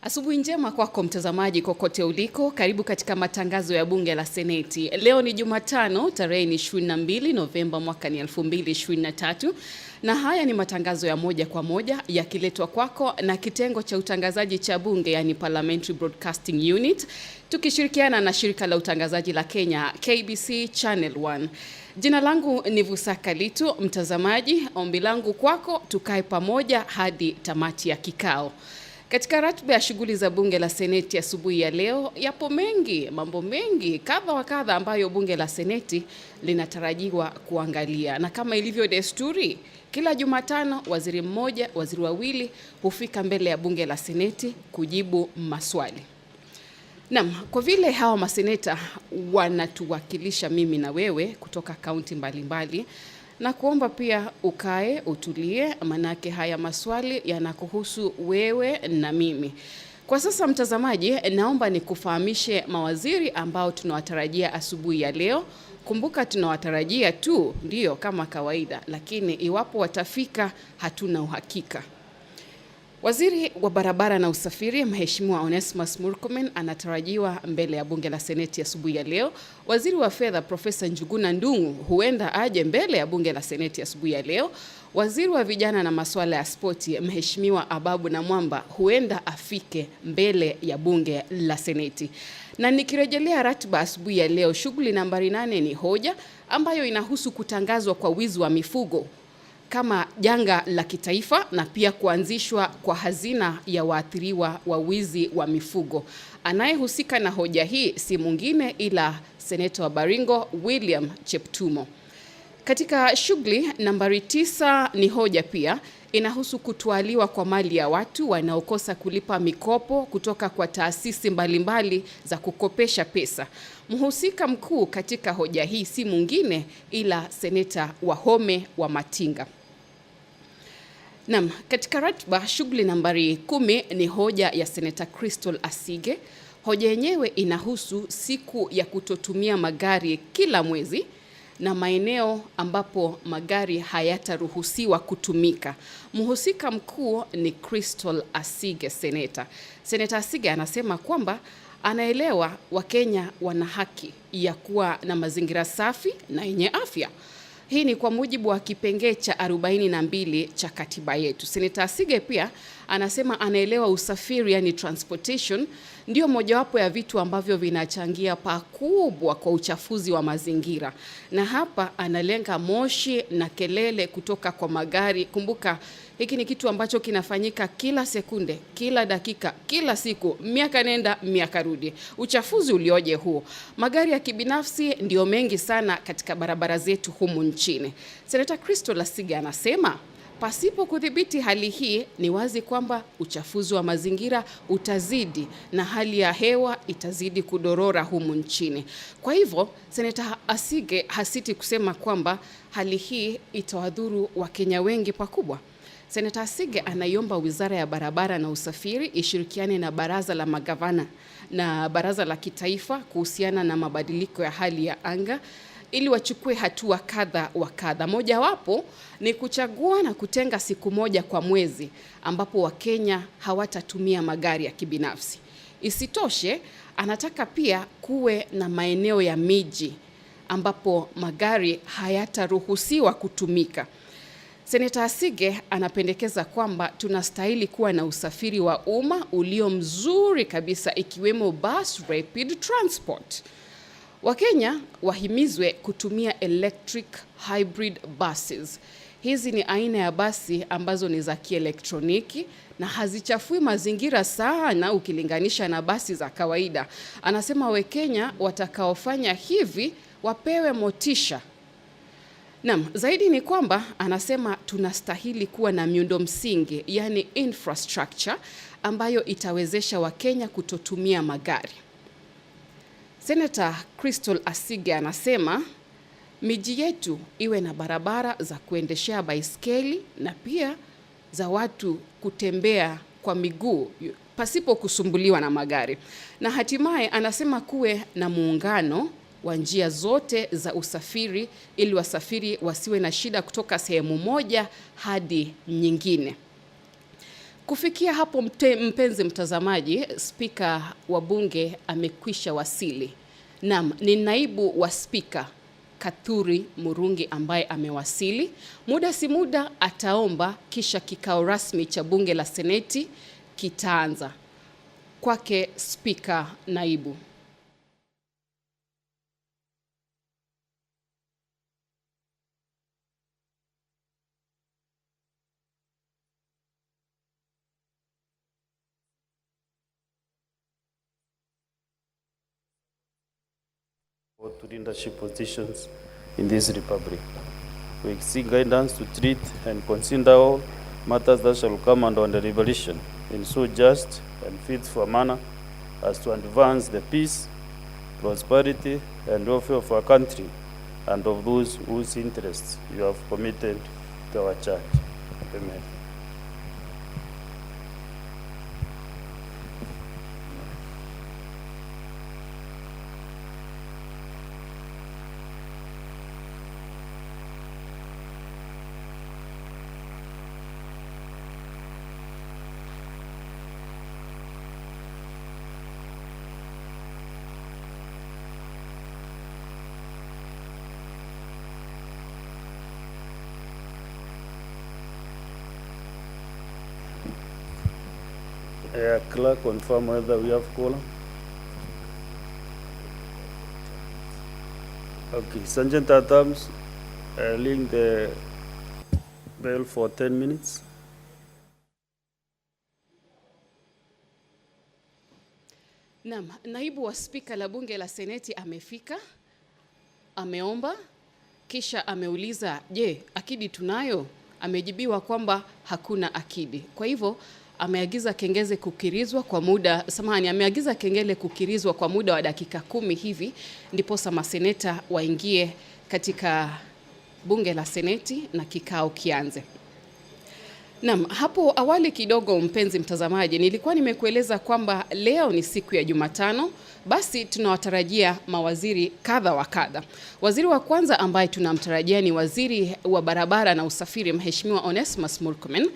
Asubuhi njema kwako mtazamaji kokote uliko. Karibu katika matangazo ya bunge la Seneti. Leo ni Jumatano, tarehe 22 Novemba mwaka 2023. Na haya ni matangazo ya moja kwa moja yakiletwa kwako na kitengo cha utangazaji cha bunge, yani Parliamentary Broadcasting Unit, tukishirikiana na shirika la utangazaji la Kenya KBC Channel 1. Jina langu ni Vusaka Litu. Mtazamaji, ombi langu kwako tukae pamoja hadi tamati ya kikao. Katika ratiba ya shughuli za bunge la Seneti asubuhi ya leo, yapo mambo mengi kadha wa kadha ambayo bunge la Seneti linatarajiwa kuangalia. Na kama ilivyo desturi, kila Jumatano waziri mmoja, waziri wawili hufika mbele ya bunge la Seneti kujibu maswali. Naam, kwa vile hawa maseneta wanatuwakilisha mimi na wewe kutoka kaunti mbalimbali, na kuomba pia ukae utulie, manake haya maswali yanakuhusu wewe na mimi. Kwa sasa mtazamaji, naomba nikufahamishe mawaziri ambao tunawatarajia asubuhi ya leo. Kumbuka tunawatarajia tu, ndio kama kawaida, lakini iwapo watafika hatuna uhakika. Waziri wa barabara na usafiri Mheshimiwa Onesmus Murkomen anatarajiwa mbele ya bunge la Seneti asubuhi ya leo. Waziri wa fedha Profesa Njuguna Ndung'u huenda aje mbele ya bunge la Seneti asubuhi ya leo. Waziri wa vijana na masuala ya spoti Mheshimiwa Ababu Namwamba huenda afike mbele ya bunge la Seneti. Na nikirejelea ratiba asubuhi ya leo, shughuli nambari 8 ni hoja ambayo inahusu kutangazwa kwa wizi wa mifugo kama janga la kitaifa na pia kuanzishwa kwa hazina ya waathiriwa wa wizi wa mifugo. Anayehusika na hoja hii si mwingine ila Seneta wa Baringo William Cheptumo. Katika shughuli nambari 9 ni hoja pia inahusu kutwaliwa kwa mali ya watu wanaokosa kulipa mikopo kutoka kwa taasisi mbalimbali za kukopesha pesa. Mhusika mkuu katika hoja hii si mwingine ila Seneta Wahome wa Matinga. Naam, katika ratiba shughuli nambari 10 ni hoja ya Seneta Crystal Asige. Hoja yenyewe inahusu siku ya kutotumia magari kila mwezi na maeneo ambapo magari hayataruhusiwa kutumika. Mhusika mkuu ni Crystal Asige Seneta. Seneta Asige anasema kwamba anaelewa Wakenya wana haki ya kuwa na mazingira safi na yenye afya. Hii ni kwa mujibu wa kipengee cha 42 cha katiba yetu. Seneta Asige pia anasema anaelewa usafiri, yani transportation, ndio mojawapo ya vitu ambavyo vinachangia pakubwa kwa uchafuzi wa mazingira. Na hapa analenga moshi na kelele kutoka kwa magari. Kumbuka hiki ni kitu ambacho kinafanyika kila sekunde, kila dakika, kila siku, miaka nenda miaka rudi. Uchafuzi ulioje huo. Magari ya kibinafsi ndio mengi sana katika barabara zetu humu nchini. Seneta Crystal Asige anasema pasipo kudhibiti hali hii ni wazi kwamba uchafuzi wa mazingira utazidi na hali ya hewa itazidi kudorora humu nchini. Kwa hivyo, Seneta Asige hasiti kusema kwamba hali hii itawadhuru Wakenya wengi pakubwa. Seneta Asige anaiomba Wizara ya Barabara na Usafiri ishirikiane na Baraza la Magavana na Baraza la Kitaifa kuhusiana na mabadiliko ya hali ya anga ili wachukue hatua kadha wa kadha. Mojawapo ni kuchagua na kutenga siku moja kwa mwezi ambapo Wakenya hawatatumia magari ya kibinafsi. Isitoshe, anataka pia kuwe na maeneo ya miji ambapo magari hayataruhusiwa kutumika. Seneta Asige anapendekeza kwamba tunastahili kuwa na usafiri wa umma ulio mzuri kabisa, ikiwemo bus rapid transport. Wakenya wahimizwe kutumia electric hybrid buses. Hizi ni aina ya basi ambazo ni za kielektroniki na hazichafui mazingira sana ukilinganisha na basi za kawaida. Anasema Wakenya watakaofanya hivi wapewe motisha. Naam, zaidi ni kwamba anasema tunastahili kuwa na miundo msingi, yani infrastructure, ambayo itawezesha Wakenya kutotumia magari. Seneta Crystal Asige anasema miji yetu iwe na barabara za kuendeshea baiskeli na pia za watu kutembea kwa miguu pasipo kusumbuliwa na magari. Na hatimaye anasema kuwe na muungano wa njia zote za usafiri ili wasafiri wasiwe na shida kutoka sehemu moja hadi nyingine. Kufikia hapo mpenzi mtazamaji, spika wa bunge amekwisha wasili. Naam, ni naibu wa spika Kathuri Murungi ambaye amewasili. Muda si muda ataomba, kisha kikao rasmi cha bunge la seneti kitaanza. Kwake spika naibu. To leadership positions in this republic. We seek guidance to treat and consider all matters that shall come under deliberation in so just and faithful manner as to advance the peace, prosperity, and welfare of our country and of those whose interests you have committed to our church. Amen. Clerk, confirm whether we have quorum. Okay, Sergeant at Arms, ring the bell for 10 minutes. Naam, naibu wa spika la bunge la seneti amefika, ameomba, kisha ameuliza, je, akidi tunayo? Amejibiwa kwamba hakuna akidi. Kwa hivyo ameagiza kengele kukirizwa kwa muda wa dakika 10 hivi, ndipo maseneta waingie katika bunge la seneti na kikao kianze. Naam, hapo awali kidogo mpenzi mtazamaji, nilikuwa nimekueleza kwamba leo ni siku ya Jumatano, basi tunawatarajia mawaziri kadha wa kadha. Waziri wa kwanza ambaye tunamtarajia ni waziri wa barabara na usafiri Mheshimiwa Onesmus Murkomen.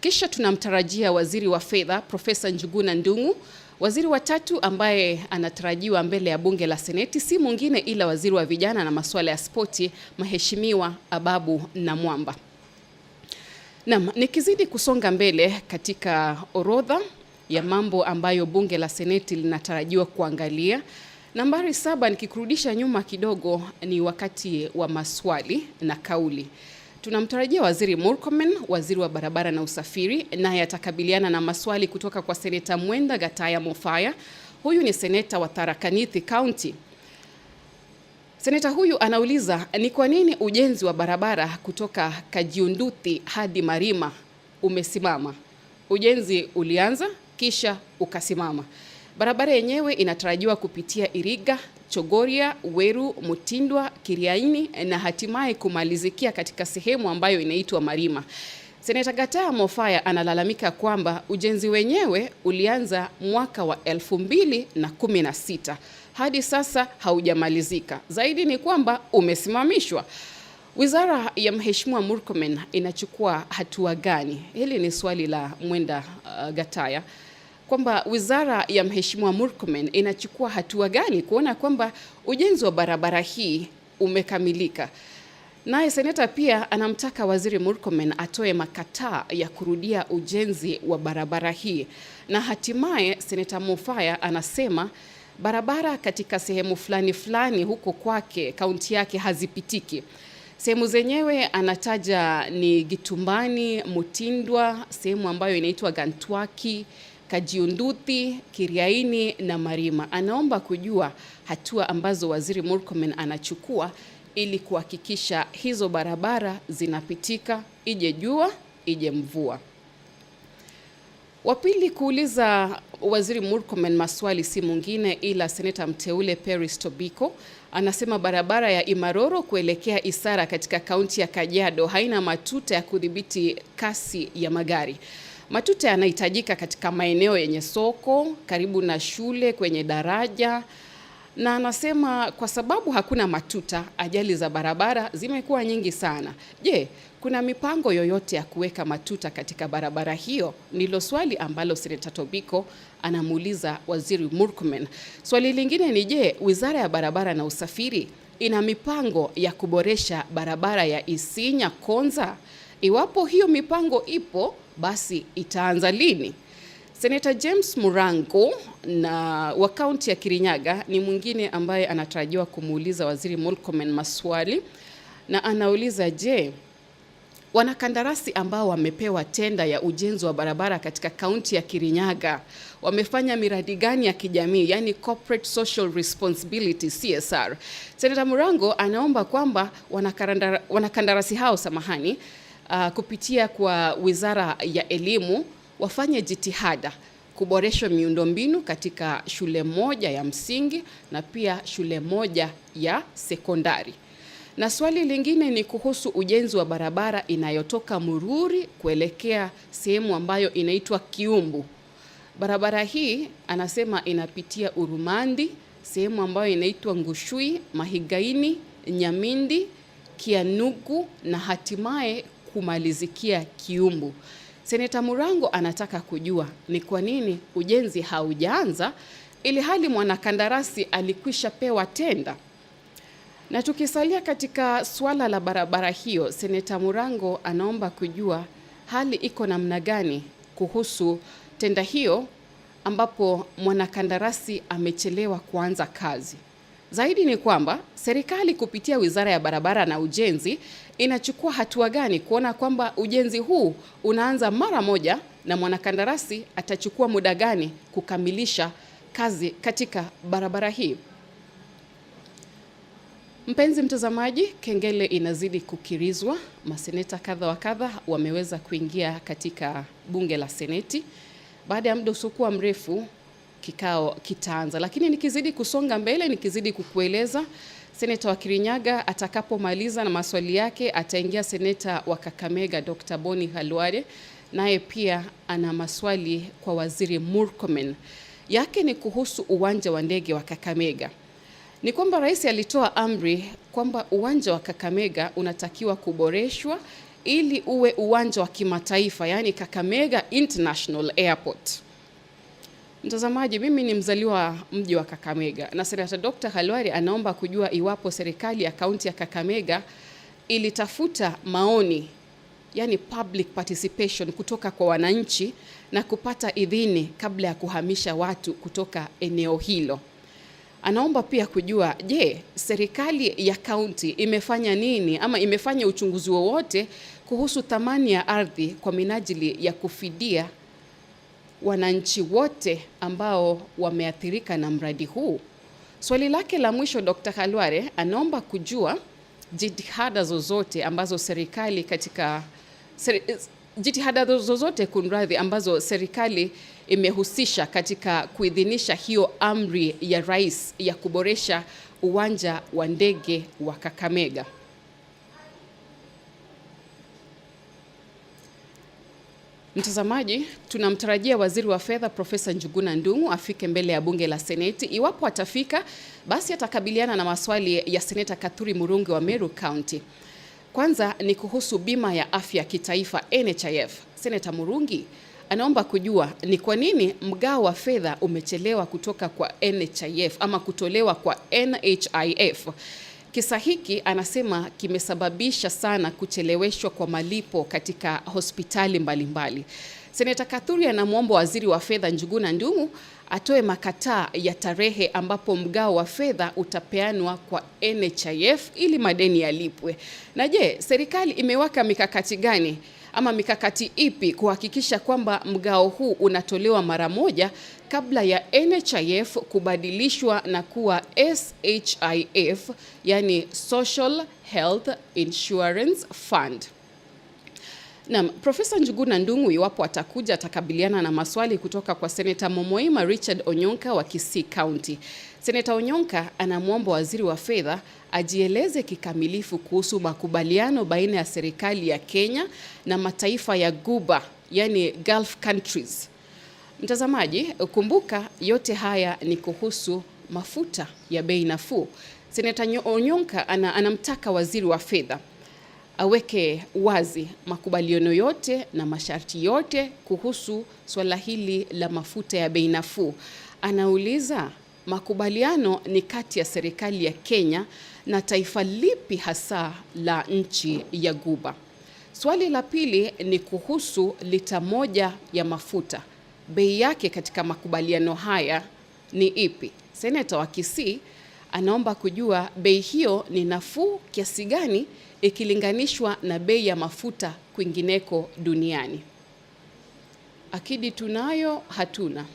Kisha tunamtarajia waziri wa fedha Profesa Njuguna Ndung'u. Waziri wa tatu ambaye anatarajiwa mbele ya bunge la seneti si mwingine ila waziri wa vijana na masuala ya spoti Mheshimiwa Ababu Namwamba. Naam, nikizidi kusonga mbele katika orodha ya mambo ambayo bunge la seneti linatarajiwa kuangalia, nambari 7 nikikurudisha nyuma kidogo ni wakati wa maswali na kauli. Tunamtarajia waziri Murkomen, waziri wa barabara na usafiri, naye atakabiliana na maswali kutoka kwa seneta Mwenda Gataya Mofaya. Huyu ni seneta wa Tharaka Nithi County. Seneta huyu anauliza ni kwa nini ujenzi wa barabara kutoka Kajiunduthi hadi Marima umesimama. Ujenzi ulianza kisha ukasimama. Barabara yenyewe inatarajiwa kupitia Iriga, Chogoria, Weru, Mutindwa, Kiriaini na hatimaye kumalizikia katika sehemu ambayo inaitwa Marima. Seneta Gataya Mofaya analalamika kwamba ujenzi wenyewe ulianza mwaka wa 2016. Hadi sasa haujamalizika. Zaidi ni kwamba umesimamishwa. Wizara ya Mheshimiwa Murkomen inachukua hatua gani? Hili ni swali la Mwenda Gataya, kwamba wizara ya Mheshimiwa Murkomen inachukua hatua gani kuona kwamba ujenzi wa barabara hii umekamilika. Naye seneta pia anamtaka waziri Murkomen atoe makataa ya kurudia ujenzi wa barabara hii. Na hatimaye seneta Mofaya anasema barabara katika sehemu fulani huko kwake kaunti yake hazipitiki. Sehemu zenyewe anataja ni Gitumbani, Mutindwa, sehemu ambayo inaitwa Gantwaki, Kajiunduthi, Kiriaini na Marima. Anaomba kujua hatua ambazo waziri Murkomen anachukua ili kuhakikisha hizo barabara zinapitika, ije jua, ije mvua. Wapili kuuliza waziri Murkomen maswali si mwingine ila seneta mteule Peris Tobiko. Anasema barabara ya Imaroro kuelekea Isara katika kaunti ya Kajiado haina matuta ya kudhibiti kasi ya magari. Matuta yanahitajika katika maeneo yenye soko, karibu na shule, kwenye daraja Na anasema kwa sababu hakuna matuta, ajali za barabara zimekuwa nyingi sana. Je, kuna mipango yoyote ya kuweka matuta katika barabara hiyo? Ndilo swali ambalo Seneta Tobiko anamuuliza Waziri Murkomen. Swali lingine ni je, Wizara ya Barabara na Usafiri ina mipango ya kuboresha barabara ya Isinya Konza? Iwapo hiyo mipango ipo, basi itaanza lini? Seneta James Murango wa kaunti ya Kirinyaga ni mwingine ambaye anatarajiwa kumuuliza Waziri Murkomen maswali, na anauliza je, wanakandarasi ambao wamepewa tenda ya ujenzi wa barabara katika kaunti ya Kirinyaga wamefanya miradi gani ya kijamii, yani corporate social responsibility CSR? Seneta Murango anaomba kwamba wanakandarasi hao kupitia kwa Wizara ya Elimu wafanye jitihada kuboresha miundombinu katika shule moja ya msingi na pia shule moja ya sekondari. Na swali lingine ni kuhusu ujenzi wa barabara inayotoka Mururi kuelekea sehemu ambayo inaitwa Kiumbu. Barabara hii anasema inapitia Urumandi, sehemu ambayo inaitwa Ngushui, Mahigaini, Nyamindi, Kianugu na hatimaye kumalizikia Kiumbu. Seneta Murango anataka kujua ni kwa nini ujenzi haujaanza ili hali mwanakandarasi alikwisha pewa tenda. Na tukisalia katika swala la barabara hiyo, Seneta Murango anaomba kujua hali iko namna gani kuhusu tenda hiyo ambapo mwanakandarasi amechelewa kuanza kazi. Zaidi ni kwamba serikali kupitia Wizara ya Barabara na Ujenzi inachukua hatua gani kuona kwamba ujenzi huu unaanza mara moja na mwanakandarasi atachukua muda gani kukamilisha kazi katika barabara hii. Mpenzi mtazamaji, kengele inazidi kukirizwa. Maseneta kadha wa kadha wameweza kuingia katika bunge la Seneti. Baada ya muda usiokuwa mrefu kikao kitaanza, lakini nikizidi kusonga mbele, nikizidi kukueleza, seneta wa Kirinyaga atakapomaliza na maswali yake ataingia seneta wa Kakamega Dr. Boni Khalwale, naye pia ana maswali kwa Waziri Murkomen. Yake ni kuhusu uwanja wa ndege wa Kakamega. Ni kwamba rais alitoa amri kwamba uwanja wa Kakamega unatakiwa kuboreshwa ili uwe uwanja wa kimataifa, yani Kakamega International Airport. Mtazamaji, mimi ni mzaliwa mji wa Kakamega na Seneta Dr. Khalwale anaomba kujua iwapo serikali ya kaunti ya Kakamega ilitafuta maoni, yani public participation, kutoka kwa wananchi na kupata idhini kabla ya kuhamisha watu kutoka eneo hilo. Anaomba pia kujua, je, serikali ya kaunti imefanya nini ama imefanya uchunguzi wowote kuhusu thamani ya ardhi kwa minajili ya kufidia wananchi wote ambao wameathirika na mradi huu. Swali lake la mwisho, Dr. Khalwale anaomba kujua jitihada zozote ambazo ambazo serikali imehusisha katika kuidhinisha hiyo amri ya rais ya kuboresha uwanja wa ndege wa Kakamega. Mtazamaji, tunamtarajia waziri wa fedha Profesa Njuguna Ndung'u afike mbele ya bunge la Seneti. Iwapo atafika, basi atakabiliana na maswali ya Seneta Kathuri Murungi wa Meru County. Kwanza ni kuhusu bima ya afya kitaifa NHIF. Seneta Murungi anaomba kujua ni kwa nini mgao wa fedha umechelewa kutoka kwa NHIF ama kutolewa kwa NHIF. Kisa hiki anasema kimesababisha sana kucheleweshwa kwa malipo katika hospitali mbalimbali. Seneta Kathuri anamwomba waziri wa fedha Njuguna Ndung'u atoe makataa ya tarehe ambapo mgao wa fedha utapeanwa kwa NHIF ili madeni yalipwe. Na je, serikali imeweka mikakati gani ama mikakati ipi kuhakikisha kwamba mgao huu unatolewa mara moja kabla ya NHIF kubadilishwa na kuwa SHIF, yani Social Health Insurance Fund? Naam, Profesa Njuguna Ndung'u iwapo atakuja atakabiliana na maswali kutoka kwa Seneta Momoima Richard Onyonka wa Kisii County. Seneta Onyonka anamwomba waziri wa fedha ajieleze kikamilifu kuhusu makubaliano baina ya serikali ya Kenya na mataifa ya Guba, yani Gulf countries. Mtazamaji, kumbuka yote haya ni kuhusu mafuta ya bei nafuu, Seneta Onyonka anamtaka waziri wa fedha aweke wazi makubaliano yote na masharti yote kuhusu swala hili la mafuta ya bei nafuu. Anauliza, makubaliano ni kati ya serikali ya Kenya na taifa lipi hasa la nchi ya Guba? Swali la pili ni kuhusu lita moja ya mafuta. Bei yake katika makubaliano haya ni ipi? Seneta wa Kisii anaomba kujua bei hiyo ni nafuu kiasi gani ikilinganishwa na bei ya mafuta kwingineko duniani. Akidi tunayo, hatuna.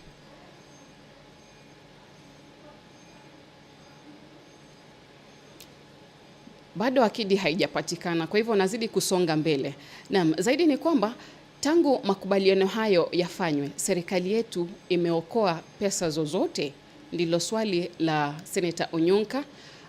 Bado akidi haijapatikana, kwa hivyo nazidi kusonga mbele. Naam, zaidi ni kwamba tangu makubaliano hayo yafanywe, serikali yetu imeokoa pesa zozote? Ndilo swali la Seneta Onyonka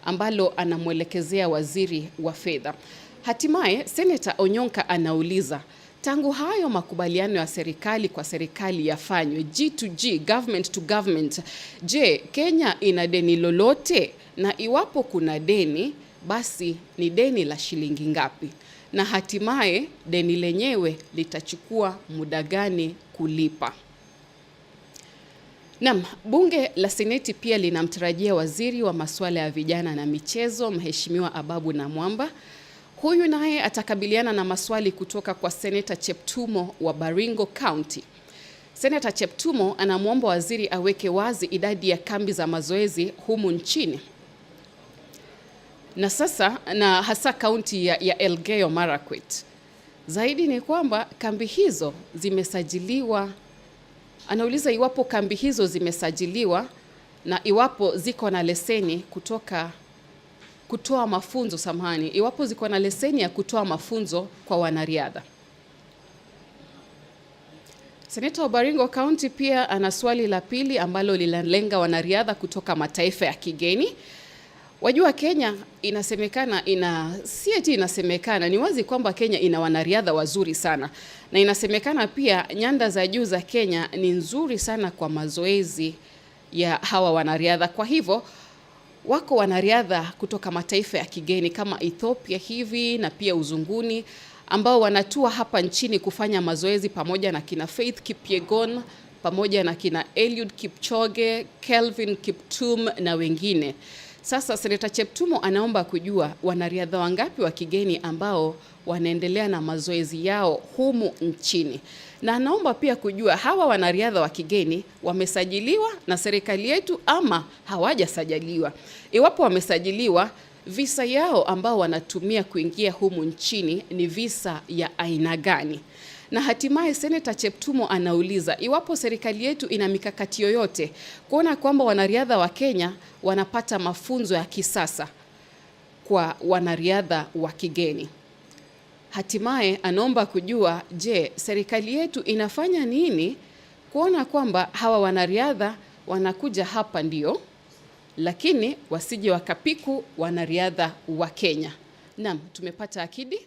ambalo anamwelekezea waziri wa fedha. Hatimaye Seneta Onyonka anauliza, tangu hayo makubaliano ya serikali kwa serikali yafanywe, G2G, government to government, je, Kenya ina deni lolote? Na iwapo kuna deni, basi ni deni la shilingi ngapi? Na hatimaye deni lenyewe litachukua muda gani kulipa? Naam, bunge la Seneti pia linamtarajia waziri wa masuala ya vijana na michezo, Mheshimiwa Ababu Namwamba. Huyu naye atakabiliana na maswali kutoka kwa Seneta Cheptumo wa Baringo County. Seneta Cheptumo anamwomba waziri aweke wazi idadi ya kambi za mazoezi humu nchini, na hasa kaunti ya Elgeyo Marakwet. Zaidi ni kwamba kambi hizo zimesajiliwa. Anauliza iwapo kambi hizo zimesajiliwa na iwapo ziko na leseni kutoa mafunzo, iwapo ziko na leseni ya kutoa mafunzo kwa wanariadha. Seneta wa Baringo County pia ana swali la pili ambalo linalenga wanariadha kutoka mataifa ya kigeni. Wajua Kenya inasemekana ni wazi kwamba Kenya ina wanariadha wazuri sana. Na inasemekana pia nyanda za juu za Kenya ni nzuri sana kwa mazoezi ya hawa wanariadha. Kwa hivyo wako wanariadha kutoka mataifa ya kigeni kama Ethiopia hivi na pia uzunguni ambao wanatua hapa nchini kufanya mazoezi pamoja na kina Faith Kipyegon, pamoja na kina Eliud Kipchoge, Kelvin Kiptum na wengine. Sasa Seneta Cheptumo anaomba kujua wanariadha wangapi wa kigeni ambao wanaendelea na mazoezi yao humu nchini. Na anaomba pia kujua hawa wanariadha wa kigeni wamesajiliwa na serikali yetu ama hawajasajiliwa. Iwapo wamesajiliwa, visa yao ambao wanatumia kuingia humu nchini ni visa ya aina gani? Na hatimaye Seneta Cheptumo anauliza iwapo serikali yetu ina mikakati yoyote kuona kwamba wanariadha wa Kenya wanapata mafunzo ya kisasa kwa wanariadha wa kigeni. Hatimaye anaomba kujua, je, serikali yetu inafanya nini kuona kwamba hawa wanariadha wanakuja hapa ndio, lakini wasije wakapiku wanariadha wa Kenya. Naam, tumepata akidi.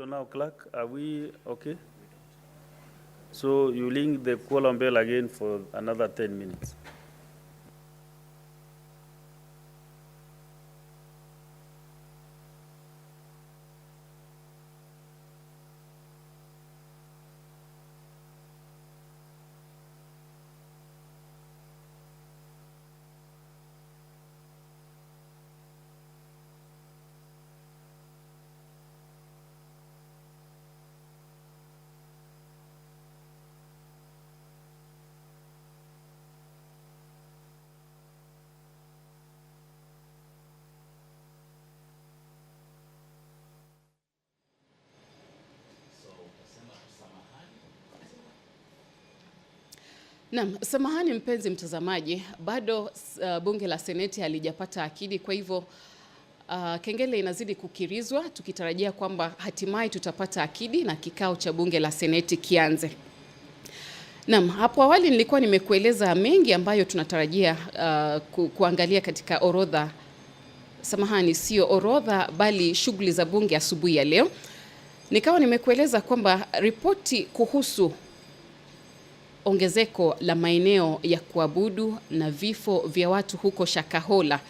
Now, clerk, are we okay? So you ring the quorum bell again for another 10 minutes. Naam, samahani mpenzi mtazamaji, bado bunge la Seneti halijapata akidi, kwa hivyo kengele inazidi kukirizwa tukitarajia kwamba hatimaye tutapata akidi na kikao cha bunge la Seneti kianze. Naam, hapo awali nilikuwa nimekueleza mengi ambayo tunatarajia kuangalia katika orodha. Samahani, sio orodha bali shughuli za bunge asubuhi ya leo. Nikawa nimekueleza kwamba ripoti kuhusu ongezeko la maeneo ya kuabudu na vifo vya watu huko Shakahola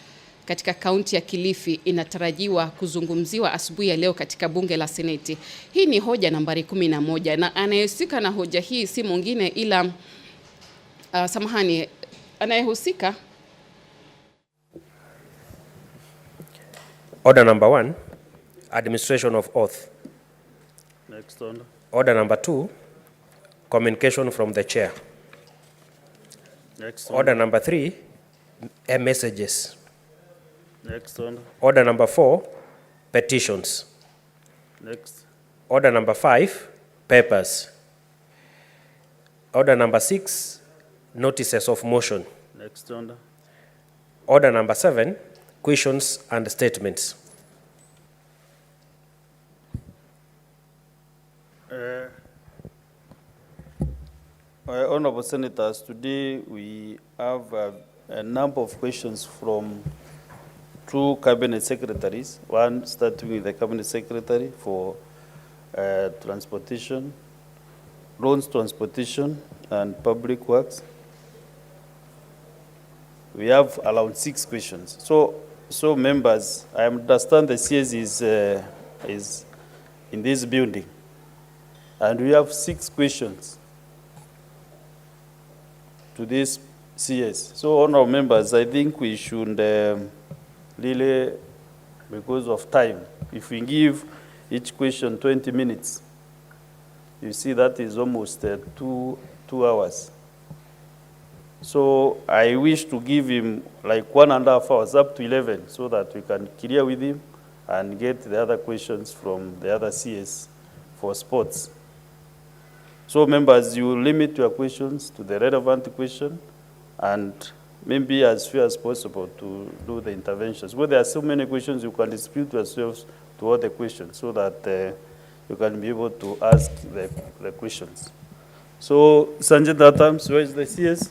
katika kaunti ya Kilifi inatarajiwa kuzungumziwa asubuhi ya leo katika bunge la Seneti. Hii ni hoja nambari 11 na anayehusika na hoja hii si mwingine ila anayehusika. Order number 1, administration of oath. Next order. Order number 2, communication from the chair. Next Order number 3, messages. Next order. Order number 4, petitions. Next. Order number 5, papers. Order number 6, notices of motion. Next order. Order number 7, questions and statements. Honorable Senators, today we have a number of questions from 2 cabinet secretaries. One starting with the cabinet secretary for transportation, roads, transportation, and public works. We have around 6 questions. So members, I understand the CS is in this building, and we have 6 questions to this CS. So honorable members, I think we should really, because of time, if we give each question 20 minutes, you see that is almost 2 hours. So I wish to give him like 1.5 hours, up to 11, so that we can clear with him and get the other questions from the other CS for sports. So members, you limit your questions to the relevant question and maybe as few as possible to do the interventions. Well, there are so many questions, you can dispute yourselves to all the questions so that you can be able to ask the questions. So, Sanjay Datams, where is the CS?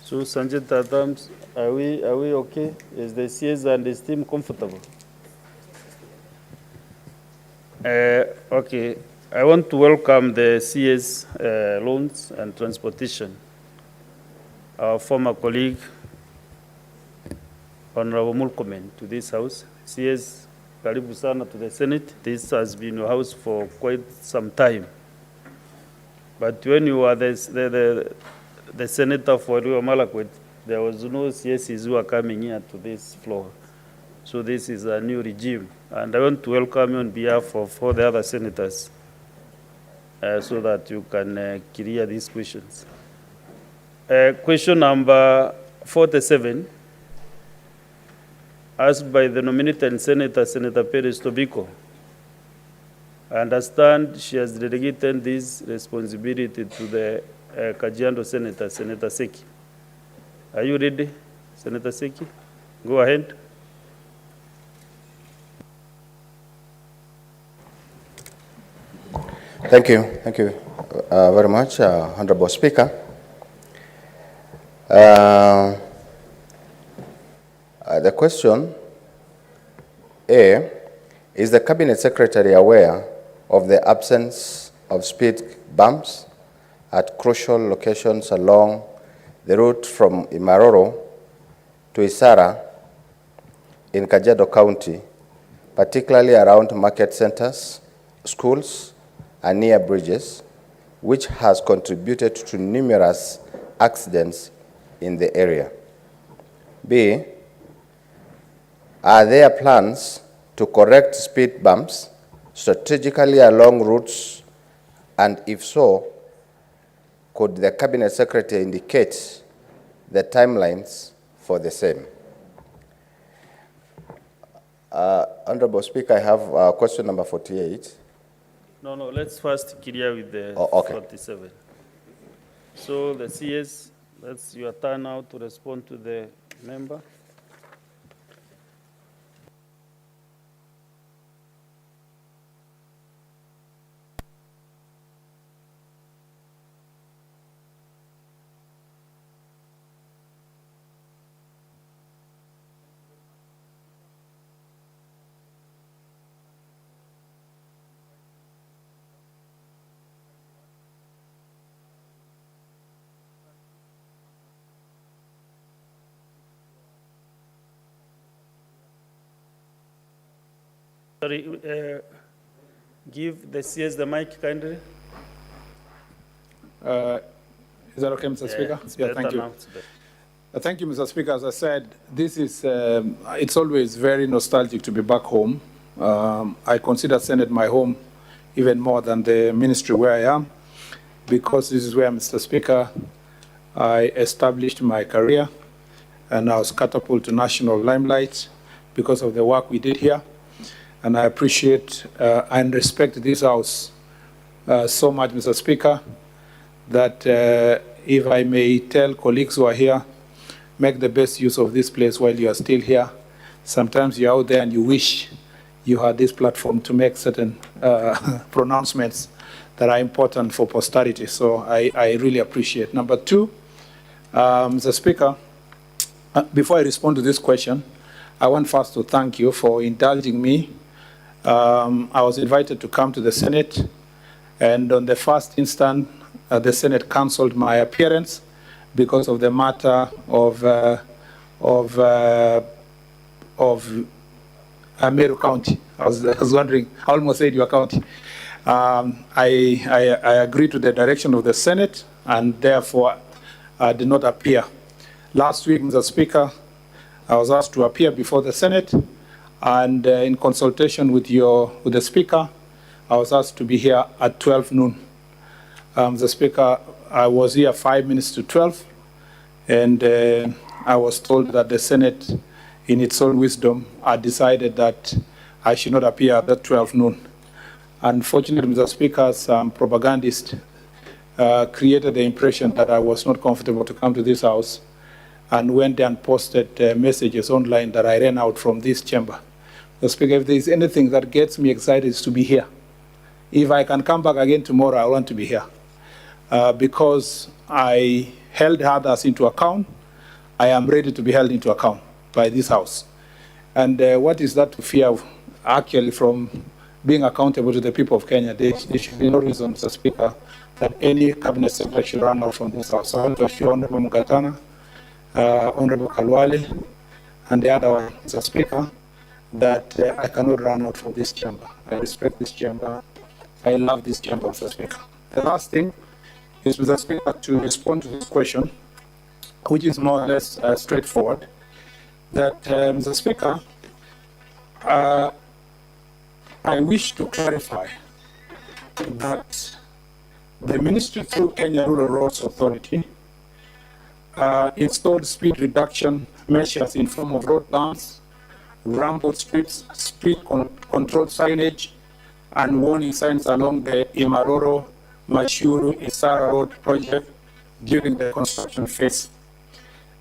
So, Sanjay Tatams, are we okay? Is the CS and his team comfortable? Okay. I want to welcome the CS Loans and Transportation, our former colleague, Honorable Mulkomen, to this house. CS, karibu sana to the Senate. This has been your house for quite some time. But when you were the senator for Rio Malakwet, there was no CSs who are coming here to this floor. So this is a new regime. And I want to welcome you on behalf of all the other senators so that you can clear these questions. Question number 47, asked by the nominated senator, Senator Perez Tobiko. I understand she has delegated this responsibility to the Kajiado Senator, Senator Seki. Are you ready, Senator Seki? Go ahead. Thank you very much, Honorable Speaker. The question A, is the Cabinet Secretary aware of the absence of speed bumps at crucial locations along the route from Imaroro to Isara in Kajiado County, particularly around market centers, schools, and near bridges, which has contributed to numerous accidents in the area? B, are there plans to correct speed bumps strategically along routes, and if so, could the Cabinet Secretary indicate the timelines for the same? Honorable Speaker, I have question number 48. No, let's first clear with the okay. 47. So the CS, that's your turn now to respond to the member. Sorry, give the CS the mic kindly. Is that okay, Mr. Speaker? Yeah, Thank you. now. Thank you, Mr. Speaker. As I said, this is, it's always very nostalgic to be back home. I consider Senate my home even more than the ministry where I am, because this is where, Mr. Speaker, I established my career, and I was catapulted to national limelight because of the work we did here. And I appreciate and respect this House so much, Mr. Speaker, that if I may tell colleagues who are here, make the best use of this place while you are still here. Sometimes you're out there and you wish you had this platform to make certain pronouncements that are important for posterity. So I really appreciate. Number two, Mr. Speaker, before I respond to this question, I want first to thank you for indulging me. I was invited to come to the Senate, and on the first instant, the Senate cancelled my appearance because of the matter of Meru County. I was wondering, I almost said your county. I agreed to the direction of the Senate, and therefore I did not appear. Last week, Mr. Speaker, I was asked to appear before the Senate, and in consultation with the Speaker, I was asked to be here at 12 noon. The Speaker, I was here 5 minutes to 12, and I was told that the Senate, in its own wisdom, had decided that I should not appear at 12 noon. Unfortunately, Mr. Speaker, some propagandists created the impression that I was not comfortable to come to this House, and went there and posted messages online that I ran out from this chamber. Mr. Speaker, if there is anything that gets me excited, is to be here. If I can come back again tomorrow, I want to be here. Because I held others into account, I am ready to be held into account by this House. And what is that to fear, actually, from being accountable to the people of Kenya? There should be no reason, Mr. Speaker, that any cabinet secretary should run out from this House. So I want to assure Honorable Mugatana, Honorable Kalwale, and the other one, Mr. Speaker, that I cannot run out from this chamber. I respect this chamber. I love this chamber, Mr. Speaker. The last thing is, Mr. Speaker, to respond to this question, which is more or less straightforward, that, Mr. Speaker, I wish to clarify that the Ministry through Kenya Rural Roads Authority installed speed reduction measures in form of road bumps, rumble strips, speed control signage, and warning signs along the Imaroro Mashuru Isara Road project during the construction phase.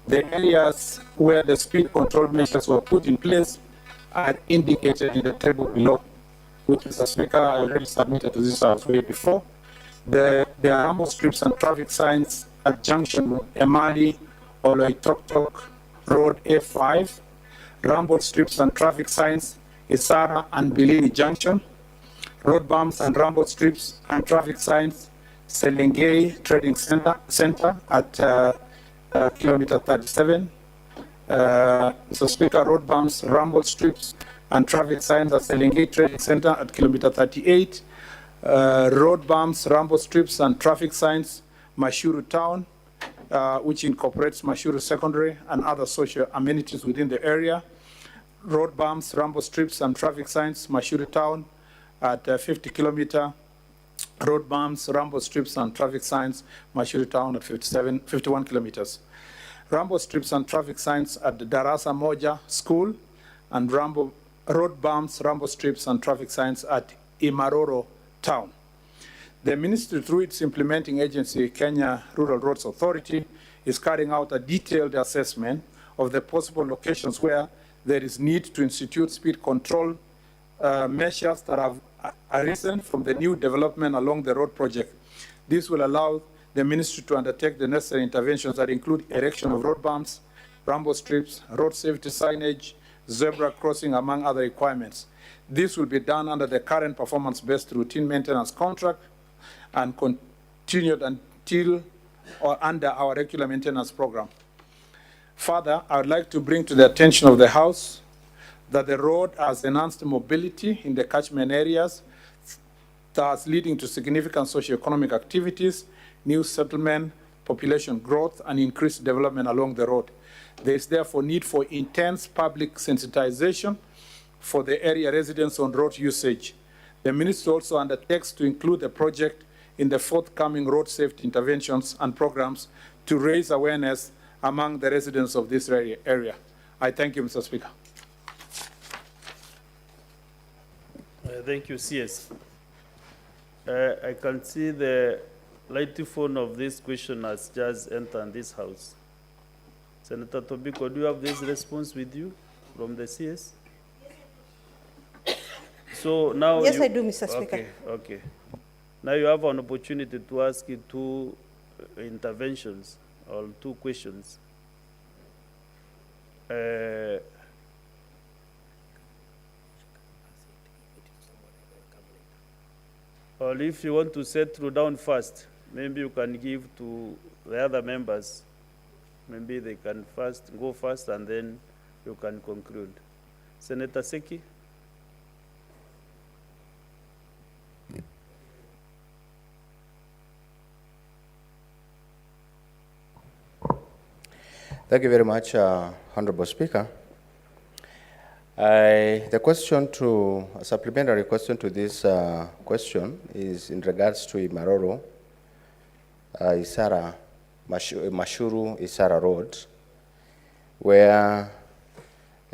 The areas where the speed control measures were put in place are indicated in the table below, which, Mr. Speaker, I already submitted to this House way before. There are rumble strips and traffic signs at junction with Emali, Oloitoktok Road A5, rumble strips and traffic signs, Isara and Bilini Junction, road bumps and rumble strips and traffic signs, Selengei Trading Center at kilometer 37. Mr. Speaker, road bumps, rumble strips, and traffic signs at Selengei Trading Center at kilometer 38. Road bumps, rumble strips, and traffic signs, Mashuru Town, which incorporates Mashuru Secondary and other social amenities within the area. Road bumps, rumble strips, and traffic signs, Mashuru Town at 50 kilometer. Road bumps, rumble strips, and traffic signs, Mashuru Town at 51 kilometers. Rumble strips and traffic signs at the Darasa Moja School, and road bumps, rumble strips, and traffic signs at Imaroro Town. The ministry, through its implementing agency, Kenya Rural Roads Authority, is carrying out a detailed assessment of the possible locations where there is need to institute speed control measures that have arisen from the new development along the road project. This will allow the ministry to undertake the necessary interventions that include erection of road bumps, rumble strips, road safety signage, zebra crossing, among other requirements. This will be done under the current performance-based routine maintenance contract and continued until or under our regular maintenance program. Further, I would like to bring to the attention of the House that the road has enhanced mobility in the catchment areas, thus leading to significant socio-economic activities, new settlement, population growth, and increased development along the road. There is therefore need for intense public sensitization for the area residents on road usage. The ministry also undertakes to include the project in the forthcoming road safety interventions and programs to raise awareness among the residents of this area. I thank you, Mr. Speaker. Thank you, CS. I can see the light phone of this question has just entered this House. Senator Tobiko, do you have this response with you from the CS? So now yes, I do, Mr. Speaker. Okay. Now you have an opportunity to ask two interventions or two questions. Or if you want to settle down first, maybe you can give to the other members. Maybe they can go first and then you can conclude. Senator Seki? Thank you very much, Honorable Speaker. The question a supplementary question to this question is in regards to Imaroro, Mashuru Isara Road, where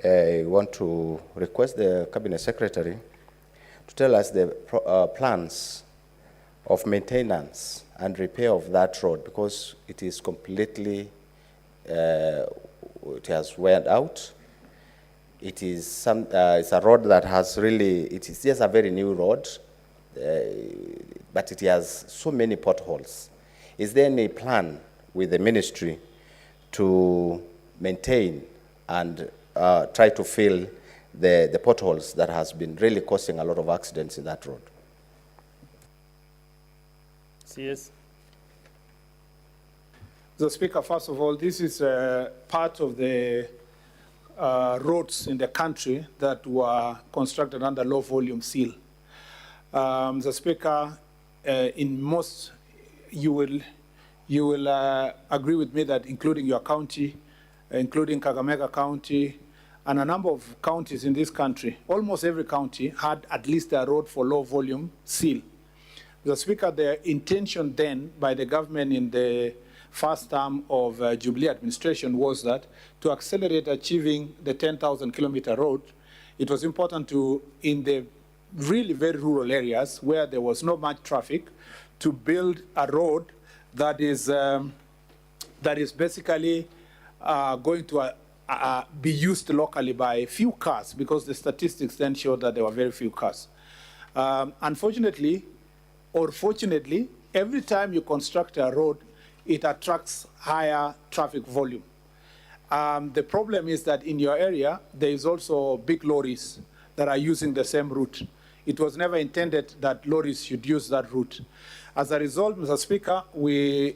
I want to request the Cabinet Secretary to tell us the plans of maintenance and repair of that road, because it is completely, it has weared out. It is it's a road that has really, it is just a very new road, but it has so many potholes. Is there any plan with the ministry to maintain and try to fill the potholes that has been really causing a lot of accidents in that road? Yes. The Speaker, first of all, this is part of the roads in the country that were constructed under low volume seal. The Speaker, in most, you will agree with me that including your county, including Kakamega County, and a number of counties in this country, almost every county had at least a road for low volume seal. The Speaker, the intention then by the government in the first term of Jubilee administration was that to accelerate achieving the 10,000 kilometer road, it was important to, in the really very rural areas where there was no much traffic, to build a road that is basically going to be used locally by few cars, because the statistics then showed that there were very few cars. Unfortunately, or fortunately, every time you construct a road, it attracts higher traffic volume. The problem is that in your area, there is also big lorries that are using the same route. It was never intended that lorries should use that route. As a result, Mr. Speaker, we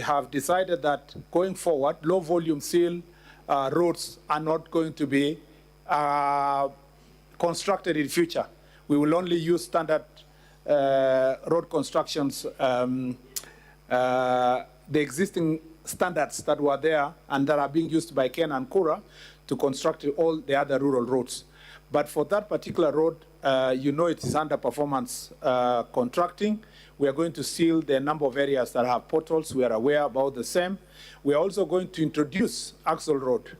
have decided that going forward, low volume seal roads are not going to be constructed in future. We will only use standard road constructions, the existing standards that were there and that are being used by Ken and Kura to construct all the other rural roads. But for that particular road, you know it is under performance contracting. We are going to seal the number of areas that have potholes. We are aware about the same. We are also going to introduce axle road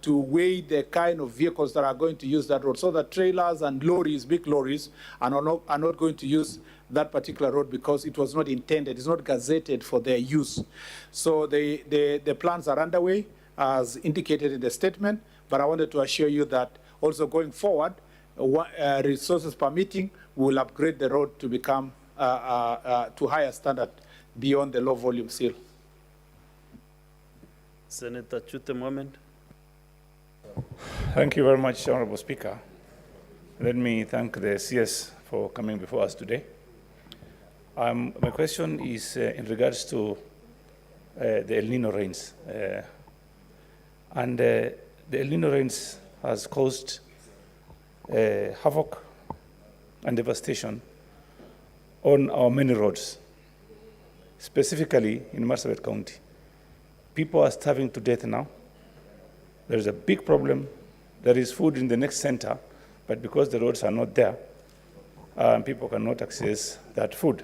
to weigh the kind of vehicles that are going to use that road, so that trailers and lorries, big lorries, are not going to use that particular road because it was not intended, it's not gazetted for their use. So the plans are underway as indicated in the statement, but I wanted to assure you that also going forward, resources permitting, we will upgrade the road to become to higher standard beyond the low volume seal. Senator Chute Mohammed. Thank you very much, Honorable Speaker. Let me thank the CS for coming before us today. My question is in regards to the El Nino rains. The El Nino rains has caused havoc and devastation on our many roads, specifically in Marsabit County. People are starving to death now. There is a big problem. There is food in the next center, but because the roads are not there, people cannot access that food.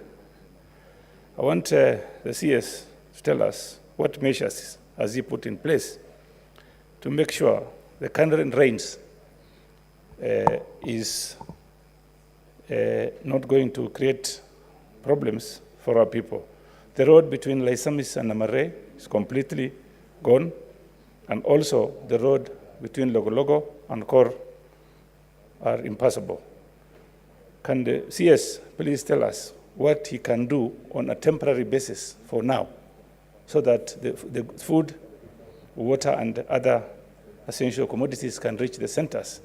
I want the CS to tell us what measures has he put in place to make sure the current rains is not going to create problems for our people. The road between Laisamis and Amare is completely gone, and also the road between Logologo and Kor are impassable. Can the CS please tell us what he can do on a temporary basis for now, so that the food, water, and other essential commodities can reach the centers?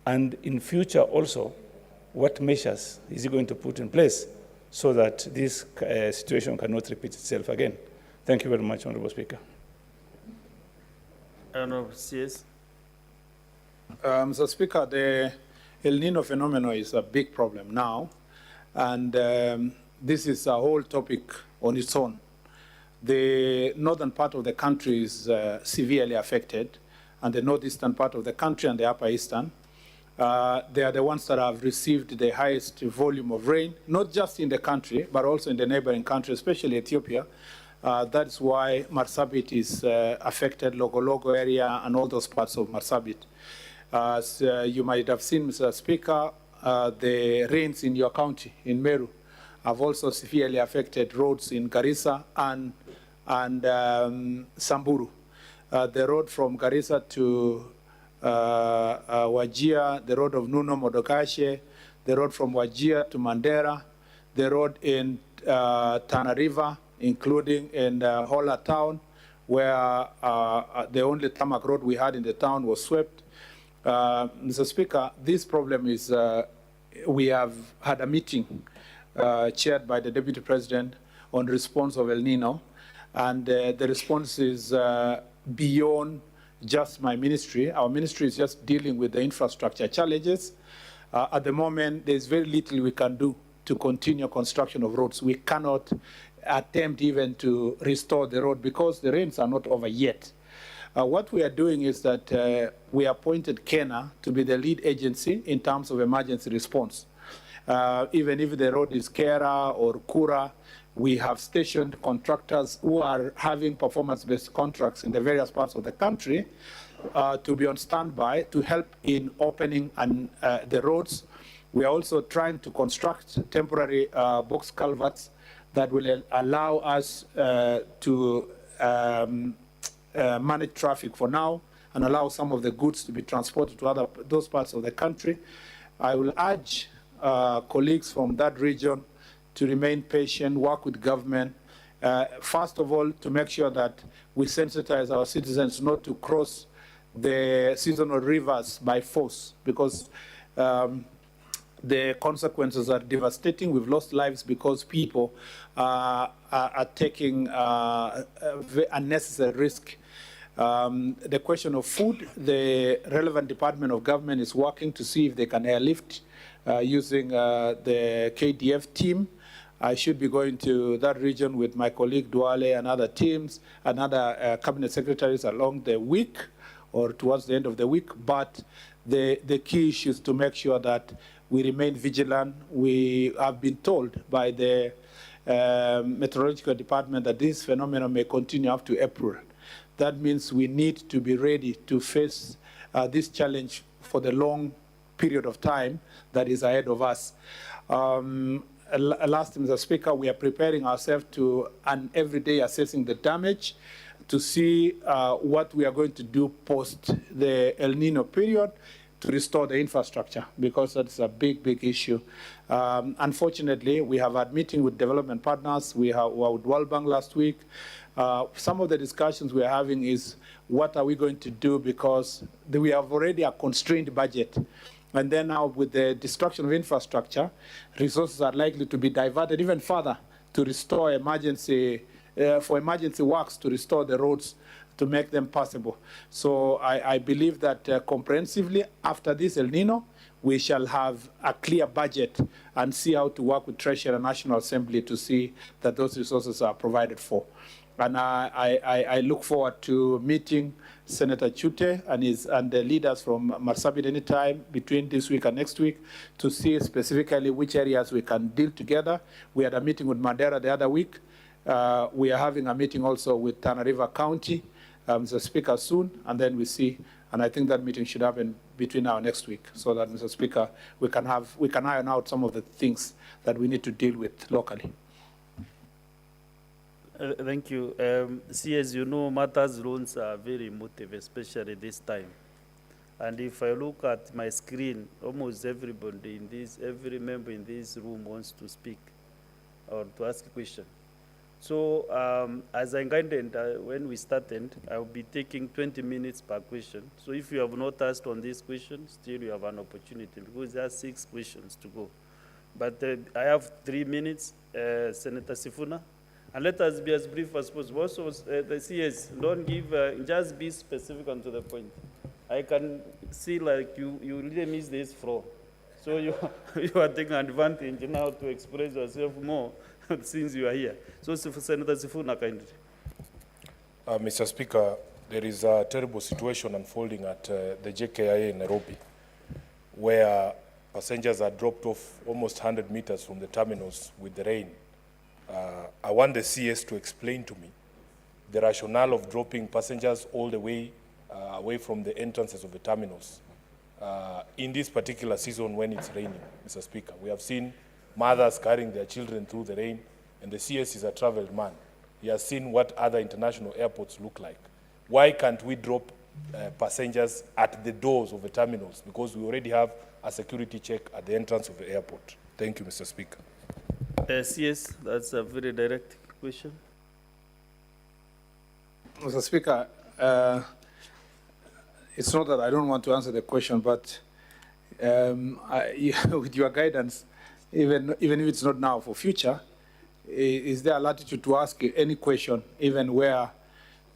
And in future also, what measures is he going to put in place so that this situation cannot repeat itself again? Thank you very much, Honorable Speaker. Honorable CS. Mr. Speaker, the El Nino phenomenon is a big problem now, and this is a whole topic on its own. The northern part of the country is severely affected, and the northeastern part of the country and the upper eastern, they are the ones that have received the highest volume of rain, not just in the country, but also in the neighboring country, especially Ethiopia. That's why Marsabit is affected, Logologo area, and all those parts of Marsabit. As you might have seen, Mr. Speaker, the rains in your county, in Meru, have also severely affected roads in Garissa and Samburu. The road from Garissa to Wajir, the road of Nuno Modokashe, the road from Wajir to Mandera, the road in Tana River, including in Hola town, where the only tarmac road we had in the town was swept. Mr. Speaker, this problem is, we have had a meeting chaired by the Deputy President on response of El Nino, and the response is beyond just my ministry. Our ministry is just dealing with the infrastructure challenges. At the moment, there's very little we can do to continue construction of roads. We cannot attempt even to restore the road because the rains are not over yet. What we are doing is that we appointed Kena to be the lead agency in terms of emergency response. Even if the road is Kera or Kura, we have stationed contractors who are having performance-based contracts in the various parts of the country to be on standby to help in opening the roads. We are also trying to construct temporary box culverts that will allow us to manage traffic for now and allow some of the goods to be transported to those parts of the country. I will urge colleagues from that region to remain patient, work with government, first of all, to make sure that we sensitize our citizens not to cross the seasonal rivers by force, because The consequences are devastating. We've lost lives because people are taking unnecessary risk. The question of food, the relevant department of government is working to see if they can airlift using the KDF team. I should be going to that region with my colleague Duale and other teams and other cabinet secretaries along the week or towards the end of the week. But the key issue is to make sure that we remain vigilant. We have been told by the meteorological department that this phenomenon may continue up to April. That means we need to be ready to face this challenge for the long period of time that is ahead of us. Last, Mr. Speaker, we are preparing ourselves to, and every day assessing the damage to see what we are going to do post the El Nino period to restore the infrastructure, because that's a big, big issue. Unfortunately, we have had meeting with development partners. We were with World Bank last week. Some of the discussions we're having is what are we going to do, because we have already a constrained budget. And then now with the destruction of infrastructure, resources are likely to be diverted even further to restore emergency works, to restore the roads, to make them passable. So I believe that comprehensively after this El Nino, we shall have a clear budget and see how to work with Treasury and National Assembly to see that those resources are provided for. And I look forward to meeting Senator Chute and the leaders from Marsabit anytime between this week and next week to see specifically which areas we can deal together. We had a meeting with Mandera the other week. We are having a meeting also with Tana River County, Mr. Speaker, soon, and then we see, and I think that meeting should happen between now and next week, so that, Mr. Speaker, we can iron out some of the things that we need to deal with locally. Thank you. See, as you know, matters loans are very emotive, especially this time. And if I look at my screen, almost everybody every member in this room wants to speak or to ask a question. So as I guided when we started, I'll be taking 20 minutes per question. So if you have not asked on this question, still you have an opportunity, because there are 6 questions to go. But I have 3 minutes, Senator Sifuna. And let us be as brief as possible. Also, the CS, don't give, just be specific and to the point. I can see like you really miss this floor. So you are taking advantage now to express yourself more since you are here. So Senator Sifuna, kindly. Mr. Speaker, there is a terrible situation unfolding at the JKIA in Nairobi, where passengers are dropped off almost 100 meters from the terminals with the rain. I want the CS to explain to me the rationale of dropping passengers all the way away from the entrances of the terminals in this particular season when it's raining, Mr. Speaker. We have seen mothers carrying their children through the rain, and the CS is a traveled man. He has seen what other international airports look like. Why can't we drop passengers at the doors of the terminals? Because we already have a security check at the entrance of the airport. Thank you, Mr. Speaker. CS, that's a very direct question. Mr. Speaker, it's not that I don't want to answer the question, but with your guidance, even if it's not now, for future, is there a latitude to ask any question, even where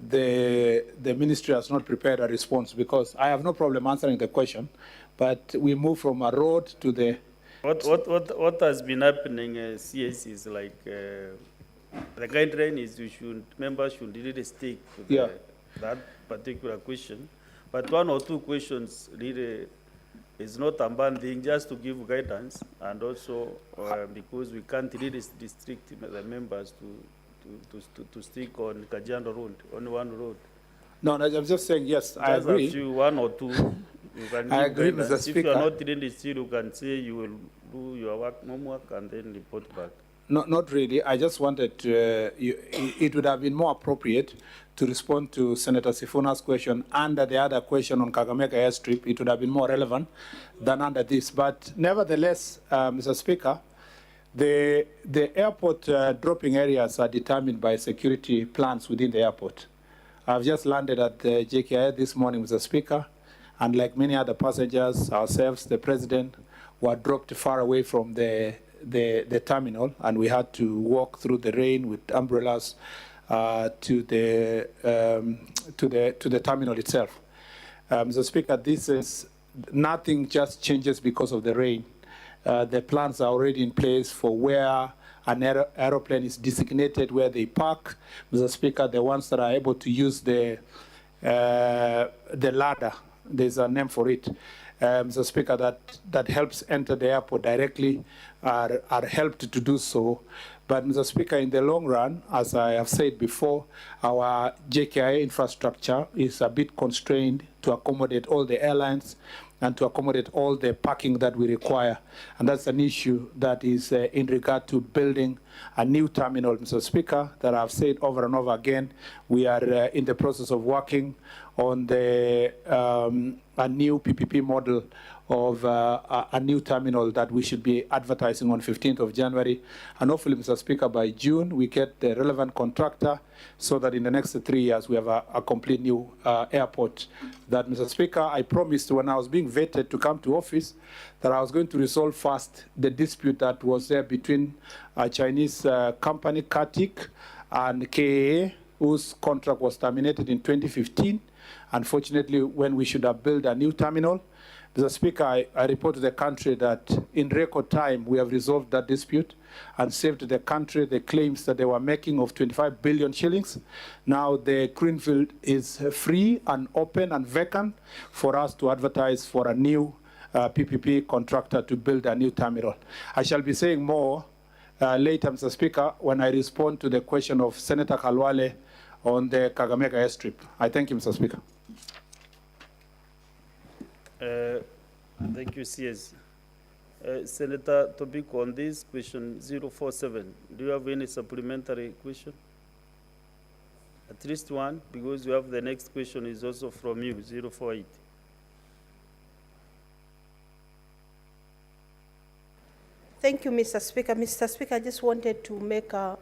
the ministry has not prepared a response? Because I have no problem answering the question, but we move from a road to the... What has been happening, CS, is like the guideline is members should really stick to that particular question. But 1 or 2 questions really is not a bad thing, just to give guidance, and also because we can't really restrict the members to stick on Kajiado Road, on one road. No, I'm just saying, yes, I agree. Just a few, 1 or 2. You can I agree, Mr. Speaker. If you are not really still, you can say you will do your work, homework, and then report back. No, not really. I just wanted to, it would have been more appropriate to respond to Senator Sifuna's question under the other question on Kakamega airstrip. It would have been more relevant than under this. But nevertheless, Mr. Speaker, the airport dropping areas are determined by security plans within the airport. I've just landed at the JKIA this morning, Mr. Speaker, and like many other passengers, ourselves, the President, were dropped far away from the terminal, and we had to walk through the rain with umbrellas to the terminal itself. Mr. Speaker, this is nothing just changes because of the rain. The plans are already in place for where an aeroplane is designated, where they park. Mr. Speaker, the ones that are able to use the ladder, there's a name for it, Mr. Speaker, that helps enter the airport directly are helped to do so. But Mr. Speaker, in the long run, as I have said before, our JKIA infrastructure is a bit constrained to accommodate all the airlines and to accommodate all the parking that we require. And that's an issue that is in regard to building a new terminal, Mr. Speaker, that I've said over and over again. We are in the process of working on the a new PPP model of a new terminal that we should be advertising on 15th of January. And hopefully, Mr. Speaker, by June, we get the relevant contractor so that in the next 3 years, we have a complete new airport. That, Mr. Speaker, I promised when I was being vetted to come to office that I was going to resolve first the dispute that was there between a Chinese company, Katik, and KAA, whose contract was terminated in 2015. Unfortunately, when we should have built a new terminal, Mr. Speaker, I report to the country that in record time we have resolved that dispute and saved the country the claims that they were making of 25 billion shillings. Now the greenfield is free and open and vacant for us to advertise for a new PPP contractor to build a new terminal. I shall be saying more later, Mr. Speaker, when I respond to the question of Senator Kalwale on the Kakamega airstrip. I thank you, Mr. Speaker. Thank you, CS. Senator Tobiko, on this question 047, do you have any supplementary question? At least one, because you have the next question is also from you, 048. Thank you, Mr. Speaker. Mr. Speaker, I just wanted to make a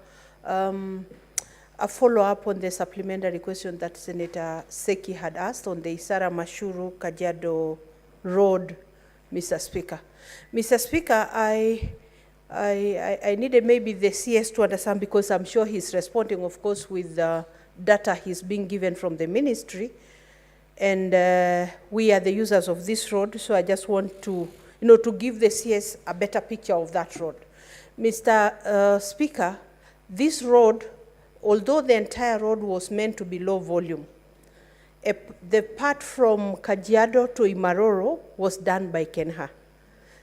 follow-up on the supplementary question that Senator Seki had asked on the Isara Mashuru Kajiado Road, Mr. Speaker. Mr. Speaker, I needed maybe the CS to understand, because I'm sure he's responding, of course, with the data he's being given from the ministry. And we are the users of this road, so I just want to, to give the CS a better picture of that road. Mr. Speaker, this road, although the entire road was meant to be low volume, the part from Kajiado to Imaroro was done by Kenha.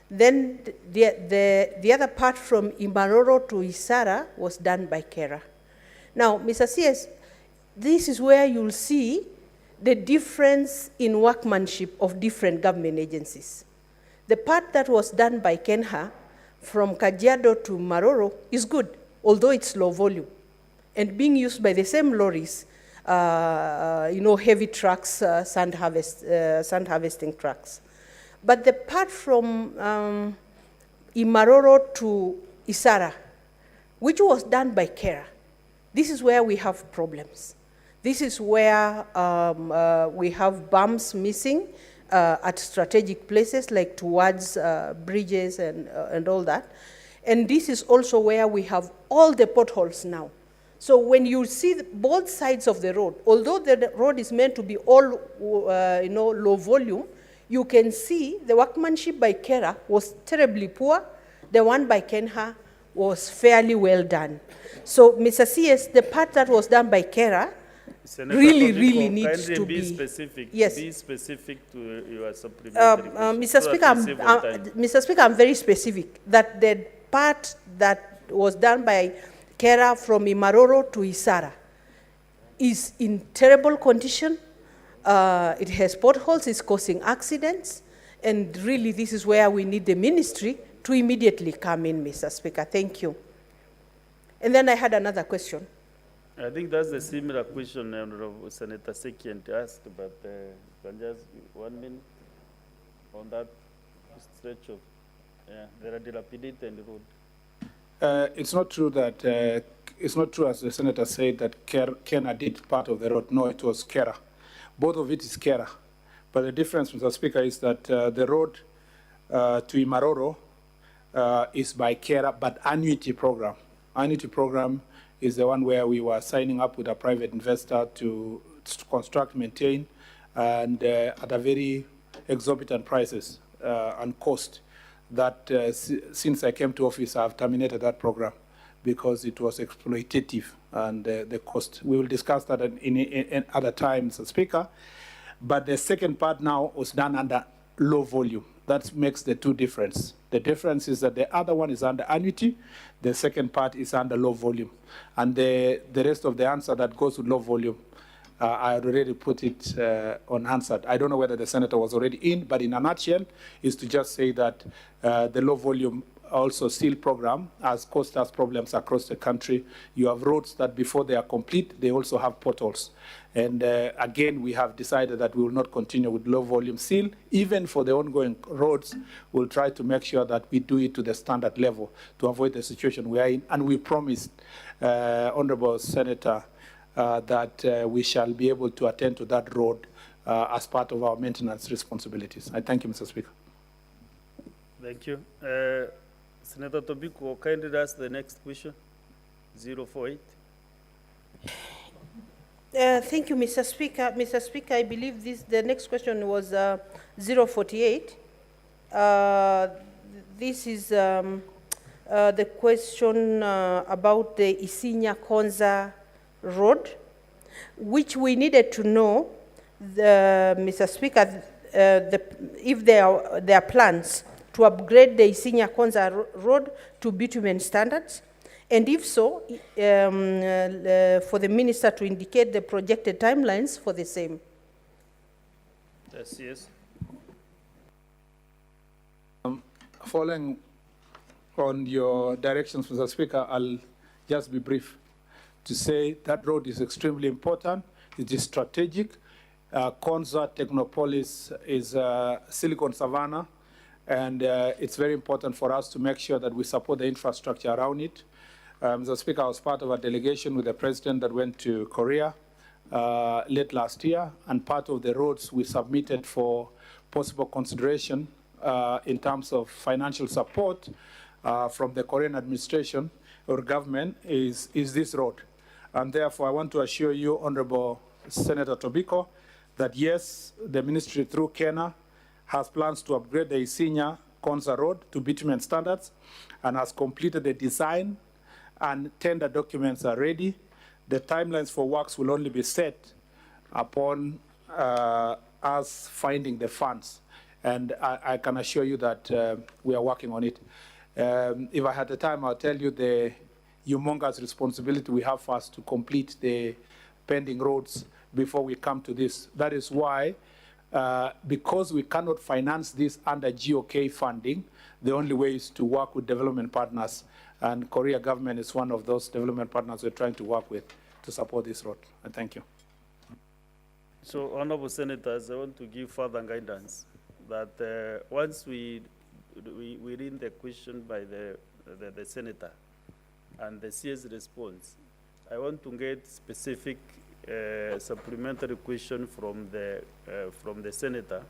Then the other part from Imaroro to Isara was done by Kera. Now, Mr. CS, this is where you'll see the difference in workmanship of different government agencies. The part that was done by Kenha from Kajiado to Maroro is good, although it's low volume, and being used by the same lorries, heavy trucks, sand harvesting trucks. But the part from Imaroro to Isara, which was done by Kera, this is where we have problems. This is where we have bumps missing at strategic places, like towards bridges and all that. And this is also where we have all the potholes now. So when you see both sides of the road, although the road is meant to be all low volume, you can see the workmanship by Kera was terribly poor. The one by Kenha was fairly well done. So, Mr. CS, the part that was done by Kera Senator really, Tobiko, really needs to be be specific. Yes. Be specific to your supplementary question. Mr. Speaker, Mr. Speaker, I'm very specific that the part that was done by Kera from Imaroro to Isara is in terrible condition. It has potholes, it's causing accidents, and really this is where we need the ministry to immediately come in, Mr. Speaker. Thank you. And then I had another question. I think that's a similar question Senator Seki asked, but can just 1 minute on that stretch of the dilapidated road. It's not true that it's not true, as the senator said, that Kena did part of the road. No, it was Kera. Both of it is Kera. But the difference, Mr. Speaker, is that the road to Imaroro is by Kera, but annuity program. Annuity program is the one where we were signing up with a private investor to construct, maintain, and at a very exorbitant prices and cost that since I came to office, I've terminated that program because it was exploitative and the cost. We will discuss that in other times, Speaker. But the second part now was done under low volume. That makes the two difference. The difference is that the other one is under annuity, the second part is under low volume. And the rest of the answer that goes with low volume, I had already put it unanswered. I don't know whether the senator was already in, but in a nutshell, is to just say that the low volume also seal program has caused us problems across the country. You have roads that before they are complete, they also have potholes. And again, we have decided that we will not continue with low volume seal. Even for the ongoing roads, we'll try to make sure that we do it to the standard level to avoid the situation we are in. And we promised, Honorable Senator, that we shall be able to attend to that road as part of our maintenance responsibilities. I thank you, Mr. Speaker. Thank you. Senator Tobiko, kindly ask the next question, 048. Thank you, Mr. Speaker. Mr. Speaker, I believe the next question was 048. This is the question about the Isinya Konza Road, which we needed to know, Mr. Speaker, if there are plans to upgrade the Isinya Konza Road to bitumen standards, and if so, for the minister to indicate the projected timelines for the same. Yes. Following on your directions, Mr. Speaker, I'll just be brief to say that road is extremely important. It is strategic. Konza Technopolis is Silicon Savannah, and it's very important for us to make sure that we support the infrastructure around it. Mr. Speaker, I was part of a delegation with the president that went to Korea late last year, and part of the roads we submitted for possible consideration in terms of financial support from the Korean administration or government is this road. And therefore, I want to assure you, Honorable Senator Tobiko, that yes, the ministry through KENA has plans to upgrade the Isinya Konza Road to bitumen standards and has completed the design and tender documents are ready. The timelines for works will only be set upon us finding the funds. And I can assure you that we are working on it. If I had the time, I'll tell you the humongous responsibility we have first to complete the pending roads before we come to this. That is why, because we cannot finance this under GOK funding, the only way is to work with development partners, and Korea government is one of those development partners we're trying to work with to support this road. And thank you. So, Honorable Senators, I want to give further guidance that once we read the question by the Senator and the CS response, I want to get specific supplementary question from the Senator,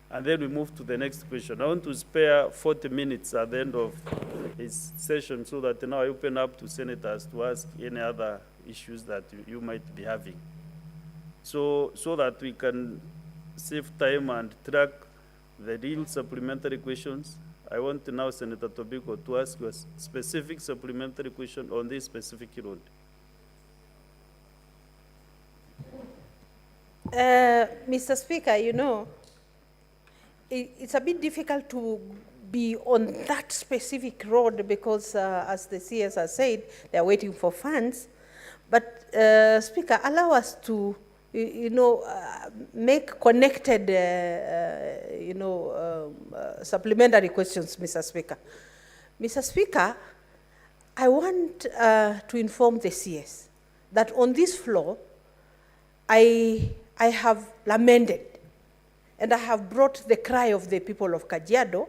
and then we move to the next question. I want to spare 40 minutes at the end of his session so that now I open up to Senators to ask any other issues that you might be having. So that we can save time and track the real supplementary questions. I want now Senator Tobiko to ask you a specific supplementary question on this specific road. Mr. Speaker, you know, it's a bit difficult to be on that specific road because, as the CS has said, they're waiting for funds. But, Speaker, allow us to, make connected, supplementary questions, Mr. Speaker. Mr. Speaker, I want to inform the CS that on this floor, I have lamented and I have brought the cry of the people of Kajiado,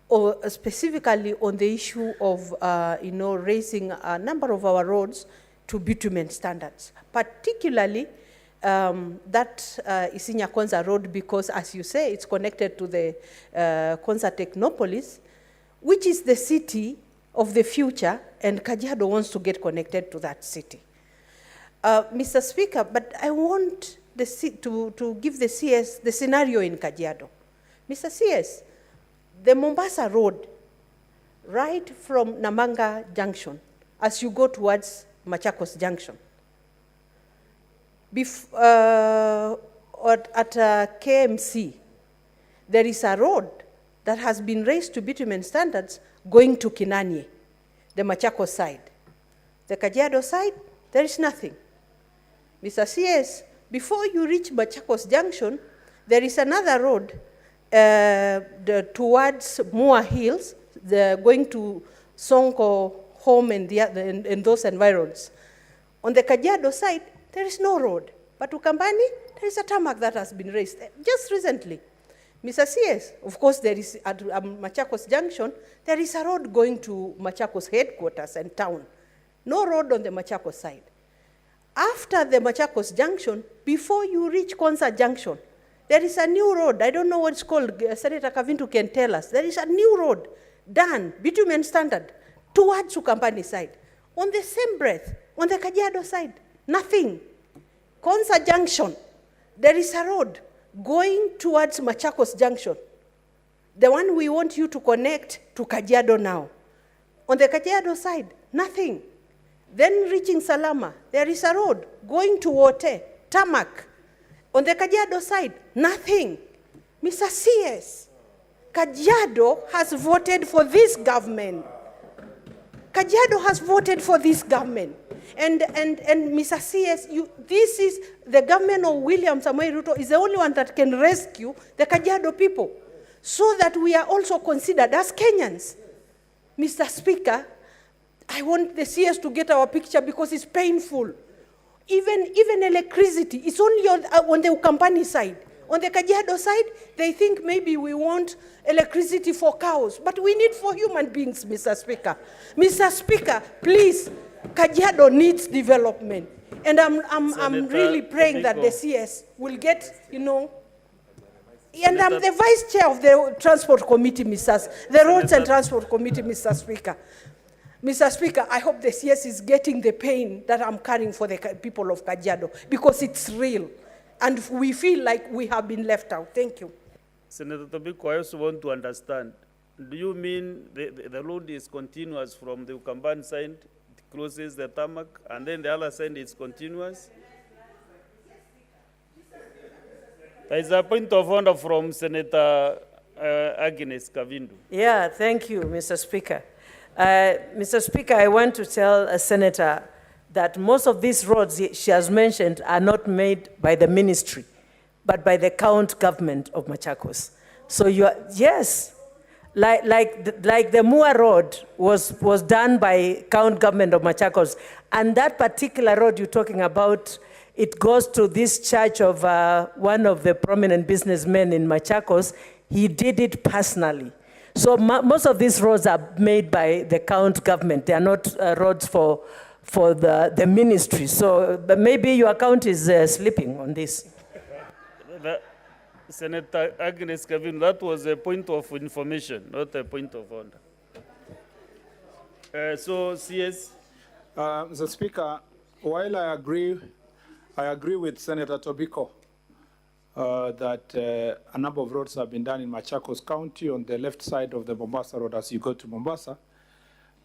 or specifically on the issue of, raising a number of our roads to bitumen standards, particularly that Isinya Konza Road, because as you say, it's connected to the Konza Technopolis, which is the city of the future, and Kajiado wants to get connected to that city. Mr. Speaker, but I want to give the CS the scenario in Kajiado. Mr. CS, the Mombasa Road, right from Namanga Junction, as you go towards Machakos Junction, at KMC, there is a road that has been raised to bitumen standards going to Kinanie, the Machakos side. The Kajiado side, there is nothing. Mr. CS, before you reach Machakos Junction, there is another road towards Moa Hills, going to Sonko Home and those environs. On the Kajiado side, there is no road. But to Kambani, there is a tarmac that has been raised just recently. Mr. CS, of course, there is at Machakos Junction, there is a road going to Machakos headquarters and town. No road on the Machakos side. After the Machakos Junction, before you reach Konza Junction, there is a new road. I don't know what it's called. Senator Kavintu can tell us. There is a new road done, bitumen standard, towards Ukambani side. On the same breath, on the Kajiado side, nothing. Konza Junction, there is a road going towards Machakos Junction, the one we want you to connect to Kajiado now. On the Kajiado side, nothing. Then reaching Salama, there is a road going to Wote, tarmac. On the Kajiado side, nothing. Mr. CS, Kajiado has voted for this government. Kajiado has voted for this government. And Mr. CS, this is the government of William Samoei Ruto is the only one that can rescue the Kajiado people so that we are also considered as Kenyans. Mr. Speaker, I want the CS to get our picture because it's painful. Even electricity, it's only on the Ukambani side. On the Kajiado side, they think maybe we want electricity for cows, but we need for human beings, Mr. Speaker. Mr. Speaker, please, Kajiado needs development. And I'm really praying that the CS will get, and I'm the vice chair of the Transport Committee, the Roads and Transport Committee, Mr. Speaker. Mr. Speaker, I hope the CS is getting the pain that I'm carrying for the people of Kajiado, because it's real. And we feel like we have been left out. Thank you. Senator Tobiko, I also want to understand, do you mean the road is continuous from the Ukambani side, it crosses the tarmac, and then the other side is continuous? There is a point of order from Senator Agnes Kavindu. Yeah, thank you, Mr. Speaker. Mr. Speaker, I want to tell a senator that most of these roads she has mentioned are not made by the ministry, but by the county government of Machakos. So yes, like the Mua Road was done by county government of Machakos, and that particular road you're talking about, it goes to this church of one of the prominent businessmen in Machakos. He did it personally. So most of these roads are made by the county government. They are not roads for the ministry. So maybe your account is sleeping on this. Senator Agnes Kavin, that was a point of information, not a point of order. So, CS. Mr. Speaker, while I agree with Senator Tobiko that a number of roads have been done in Machakos County on the left side of the Mombasa Road as you go to Mombasa.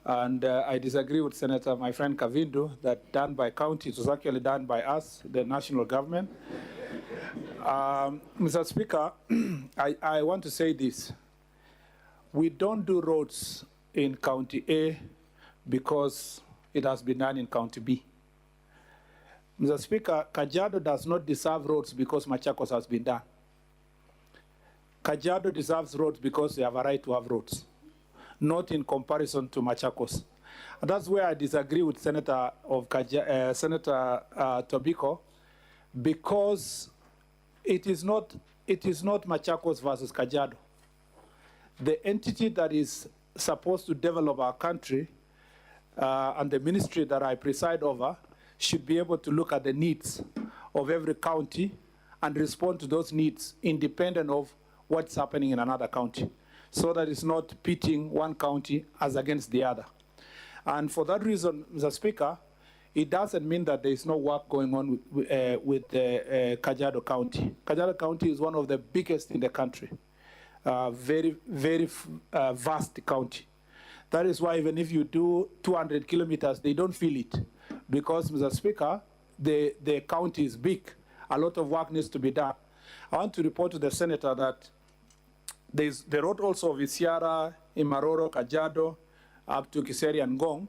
And I disagree with Senator, my friend Kavindu, that done by county, it was actually done by us, the national government. Mr. Speaker, I want to say this. We don't do roads in County A because it has been done in County B. Mr. Speaker, Kajiado does not deserve roads because Machakos has been done. Kajiado deserves roads because they have a right to have roads, not in comparison to Machakos. And that's where I disagree with Senator Tobiko, because it is not Machakos versus Kajiado. The entity that is supposed to develop our country and the ministry that I preside over should be able to look at the needs of every county and respond to those needs independent of what's happening in another county, so that it's not pitting one county as against the other. And for that reason, Mr. Speaker, it doesn't mean that there is no work going on with Kajiado County. Kajiado County is one of the biggest in the country, very, very vast county. That is why even if you do 200 kilometers, they don't feel it, because, Mr. Speaker, the county is big. A lot of work needs to be done. I want to report to the Senator that there's the road also of Isiara, Imaroro, Kajiado, up to Kiseri and Gong,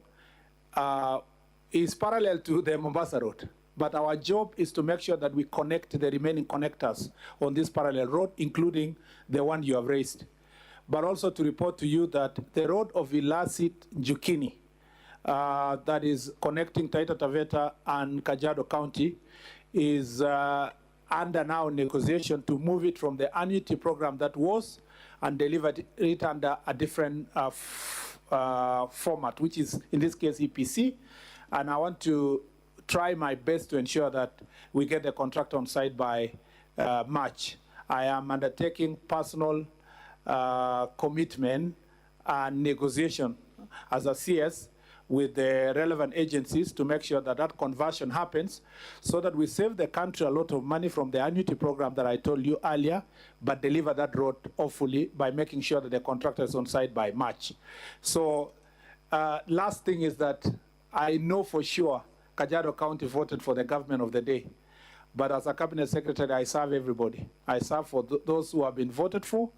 is parallel to the Mombasa Road. But our job is to make sure that we connect the remaining connectors on this parallel road, including the one you have raised. But also to report to you that the road of Ilasit Njukini, that is connecting Taita Taveta and Kajiado County, is under now negotiation to move it from the annuity program that was and deliver it under a different format, which is in this case EPC. And I want to try my best to ensure that we get the contract on site by March. I am undertaking personal commitment and negotiation as a CS with the relevant agencies to make sure that that conversion happens, so that we save the country a lot of money from the annuity program that I told you earlier, but deliver that road hopefully by making sure that the contractor is on site by March. So last thing is that I know for sure Kajiado County voted for the government of the day. But as a cabinet secretary, I serve everybody. I serve for those who have been voted for,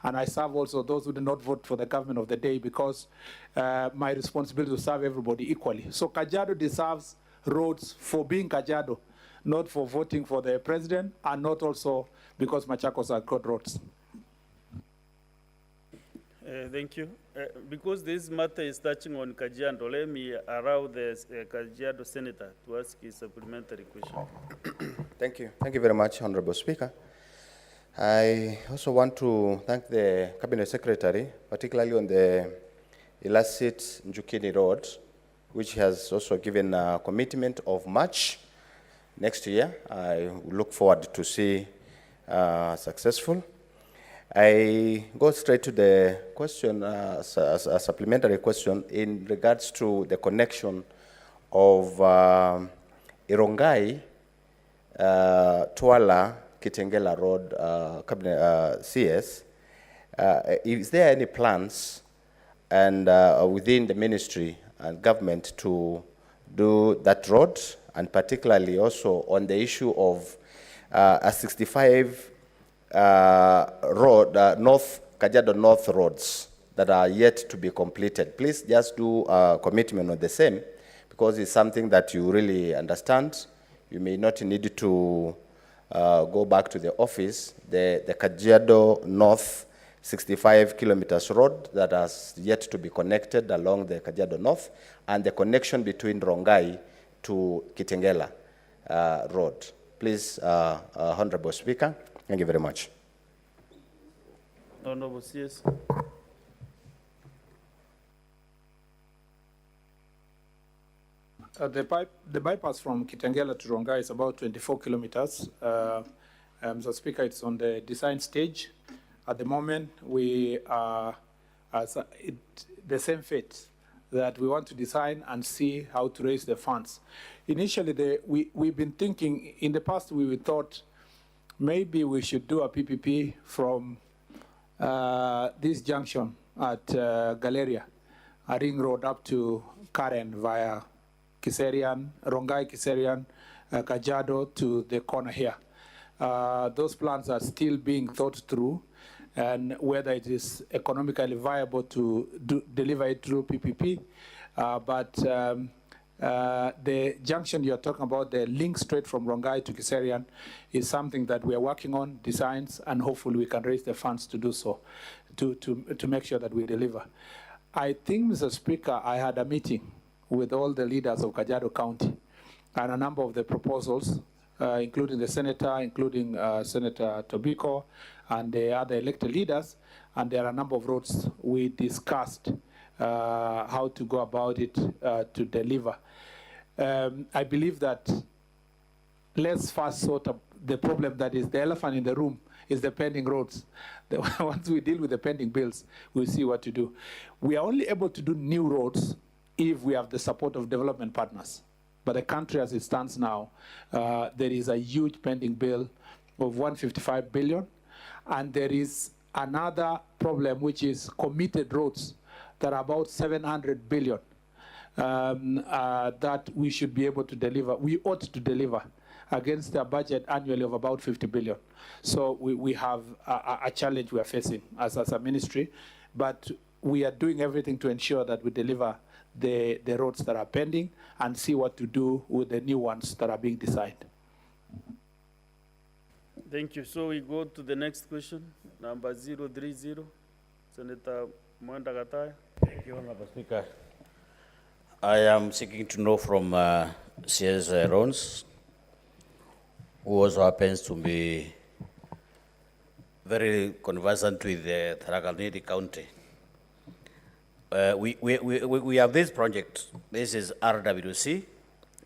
and I serve also those who did not vote for the government of the day, because my responsibility to serve everybody equally. So Kajiado deserves roads for being Kajiado, not for voting for the president, and not also because Machakos are good roads. Thank you. Because this matter is touching on Kajiado, let me allow the Kajiado Senator to ask his supplementary question. Thank you. Thank you very much, Honorable Speaker. I also want to thank the Cabinet Secretary, particularly on the Ilasit Njukini Road, which has also given a commitment of March next year. I look forward to see successful. I go straight to the question, a supplementary question in regards to the connection of Irongai, Twala, Kitengela Road, CS. Is there any plans and within the ministry and government to do that road, and particularly also on the issue of a 65 road, Kajiado North roads that are yet to be completed? Please just do a commitment on the same, because it's something that you really understand. You may not need to go back to the office. The Kajiado North 65 kilometers road that has yet to be connected along the Kajiado North, and the connection between Rongai to Kitengela Road. Please, Honorable Speaker, thank you very much. Honorable CS. The bypass from Kitengela to Rongai is about 24 kilometers. Mr. Speaker, it's on the design stage. At the moment, we are the same fate, that we want to design and see how to raise the funds. Initially, we've been thinking, in the past we thought maybe we should do a PPP from this junction at Galleria, a ring road up to Karen via Kiserian, Rongai, Kiserian, Kajiado to the corner here. Those plans are still being thought through, and whether it is economically viable to deliver it through PPP. But the junction you're talking about, the link straight from Rongai to Kiserian, is something that we are working on, designs, and hopefully we can raise the funds to do so, to make sure that we deliver. I think, Mr. Speaker, I had a meeting with all the leaders of Kajiado County, and a number of the proposals, including the senator, including Senator Tobiko, and the other elected leaders, and there are a number of roads we discussed how to go about it to deliver. I believe that let's first sort of the problem that is the elephant in the room is the pending roads. Once we deal with the pending bills, we'll see what to do. We are only able to do new roads if we have the support of development partners. But the country as it stands now, there is a huge pending bill of 155 billion. And there is another problem, which is committed roads that are about 700 billion that we should be able to deliver. We ought to deliver against a budget annually of about 50 billion. So we have a challenge we are facing as a ministry, but we are doing everything to ensure that we deliver the roads that are pending and see what to do with the new ones that are being decided. Thank you. So we go to the next question, number 030, Senator Mwenda Gataya. Thank you, Honorable Speaker. I am seeking to know from CS Rons, who also happens to be very conversant with the Tharaka Nithi County. We have this project. This is RWC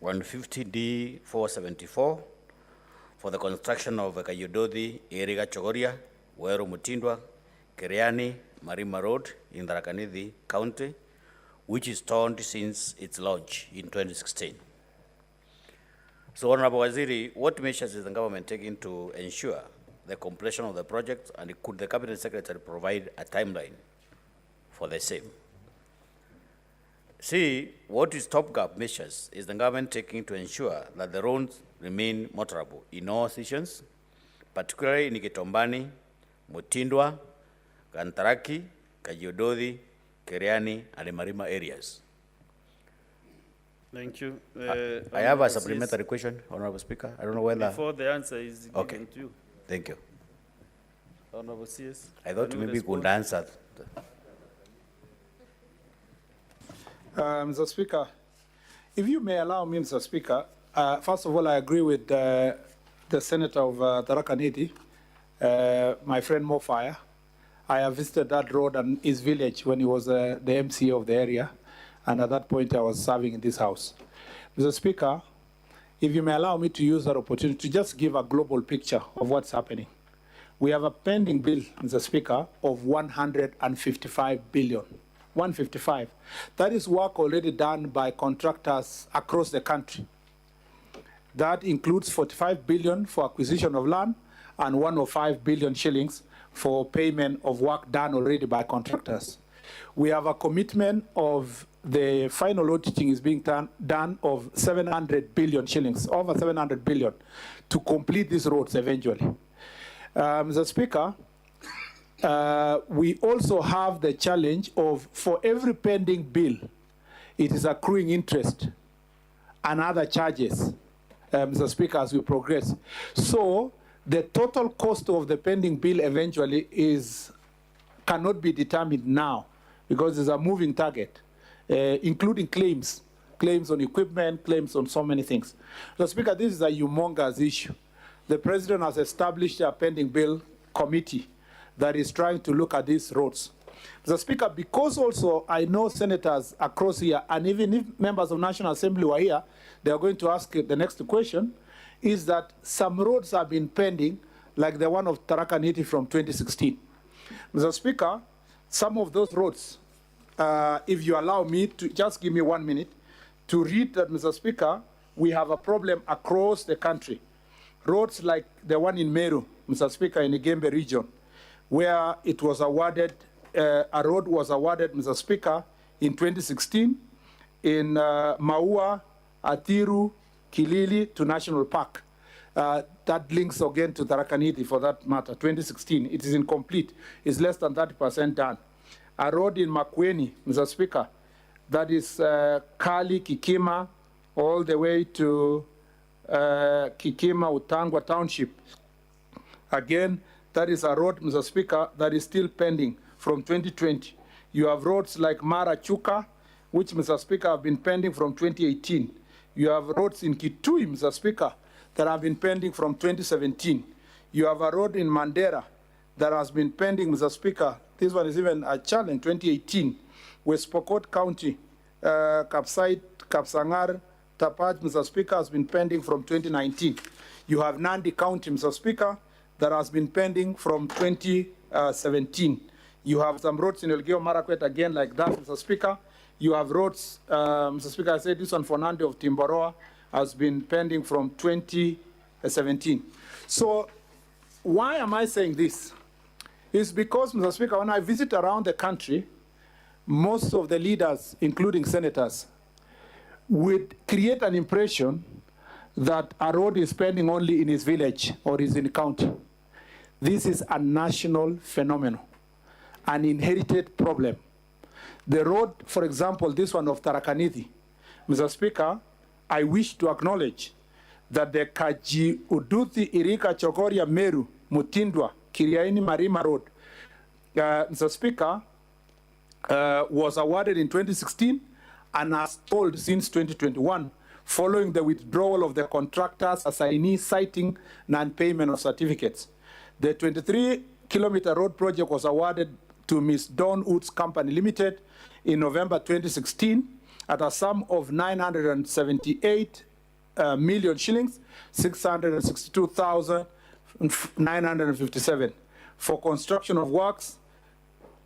150D 474 for the construction of Kayododi, Iriga Chogoria, Wero Mutindwa, Keriani, Marima Road in Tharaka Nithi County, which is stalled since its launch in 2016. So, Honorable Waziri, what measures is the government taking to ensure the completion of the project, and could the Cabinet Secretary provide a timeline for the same? See, what is stopgap measures is the government taking to ensure that the roads remain motorable in all seasons, particularly in Kitombani, Mutindwa, Kantaraki, Kajododi, Keriani, and the Marima areas. Thank you. I have a supplementary question, Honorable Speaker. I don't know whether... Before the answer is given to you. Thank you. Honorable CS. I thought maybe you could answer. Mr. Speaker, if you may allow me, Mr. Speaker, first of all, I agree with the Senator of Tharaka Nithi, my friend Mofire. I have visited that road and his village when he was the MC of the area, and at that point I was serving in this house. Mr. Speaker, if you may allow me to use that opportunity to just give a global picture of what's happening. We have a pending bill, Mr. Speaker, of 155 billion. 155. That is work already done by contractors across the country. That includes 45 billion for acquisition of land and 105 billion shillings for payment of work done already by contractors. We have a commitment of the final auditing is being done of 700 billion shillings, over 700 billion, to complete these roads eventually. Mr. Speaker, we also have the challenge of, for every pending bill, it is accruing interest and other charges, Mr. Speaker, as we progress. So the total cost of the pending bill eventually cannot be determined now because it's a moving target, including claims on equipment, claims on so many things. Mr. Speaker, this is a humongous issue. The President has established a pending bill committee that is trying to look at these roads. Mr. Speaker, because also I know senators across here, and even if members of National Assembly were here, they are going to ask the next question, is that some roads have been pending, like the one of Tharaka Nithi from 2016. Mr. Speaker, some of those roads, if you allow me to, just give me 1 minute, to read that, Mr. Speaker, we have a problem across the country. Roads like the one in Meru, Mr. Speaker, in the Gembe region, where it was awarded, a road was awarded, Mr. Speaker, in 2016, in Maua, Atiru, Kilili to National Park. That links again to Tharaka Nithi for that matter, 2016. It is incomplete. It's less than 30% done. A road in Makueni, Mr. Speaker, that is Kali, Kikima, all the way to Kikima, Utangwa Township. Again, that is a road, Mr. Speaker, that is still pending from 2020. You have roads like Mara Chuka, which, Mr. Speaker, have been pending from 2018. You have roads in Kitui, Mr. Speaker, that have been pending from 2017. You have a road in Mandera that has been pending, Mr. Speaker. This one is even a challenge, 2018, West Pokot County, Kapsait, Kapsangar, Tapaj, Mr. Speaker, has been pending from 2019. You have Nandi County, Mr. Speaker, that has been pending from 2017. You have some roads in Elgeyo Marakwet again like that, Mr. Speaker. You have roads, Mr. Speaker, I said this one for Nandi of Timboroa has been pending from 2017. So why am I saying this? It's because, Mr. Speaker, when I visit around the country, most of the leaders, including senators, would create an impression that a road is pending only in his village or is in the county. This is a national phenomenon, an inherited problem. The road, for example, this one of Tharaka-Nithi, Mr. Speaker, I wish to acknowledge that the Kaji-Uduthi Irika Chogoria Meru Mutindwa Kiriaini Marima Road, Mr. Speaker, was awarded in 2016 and has stalled since 2021 following the withdrawal of the contractor's assignee citing non-payment of certificates. The 23-kilometer road project was awarded to Ms. Dawn Woods Company Limited in November 2016 at a sum of 978 million shillings, 662,957 for construction of works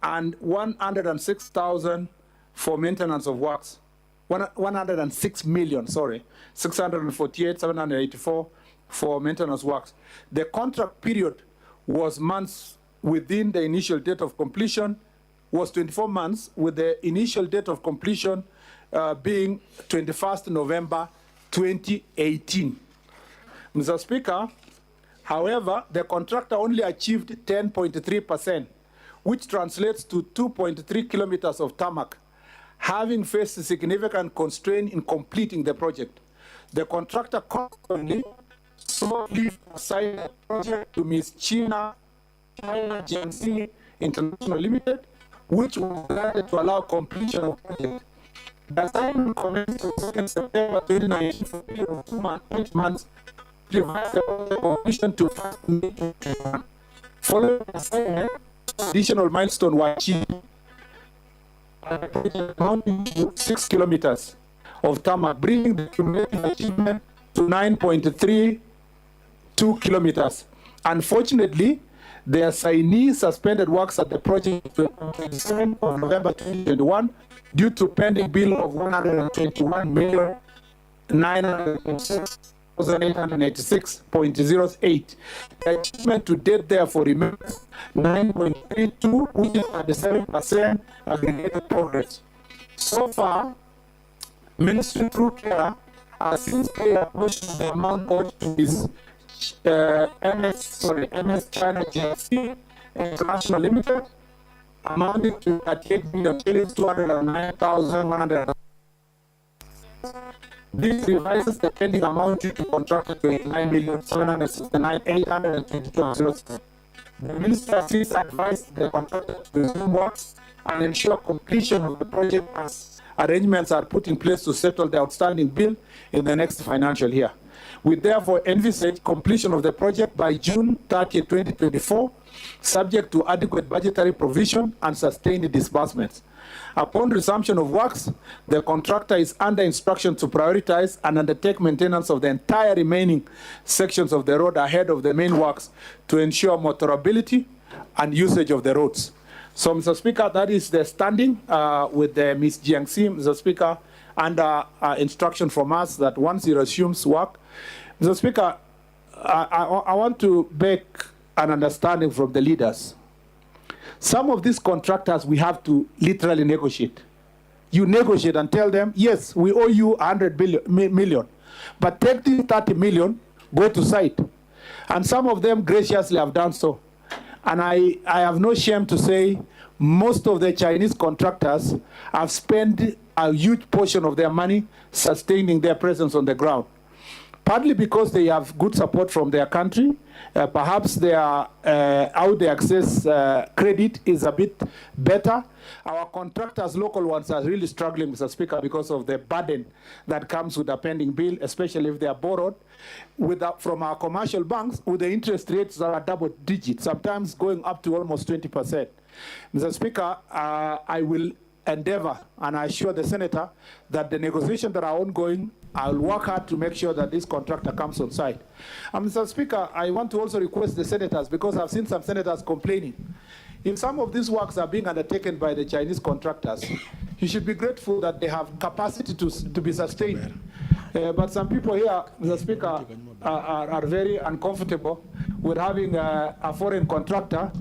and 106,000 for maintenance of works. 106 million, sorry, 648,784 for maintenance works. The contract period was months within the initial date of completion, was 24 months, with the initial date of completion being 21st November 2018. Mr. Speaker, however, the contractor only achieved 10.3%, which translates to 2.3 kilometers of tarmac, having faced a significant constraint in completing the project. The contractor consequently sought leave to assign the project to Ms. China Jiangxi International Limited, which was granted to allow completion of the project. The assignment commenced on 2nd September 2019 for a period of 2 months, revised the project completion to 1st May 2021. Following the assignment, additional milestones were achieved, amounting to 6 kilometers of tarmac, bringing the cumulative achievement to 9.32 kilometers. Unfortunately, the assignee suspended works at the project on 27th of November 2021 due to pending bill of 121,926,886.08. The achievement to date therefore remains 9.32, which is 37% aggregated progress. So far, Ministry through CARE has since paid a portion of the amount owed to this MS China GFC International Limited, amounting to 38,209,100. This revises the pending amount due to contractor to 89,769,822. The Minister has advised the contractor to resume works and ensure completion of the project as arrangements are put in place to settle the outstanding bill in the next financial year. We therefore envisage completion of the project by June 30, 2024, subject to adequate budgetary provision and sustained disbursements. Upon resumption of works, the contractor is under instruction to prioritize and undertake maintenance of the entire remaining sections of the road ahead of the main works to ensure motorability and usage of the roads. So, Mr. Speaker, that is the standing with Ms. Jiangxi, Mr. Speaker, under instruction from us that once he resumes work. Mr. Speaker, I want to beg an understanding from the leaders. Some of these contractors we have to literally negotiate. You negotiate and tell them, yes, we owe you 100 million, but take the 30 million, go to site. And some of them graciously have done so. And I have no shame to say most of the Chinese contractors have spent a huge portion of their money sustaining their presence on the ground. Partly because they have good support from their country, perhaps how they access credit is a bit better. Our contractors, local ones, are really struggling, Mr. Speaker, because of the burden that comes with a pending bill, especially if they are borrowed from our commercial banks, with the interest rates that are double digit, sometimes going up to almost 20%. Mr. Speaker, I will endeavor, and I assure the senator that the negotiations that are ongoing, I'll work hard to make sure that this contractor comes on site. And Mr. Speaker, I want to also request the senators, because I've seen some senators complaining. If some of these works are being undertaken by the Chinese contractors, you should be grateful that they have capacity to be sustained. But some people here, Mr. Speaker, are very uncomfortable with having a foreign contractor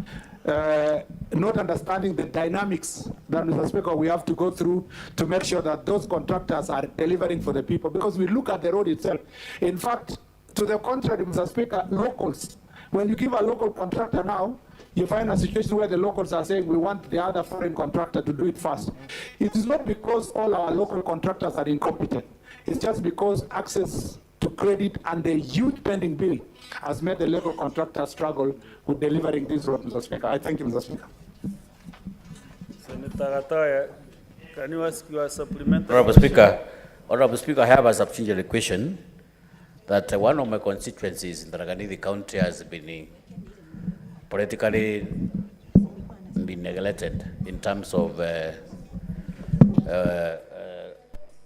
not understanding the dynamics that, Mr. Speaker, we have to go through to make sure that those contractors are delivering for the people, because we look at the road itself. In fact, to the contrary, Mr. Speaker, locals, when you give a local contractor now, you find a situation where the locals are saying we want the other foreign contractor to do it first. It is not because all our local contractors are incompetent. It's just because access to credit and the huge pending bill has made the local contractors struggle with delivering this road, Mr. Speaker. I thank you, Mr. Speaker. Senator Gataya, can you ask your supplementary Honorable Speaker, I have a supplementary question that one of my constituencies in Tharaka County has been politically been neglected in terms of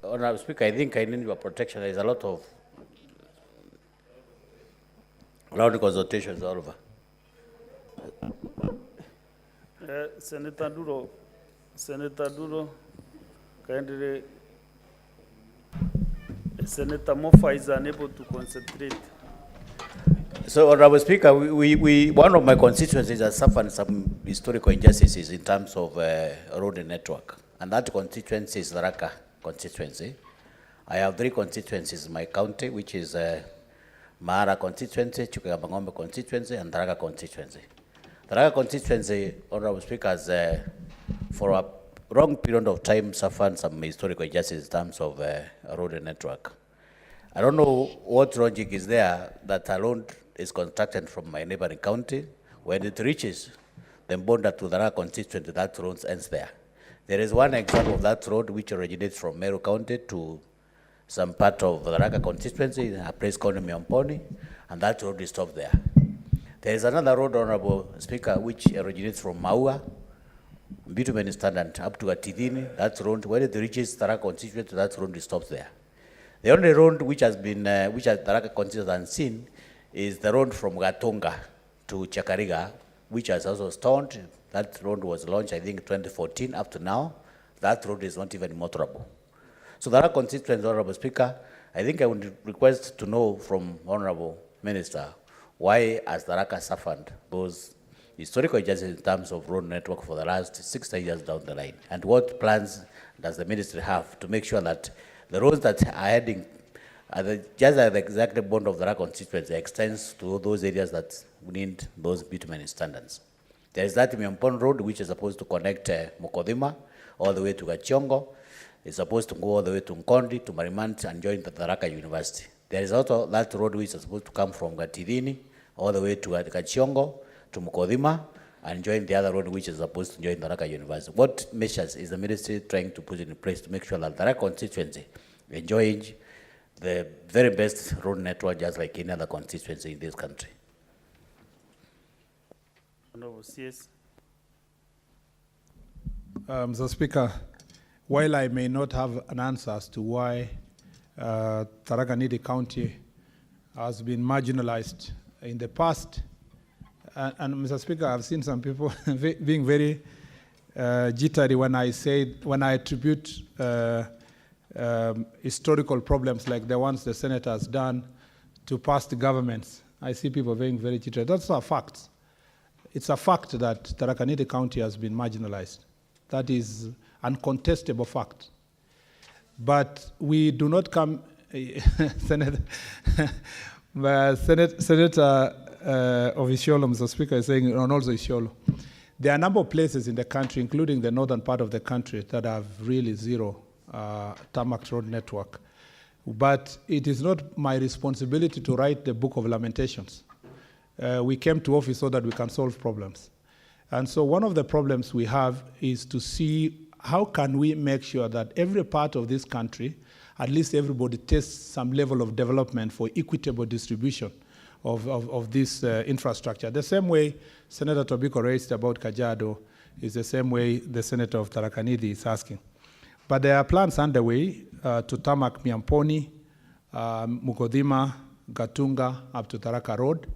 Honorable Speaker, I think I need your protection. There is a lot of round consultations all over. Senator Duro, kindly, Senator Mofa is unable to concentrate. So, Honorable Speaker, one of my constituencies has suffered some historical injustices in terms of road network, and that constituency is Tharaka constituency. I have 3 constituencies in my county, which is Mahara constituency, Chukagambangombe constituency, and Tharaka constituency. Tharaka constituency, Honorable Speaker, has for a long period of time suffered some historical injustices in terms of road network. I don't know what logic is there that a road is constructed from my neighboring county. When it reaches the border to the Tharaka constituency, that road ends there. There is one example of that road which originates from Meru County to some part of the Tharaka constituency, a place called Miomponi, and that road is stopped there. There is another road, Honorable Speaker, which originates from Maua, bitumen standard, up to Atidini. That road, when it reaches Tharaka constituency, that road is stopped there. The only road which has been, which has Tharaka constituency unseen, is the road from Gatonga to Chakariga, which has also stopped. That road was launched, I think, 2014. Up to now, that road is not even motorable. So Tharaka constituency, Honorable Speaker, I think I would request to know from Honorable Minister, why has Tharaka suffered those historical injustices in terms of road network for the last 60 years down the line? And what plans does the ministry have to make sure that the roads that are heading just at the exact bond of the Tharaka constituency extends to those areas that need those bitumen standards? There is that Miompon Road, which is supposed to connect Mukodhima all the way to Gachiongo. It's supposed to go all the way to Nkondi, to Marimant, and join the Tharaka University. There is also that road which is supposed to come from Gatidini all the way to Gachiongo, to Mukodhima, and join the other road which is supposed to join the Tharaka University. What measures is the ministry trying to put in place to make sure that the Tharaka constituency enjoying the very best road network just like any other constituency in this country? Honorable CS. Mr. Speaker, while I may not have an answer as to why Tharaka County has been marginalized in the past, and Mr. Speaker, I've seen some people being very jittery when I attribute historical problems like the ones the Senate has done to past governments. I see people being very jittery. That's a fact. It's a fact that Tharaka County has been marginalized. That is uncontestable fact. But we do not come, Senator of Isiolo, Mr. Speaker, is saying, and also Isiolo, there are a number of places in the country, including the northern part of the country, that have really zero tarmac road network. But it is not my responsibility to write the book of lamentations. We came to office so that we can solve problems. And so one of the problems we have is to see how can we make sure that every part of this country, at least everybody tastes some level of development for equitable distribution of this infrastructure. The same way Senator Tobiko raised about Kajiado, is the same way the Senator of Tharaka Nithi is asking. But there are plans underway to tarmac Miamponi, Mukodhima, Gatunga, up to Tharaka Road.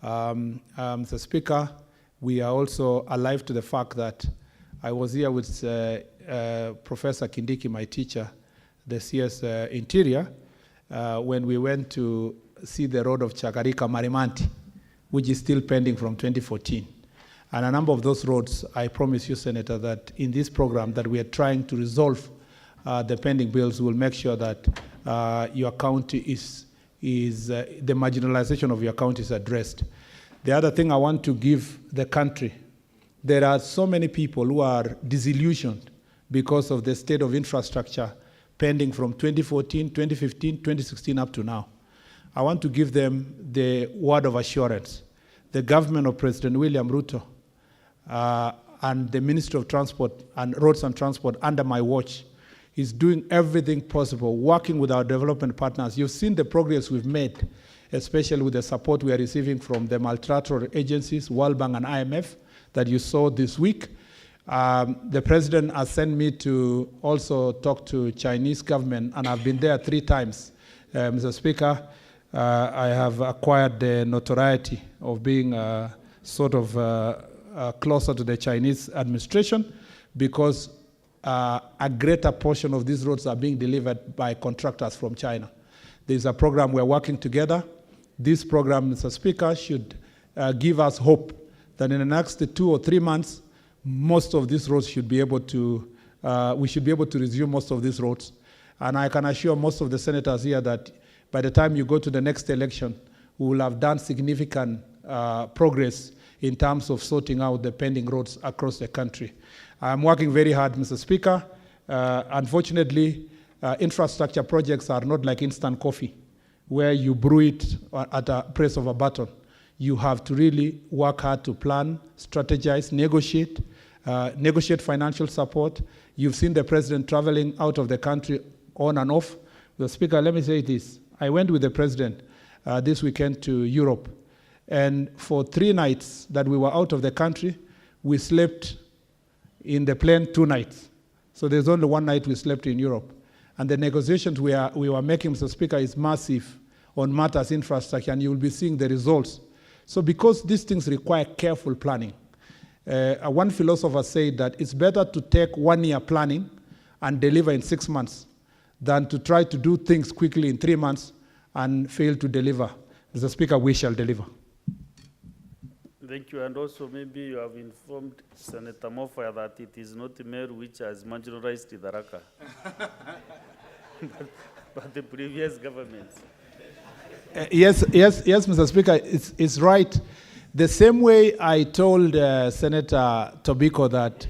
Mr. Speaker, we are also alive to the fact that I was here with Professor Kindiki, my teacher, the CS Interior, when we went to see the road of Chakarika Marimanti, which is still pending from 2014. And a number of those roads, I promise you, Senator, that in this program that we are trying to resolve the pending bills, will make sure that your county the marginalization of your county is addressed. The other thing I want to give the country, there are so many people who are disillusioned because of the state of infrastructure pending from 2014, 2015, 2016 up to now. I want to give them the word of assurance. The government of President William Ruto and the Ministry of Transport and Roads and Transport under my watch is doing everything possible, working with our development partners. You've seen the progress we've made, especially with the support we are receiving from the multilateral agencies, World Bank and IMF, that you saw this week. The president has sent me to also talk to Chinese government, and I've been there 3 times. Mr. Speaker, I have acquired the notoriety of being sort of closer to the Chinese administration because a greater portion of these roads are being delivered by contractors from China. There's a program we're working together. This program, Mr. Speaker, should give us hope that in the next 2 or 3 months, most of these roads should be able to, we should be able to resume most of these roads. And I can assure most of the senators here that by the time you go to the next election, we will have done significant progress in terms of sorting out the pending roads across the country. I'm working very hard, Mr. Speaker. Unfortunately, infrastructure projects are not like instant coffee, where you brew it at a press of a button. You have to really work hard to plan, strategize, negotiate financial support. You've seen the president traveling out of the country on and off. The Speaker, let me say this. I went with the president this weekend to Europe, and for 3 nights that we were out of the country, we slept in the plane 2 nights. So there's only 1 night we slept in Europe. And the negotiations we were making, Mr. Speaker, is massive on matters infrastructure, and you will be seeing the results. So because these things require careful planning, one philosopher said that it's better to take 1 year planning and deliver in 6 months than to try to do things quickly in 3 months and fail to deliver. Mr. Speaker, we shall deliver. Thank you. And also maybe you have informed Senator Mofaya that it is not Meru which has marginalized Tharaka, but the previous governments. Yes, Mr. Speaker, it's right. The same way I told Senator Tobiko that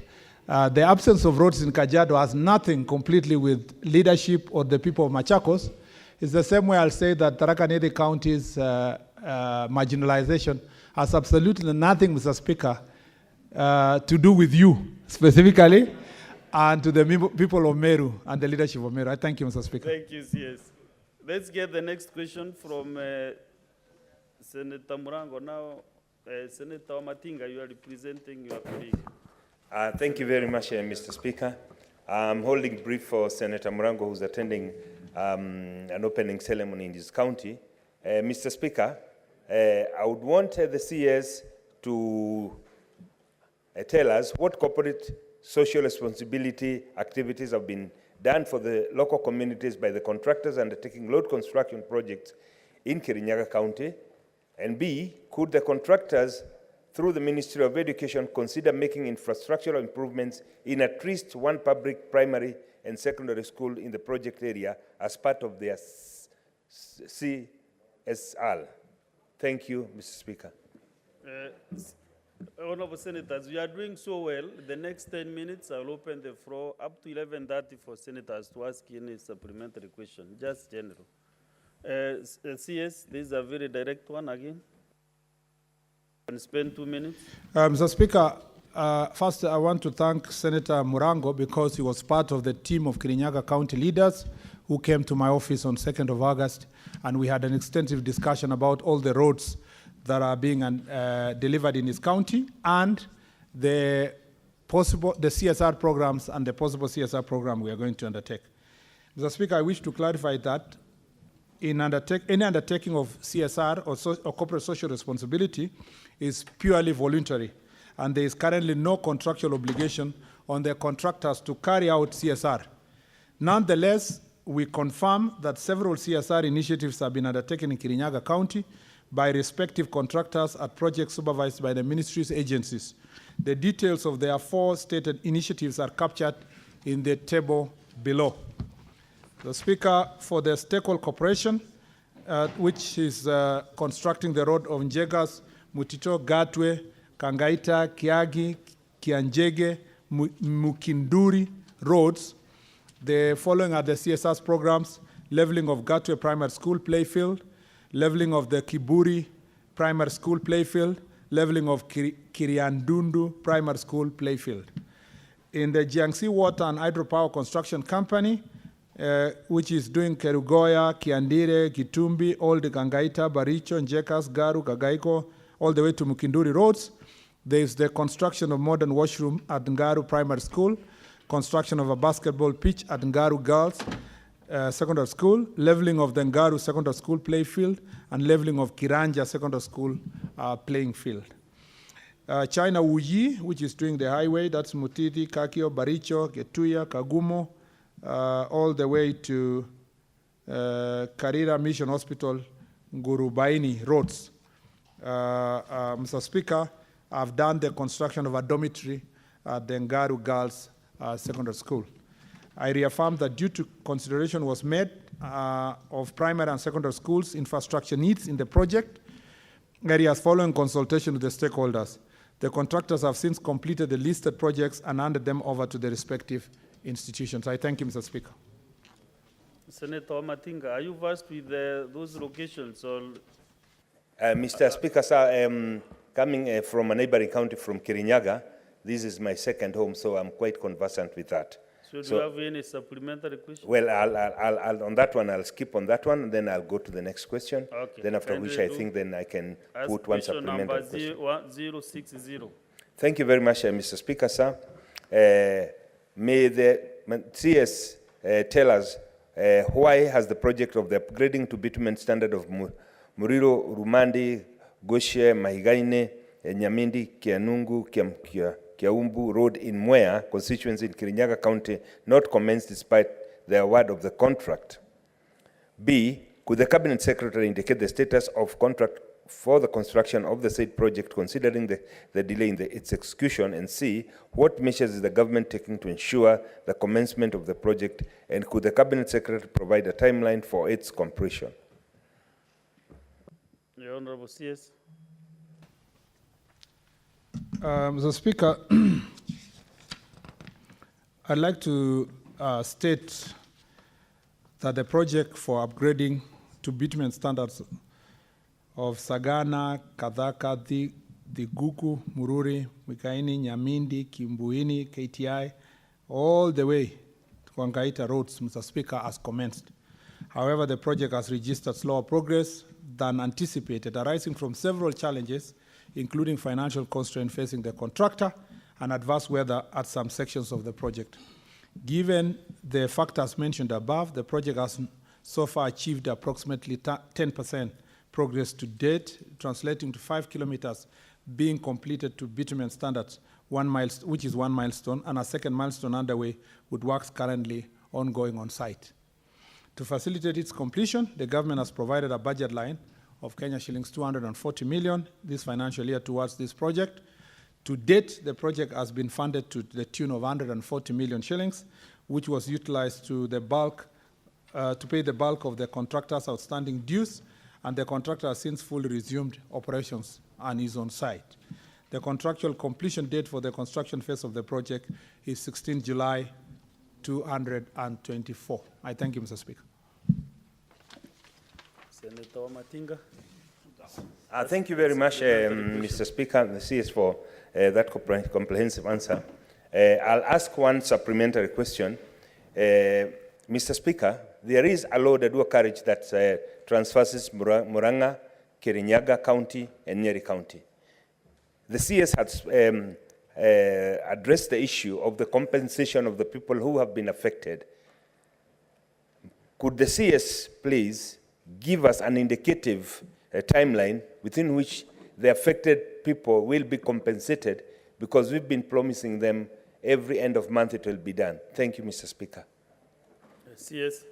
the absence of roads in Kajiado has nothing completely with leadership or the people of Machakos. It's the same way I'll say that Tharaka Nithi County's marginalization has absolutely nothing, Mr. Speaker, to do with you specifically and to the people of Meru and the leadership of Meru. I thank you, Mr. Speaker. Thank you, CS. Let's get the next question from Senator Murango. Now, Senator Matinga, you are representing your colleague. Thank you very much, Mr. Speaker. I'm holding brief for Senator Murango, who's attending an opening ceremony in his county. Mr. Speaker, I would want the CS to tell us what corporate social responsibility activities have been done for the local communities by the contractors undertaking road construction projects in Kirinyaga County, and B, could the contractors, through the Ministry of Education, consider making infrastructural improvements in at least 1 public primary and secondary school in the project area as part of their CSR? Thank you, Mr. Speaker. Honorable Senators, we are doing so well. The next 10 minutes, I'll open the floor up to 11:30 for senators to ask any supplementary question, just general. CS, this is a very direct one again. Can spend 2 minutes. Mr. Speaker, first I want to thank Senator Murango because he was part of the team of Kirinyaga County leaders who came to my office on 2nd of August, and we had an extensive discussion about all the roads that are being delivered in his county and the the CSR programs and the possible CSR program we are going to undertake. Mr. Speaker, I wish to clarify that in any undertaking of CSR or corporate social responsibility is purely voluntary, and there is currently no contractual obligation on the contractors to carry out CSR. Nonetheless, we confirm that several CSR initiatives have been undertaken in Kirinyaga County by respective contractors at projects supervised by the ministry's agencies. The details of their 4 stated initiatives are captured in the table below. The Speaker, for the Stakeholder Corporation, which is constructing the road of Njegas, Mutito, Gatwe, Kangaita, Kiagi, Kianjege, Mukinduri roads, the following are the CSR programs: leveling of Gatwe Primary School playfield, leveling of the Kiburi Primary School playfield, leveling of Kiriandundu Primary School playfield. In the Jiangxi Water and Hydropower Construction Company, which is doing Kerugoya, Kiandire, Kitumbi, all the Kangaita, Baricho, Njekas, Garu, Kagaiko, all the way to Mukinduri roads. There is the construction of modern washroom at Ngaru Primary School, construction of a basketball pitch at Ngaru Girls Secondary School, leveling of the Ngaru Secondary School playfield, and leveling of Kiranja Secondary School playing field. China Wuyi, which is doing the highway, that's Mutiti, Kakio, Baricho, Getuya, Kagumo, all the way to Karira Mission Hospital, Ngurubaini roads. Mr. Speaker, I've done the construction of a dormitory at the Ngaru Girls Secondary School. I reaffirm that due to consideration was made of primary and secondary schools infrastructure needs in the project areas following consultation with the stakeholders. The contractors have since completed the listed projects and handed them over to the respective institutions. I thank you, Mr. Speaker. Senator Matinga, are you versed with those locations? Or Mr. Speaker, sir, coming from a neighboring county from Kirinyaga, this is my second home, so I'm quite conversant with that. So do you have any supplementary questions? Well, I'll on that one, I'll skip on that one, and then I'll go to the next question. Okay. Then after which I think then I can put one supplementary question. Number 060. Thank you very much, Mr. Speaker, sir. May the CS tell us why has the project of the upgrading to bitumen standard of Muriro, Rumandi, Goshe, Mahigaine, Nyamindi, Kianungu, Kiaumbu Road in Mwea constituency in Kirinyaga County not commenced despite the award of the contract? B, could the Cabinet Secretary indicate the status of contract for the construction of the said project considering the delay in its execution? And C, what measures is the government taking to ensure the commencement of the project, and could the Cabinet Secretary provide a timeline for its completion? The Honorable CS. Mr. Speaker, I'd like to state that the project for upgrading to bitumen standards of Sagana, Kadhaka, Diguku, Mururi, Mikaini, Nyamindi, Kimbuini, KTI, all the way to Kangaita roads, Mr. Speaker, has commenced. However, the project has registered slower progress than anticipated, arising from several challenges, including financial constraints facing the contractor and adverse weather at some sections of the project. Given the factors mentioned above, the project has so far achieved approximately 10% progress to date, translating to 5 kilometers being completed to bitumen standards, which is one milestone, and a second milestone underway with works currently ongoing on site. To facilitate its completion, the government has provided a budget line of Kenya shillings 240 million this financial year towards this project. To date, the project has been funded to the tune of 140 million shillings, which was utilized to pay the bulk of the contractor's outstanding dues, and the contractor has since fully resumed operations and is on site. The contractual completion date for the construction phase of the project is 16 July 2024. I thank you, Mr. Speaker. Senator Matinga. Thank you very much, Mr. Speaker and the CS for that comprehensive answer. I'll ask one supplementary question. Mr. Speaker, there is a law, the dual carriage, that transverses Murang'a, Kirinyaga County, and Nyeri County. The CS address the issue of the compensation of the people who have been affected, could the CS please give us an indicative timeline within which the affected people will be compensated, because we've been promising them every end of month it will be done. Thank you, Mr. Speaker. CS.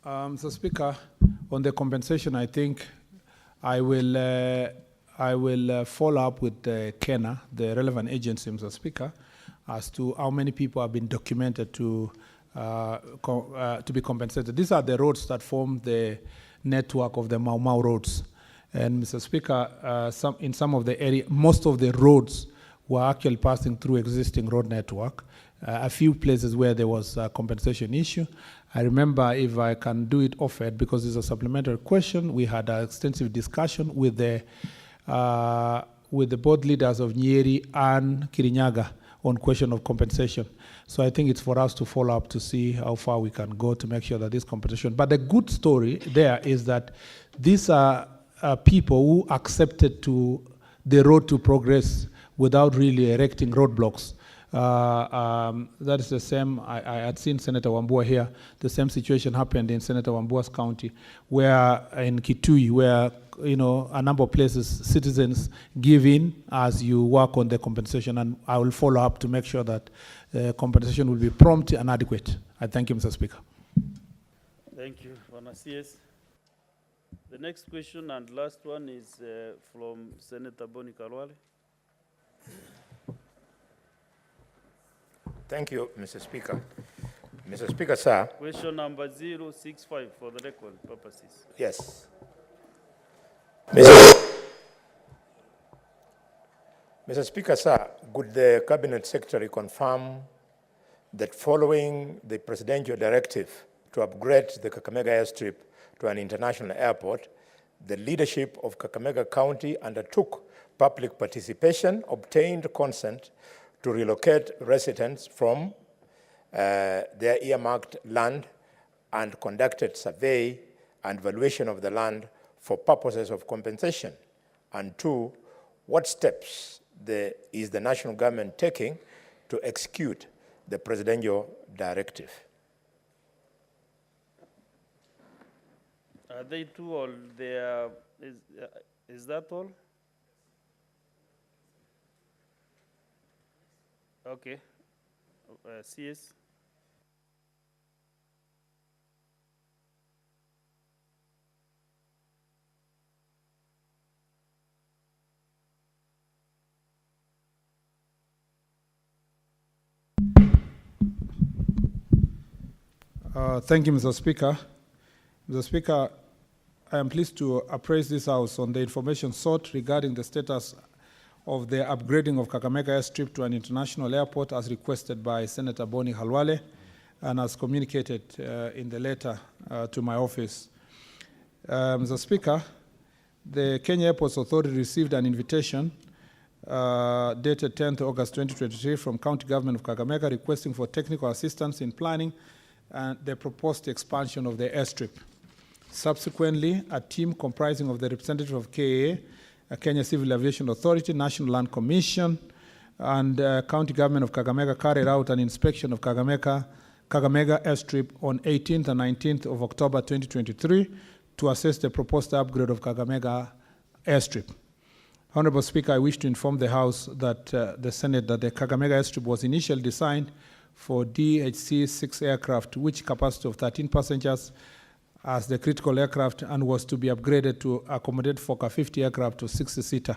Mr. Speaker, on the compensation, I think I will follow up with KENA, the relevant agency, Mr. Speaker, as to how many people have been documented to be compensated. These are the roads that form the network of the Mau Mau roads. And Mr. Speaker, in some of the area, most of the roads were actually passing through existing road network. A few places where there was a compensation issue. I remember, if I can do it off-air, because it's a supplementary question, we had an extensive discussion with the board leaders of Nyeri and Kirinyaga on question of compensation. So I think it's for us to follow up to see how far we can go to make sure that this compensation. But the good story there is that these are people who accepted the road to progress without really erecting roadblocks. That is the same. I had seen Senator Wambua here. The same situation happened in Senator Wambua's county, where in Kitui, where a number of places citizens give in as you work on the compensation, and I will follow up to make sure that compensation will be prompt and adequate. I thank you, Mr. Speaker. Thank you, Honour CS. The next question and last one is from Senator Boni Kalwale. Thank you, Mr. Speaker. Mr. Speaker, sir. Question number 065 for the record purposes. Yes. Mr. Speaker, sir, could the Cabinet Secretary confirm that following the presidential directive to upgrade the Kakamega airstrip to an international airport, the leadership of Kakamega County undertook public participation, obtained consent to relocate residents from their earmarked land, and conducted survey and valuation of the land for purposes of compensation? And two, what steps is the national government taking to execute the presidential directive? Are they two all there? Is that all? Okay. CS. Thank you, Mr. Speaker. Mr. Speaker, I am pleased to appraise this House on the information sought regarding the status of the upgrading of Kakamega airstrip to an international airport as requested by Senator Boni Kalwale and as communicated in the letter to my office. Mr. Speaker, the Kenya Airports Authority received an invitation dated 10th August 2023 from County Government of Kakamega requesting for technical assistance in planning and the proposed expansion of the airstrip. Subsequently, a team comprising of the representative of KAA, Kenya Civil Aviation Authority, National Land Commission, and County Government of Kakamega carried out an inspection of Kakamega airstrip on 18th and 19th of October 2023 to assess the proposed upgrade of Kakamega airstrip. Honorable Speaker, I wish to inform the House that the Senate that the Kakamega airstrip was initially designed for DHC-6 aircraft, which capacity of 13 passengers as the critical aircraft, and was to be upgraded to accommodate Fokker 50 aircraft to 60-seater.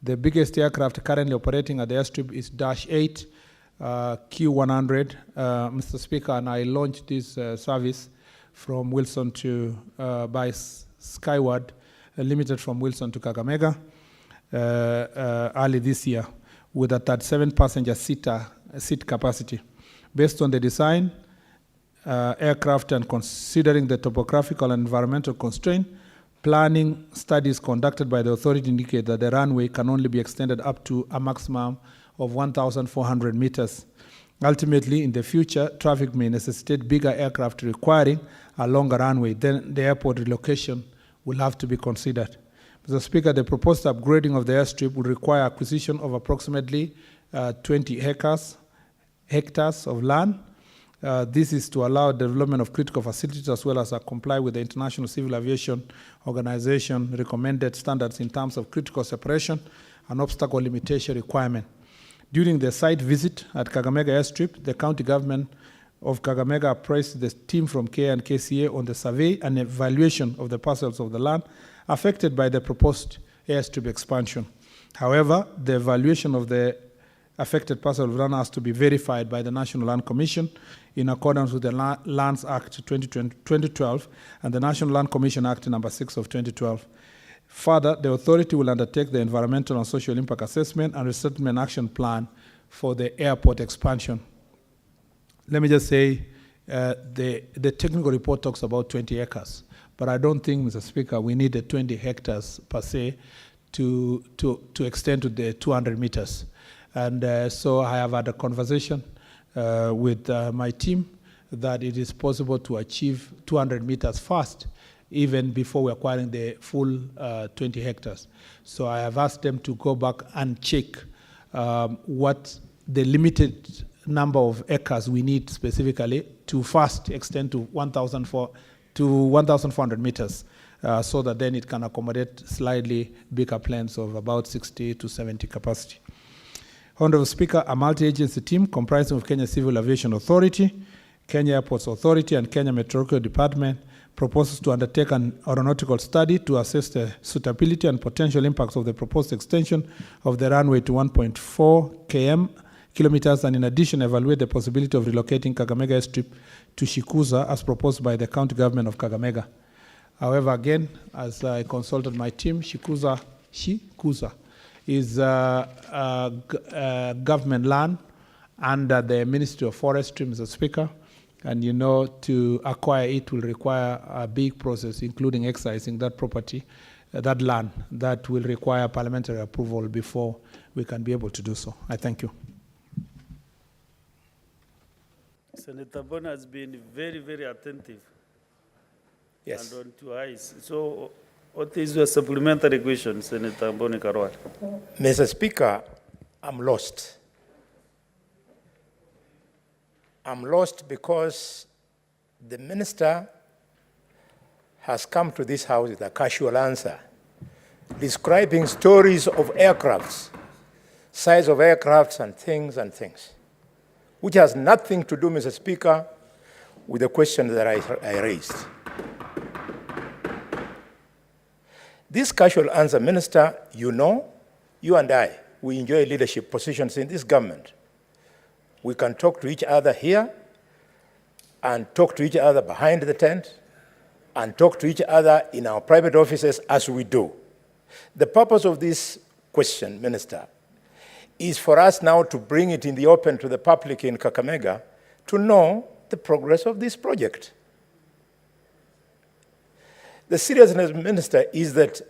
The biggest aircraft currently operating at the airstrip is Dash 8 Q100. Mr. Speaker, and I launched this service from Wilson to by Skyward Limited from Wilson to Kakamega early this year with a 37 passenger seat capacity. Based on the design, aircraft, and considering the topographical and environmental constraint, planning studies conducted by the authority indicate that the runway can only be extended up to a maximum of 1,400 meters. Ultimately, in the future, traffic may necessitate bigger aircraft requiring a longer runway. Then the airport relocation will have to be considered. Mr. Speaker, the proposed upgrading of the airstrip will require acquisition of approximately 20 hectares of land. This is to allow development of critical facilities as well as comply with the International Civil Aviation Organization recommended standards in terms of critical separation and obstacle limitation requirement. During the site visit at Kakamega Airstrip, the county government of Kakamega appraised the team from KA and KCA on the survey and evaluation of the parcels of the land affected by the proposed airstrip expansion. However, the evaluation of the affected parcel of land has to be verified by the National Land Commission in accordance with the Lands Act 2012 and the National Land Commission Act number 6 of 2012. Further, the authority will undertake the environmental and social impact assessment and resettlement action plan for the airport expansion. Let me just say, the technical report talks about 20 acres, but I don't think, Mr. Speaker, we need the 20 hectares per se to extend to the 200 meters. And so I have had a conversation with my team that it is possible to achieve 200 meters fast, even before we're acquiring the full 20 hectares. So I have asked them to go back and check what the limited number of acres we need specifically to fast extend to 1,400 meters, so that then it can accommodate slightly bigger planes of about 60 to 70 capacity. Honorable Speaker, a multi-agency team comprising of Kenya Civil Aviation Authority, Kenya Airports Authority, and Kenya Meteorological Department proposes to undertake an aeronautical study to assess the suitability and potential impacts of the proposed extension of the runway to 1.4 kilometers, and in addition evaluate the possibility of relocating Kakamega Airstrip to Shikuza as proposed by the county government of Kakamega. However, again, as I consulted my team, Shikuza is government land under the Ministry of Forestry, Mr. Speaker. And you know, to acquire it will require a big process, including excising that property, that land, that will require parliamentary approval before we can be able to do so. I thank you. Senator Bona has been very, very attentive. Yes. And on two eyes. So, what is your supplementary question, Senator Mboni Karwal? Mr. Speaker, I'm lost. I'm lost because the minister has come to this house with a casual answer, describing stories of aircrafts, size of aircrafts and things, which has nothing to do, Mr. Speaker, with the question that I raised. This casual answer, Minister, you know, you and I, we enjoy leadership positions in this government. We can talk to each other here and talk to each other behind the tent and talk to each other in our private offices as we do. The purpose of this question, Minister, is for us now to bring it in the open to the public in Kakamega to know the progress of this project. The seriousness, Minister, is that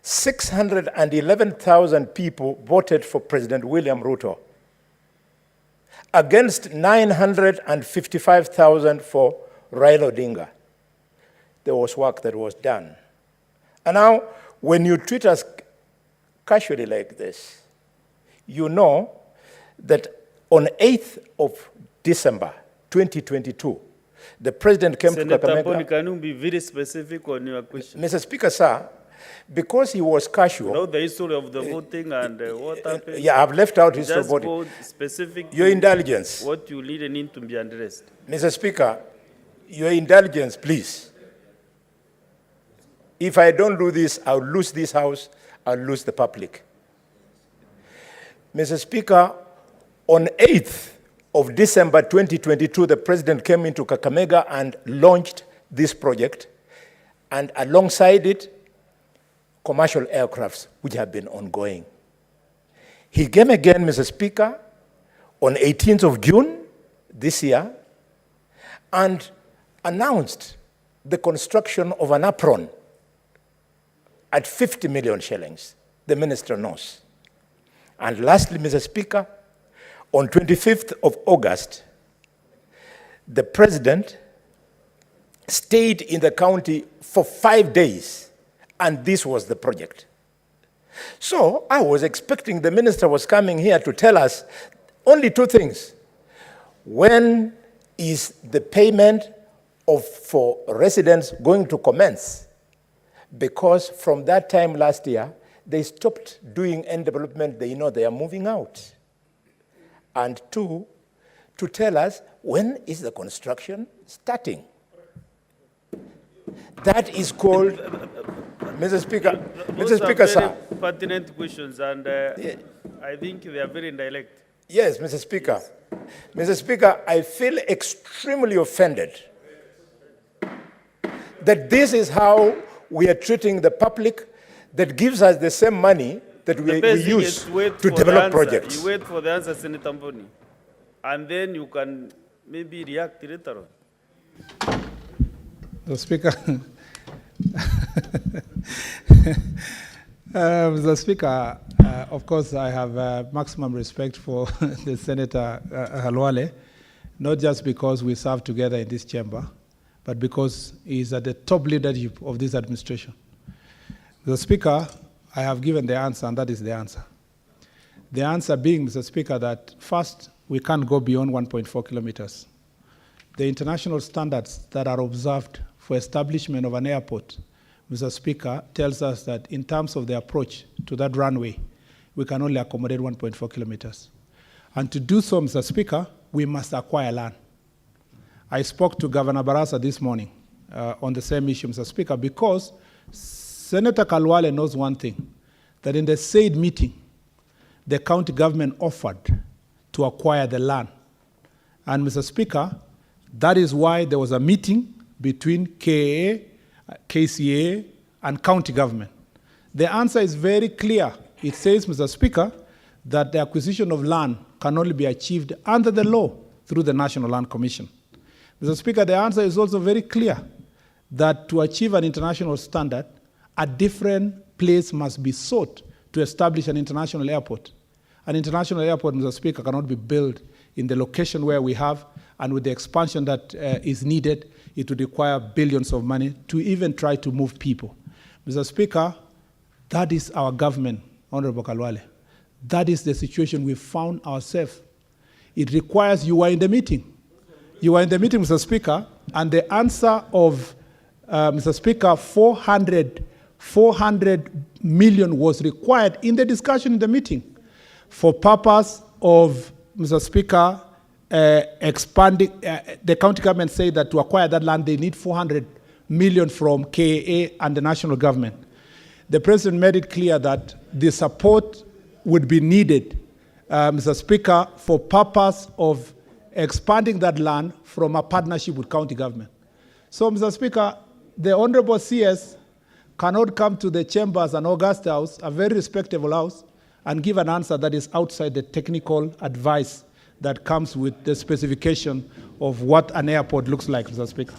611,000 people voted for President William Ruto against 955,000 for Raila Odinga. There was work that was done. And now, when you treat us casually like this, you know that on 8th of December 2022, the president came to Kakamega. Senator Mboni, can you be very specific on your question? Mr. Speaker, sir, because he was casual. Know the history of the voting and what happened? Yeah, I've left out history of voting. Just go specific. Your indulgence. What you need to be addressed. Mr. Speaker, your indulgence, please. If I don't do this, I'll lose this house, I'll lose the public. Mr. Speaker, on 8th of December 2022, the president came into Kakamega and launched this project, and alongside it, commercial aircrafts, which have been ongoing. He came again, Mr. Speaker, on 18th of June this year, and announced the construction of an apron at 50 million shillings. The minister knows. And lastly, Mr. Speaker, on 25th of August, the president stayed in the county for 5 days And this was the project. So I was expecting the minister was coming here to tell us only two things. When is the payment for residents going to commence? Because from that time last year, they stopped doing end development. They know they are moving out. And two, to tell us when is the construction starting. That is called, Mr. Speaker, Mr. Speaker, sir. Pertinent questions, and I think they are very indirect. Yes, Mr. Speaker. Yes. Mr. Speaker, I feel extremely offended that this is how we are treating the public that gives us the same money that we use to develop projects. You wait for the answer, Senator Mboni, and then you can maybe react later on. The Speaker, Mr. Speaker, of course, I have maximum respect for the Senator Khalwale, not just because we serve together in this chamber, but because he's at the top leadership of this administration. Mr. Speaker, I have given the answer, and that is the answer. The answer being, Mr. Speaker, that first, we can't go beyond 1.4 kilometers. The international standards that are observed for establishment of an airport, Mr. Speaker, tells us that in terms of the approach to that runway, we can only accommodate 1.4 kilometers. And to do so, Mr. Speaker, we must acquire land. I spoke to Governor Barasa this morning on the same issue, Mr. Speaker, because Senator Khalwale knows one thing, that in the said meeting, the county government offered to acquire the land. And Mr. Speaker, that is why there was a meeting between KAA, KCA, and county government. The answer is very clear. It says, Mr. Speaker, that the acquisition of land can only be achieved under the law through the National Land Commission. Mr. Speaker, the answer is also very clear, that to achieve an international standard, a different place must be sought to establish an international airport. An international airport, Mr. Speaker, cannot be built in the location where we have, and with the expansion that is needed, it would require billions of money to even try to move people. Mr. Speaker, that is our government, Honorable Khalwale. That is the situation we found ourselves. It requires, you were in the meeting. You were in the meeting, Mr. Speaker, and the answer of, Mr. Speaker, 400 million was required in the discussion in the meeting for purpose of, Mr. Speaker, expanding. The county government said that to acquire that land, they need 400 million from KAA and the national government. The president made it clear that the support would be needed, Mr. Speaker, for purpose of expanding that land from a partnership with county government. So, Mr. Speaker, the Honorable CS cannot come to the chambers and August House, a very respectable house, and give an answer that is outside the technical advice that comes with the specification of what an airport looks like, Mr. Speaker.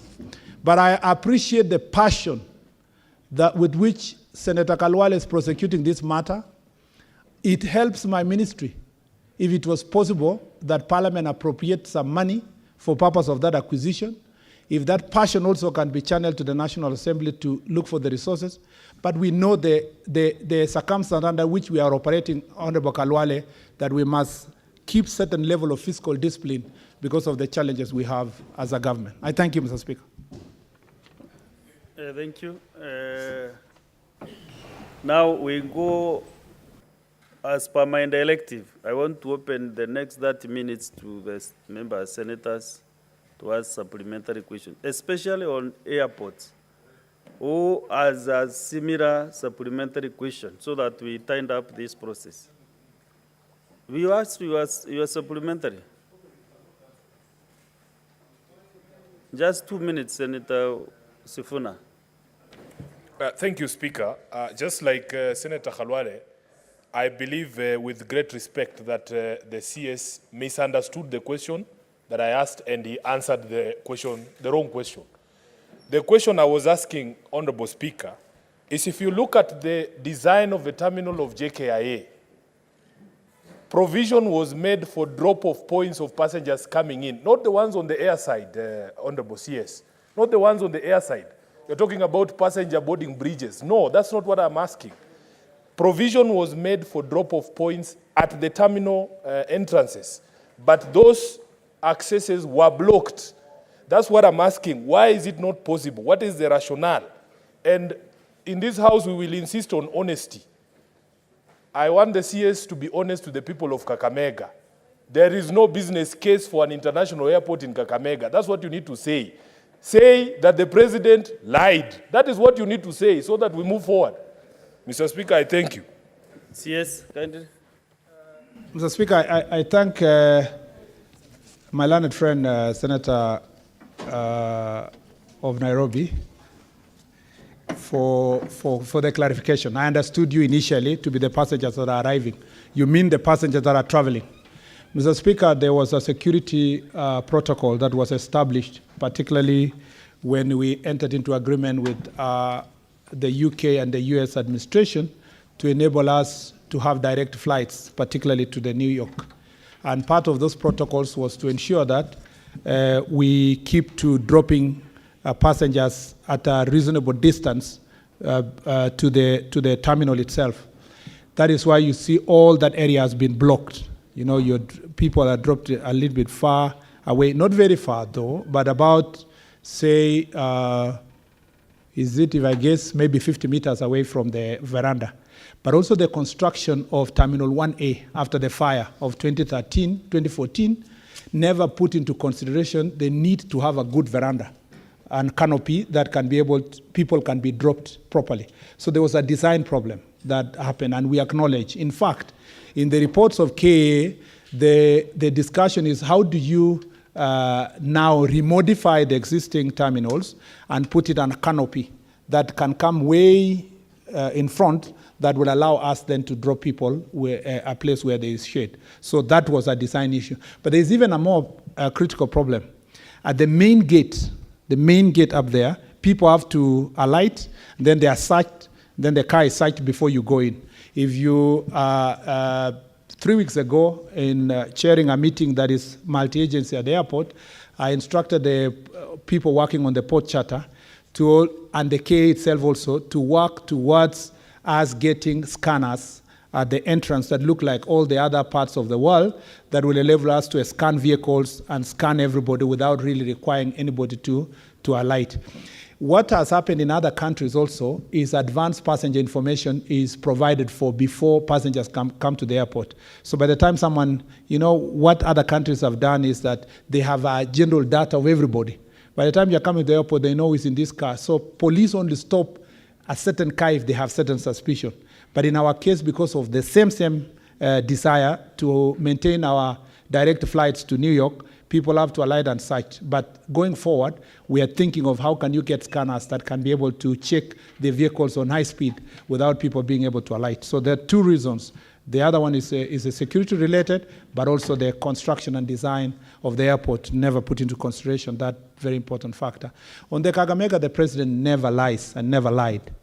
But I appreciate the passion that with which Senator Khalwale is prosecuting this matter. It helps my ministry, if it was possible, that Parliament appropriate some money for purpose of that acquisition. If that passion also can be channeled to the National Assembly to look for the resources. But we know the circumstance under which we are operating, Honorable Khalwale, that we must keep certain level of fiscal discipline because of the challenges we have as a government. I thank you, Mr. Speaker. Thank you. Now we go, as per my directive, I want to open the next 30 minutes to the members, senators, to ask supplementary questions, especially on airports, who has a similar supplementary question, so that we tighten up this process. Will you ask your supplementary? Just 2 minutes, Senator Sifuna. Thank you, Speaker. Just like Senator Khalwale, I believe with great respect that the CS misunderstood the question that I asked, and he answered the question, the wrong question. The question I was asking, Honorable Speaker, is if you look at the design of the terminal of JKIA, provision was made for drop-off points of passengers coming in, not the ones on the air side, Honorable CS, not the ones on the air side. You're talking about passenger boarding bridges. No, that's not what I'm asking. Provision was made for drop-off points at the terminal entrances, but those accesses were blocked. That's what I'm asking. Why is it not possible? What is the rationale? And in this house, we will insist on honesty. I want the CS to be honest to the people of Kakamega. There is no business case for an international airport in Kakamega. That's what you need to say. Say that the president lied. That is what you need to say so that we move forward. Mr. Speaker, I thank you. CS, kindly. Mr. Speaker, I thank my learned friend, Senator of Nairobi, for the clarification. I understood you initially to be the passengers that are arriving. You mean the passengers that are traveling. Mr. Speaker, there was a security protocol that was established, particularly when we entered into agreement with the UK and the US administration to enable us to have direct flights, particularly to the New York. And part of those protocols was to ensure that we keep to dropping passengers at a reasonable distance to the terminal itself. That is why you see all that area has been blocked. You know, people are dropped a little bit far away, not very far though, but about, say, is it, if I guess, maybe 50 meters away from the veranda. But also the construction of Terminal 1A after the fire of 2014, never put into consideration the need to have a good veranda and canopy that can be people can be dropped properly. So there was a design problem that happened, and we acknowledge. In fact, in the reports of KA, the discussion is how do you now remodify the existing terminals and put it on a canopy that can come way in front that will allow us then to drop people a place where there is shade. So that was a design issue. But there's even a more critical problem. At the main gate up there, people have to alight, then they are searched, then the car is searched before you go in. If you 3 weeks ago, in chairing a meeting that is multi-agency at the airport, I instructed the people working on the port charter and the KA itself also to work towards us getting scanners at the entrance that look like all the other parts of the world that will enable us to scan vehicles and scan everybody without really requiring anybody to alight. What has happened in other countries also is advanced passenger information is provided for before passengers come to the airport. So by the time someone, what other countries have done is that they have a general data of everybody. By the time you're coming to the airport, they know it's in this car. So police only stop a certain car if they have certain suspicion. But in our case, because of the same desire to maintain our direct flights to New York, people have to alight and search. But going forward, we are thinking of how can you get scanners that can be able to check the vehicles on high speed without people being able to alight. So there are two reasons. The other one is a security related, but also the construction and design of the airport never put into consideration that very important factor. On the Kakamega, the president never lies and never lied.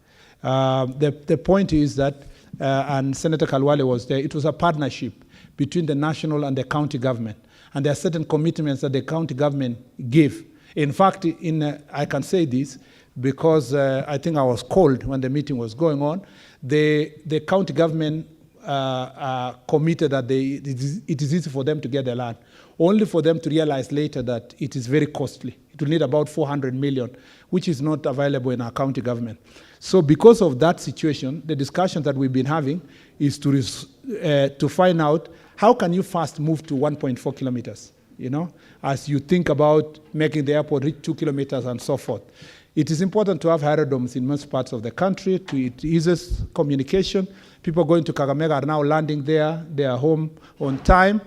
The point is that, and Senator Kalwale was there, it was a partnership between the national and the county government. And there are certain commitments that the county government gave. In fact, I can say this because I think I was called when the meeting was going on. The county government committed that it is easy for them to get the land, only for them to realize later that it is very costly. It will need about 400 million, which is not available in our county government. So because of that situation, the discussion that we've been having is to find out how can you fast move to 1.4 kilometers, as you think about making the airport reach 2 kilometers and so forth. It is important to have aerodromes in most parts of the country. It eases communication. People going to Kakamega are now landing there. They are home on time.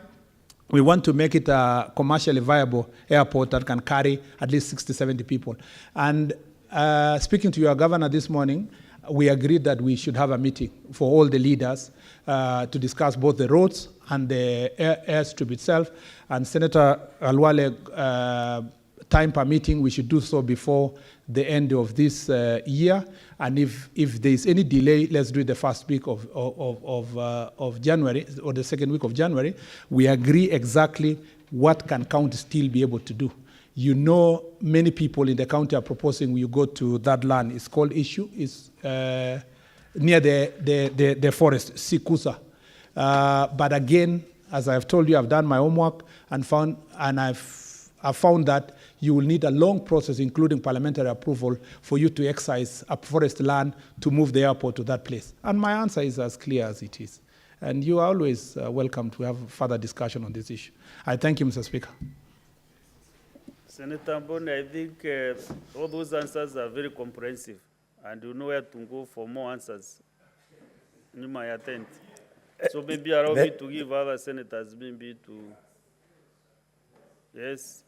We want to make it a commercially viable airport that can carry at least 60, 70 people. And speaking to your governor this morning, we agreed that we should have a meeting for all the leaders to discuss both the roads and the airstrip itself. And Senator Alwale, time permitting, we should do so before the end of this year. And if there is any delay, let's do it the first week of January or the second week of January. We agree exactly what can county still be able to do. You know, many people in the county are proposing you go to that land. It's called Issue. It's near the forest, Sikusa. But again, as I've told you, I've done my homework and I've found that you will need a long process, including parliamentary approval, for you to excise a forest land to move the airport to that place. And my answer is as clear as it is. And you are always welcome to have further discussion on this issue. I thank you, Mr. Speaker. Senator Mboni, I think all those answers are very comprehensive, and you know where to go for more answers. You might attend. So maybe allow me to give other senators maybe to... Yes.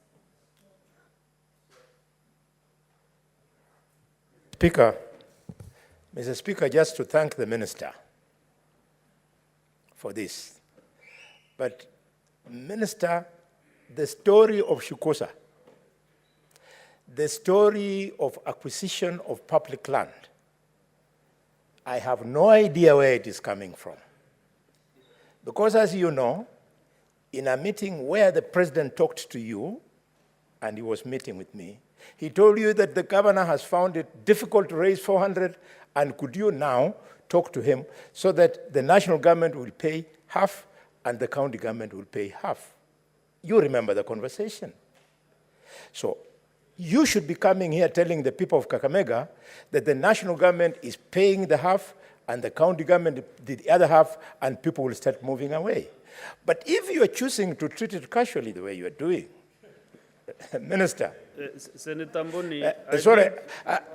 Speaker, Mr. Speaker, just to thank the minister for this. But, Minister, the story of Shukosa, the story of acquisition of public land, I have no idea where it is coming from. Because as you know, in a meeting where the president talked to you, and he was meeting with me, he told you that the governor has found it difficult to raise 400, and could you now talk to him so that the national government will pay half and the county government will pay half. You remember the conversation. So you should be coming here telling the people of Kakamega that the national government is paying the half and the county government did the other half, and people will start moving away. But if you are choosing to treat it casually the way you are doing, Minister, Senator Mboni,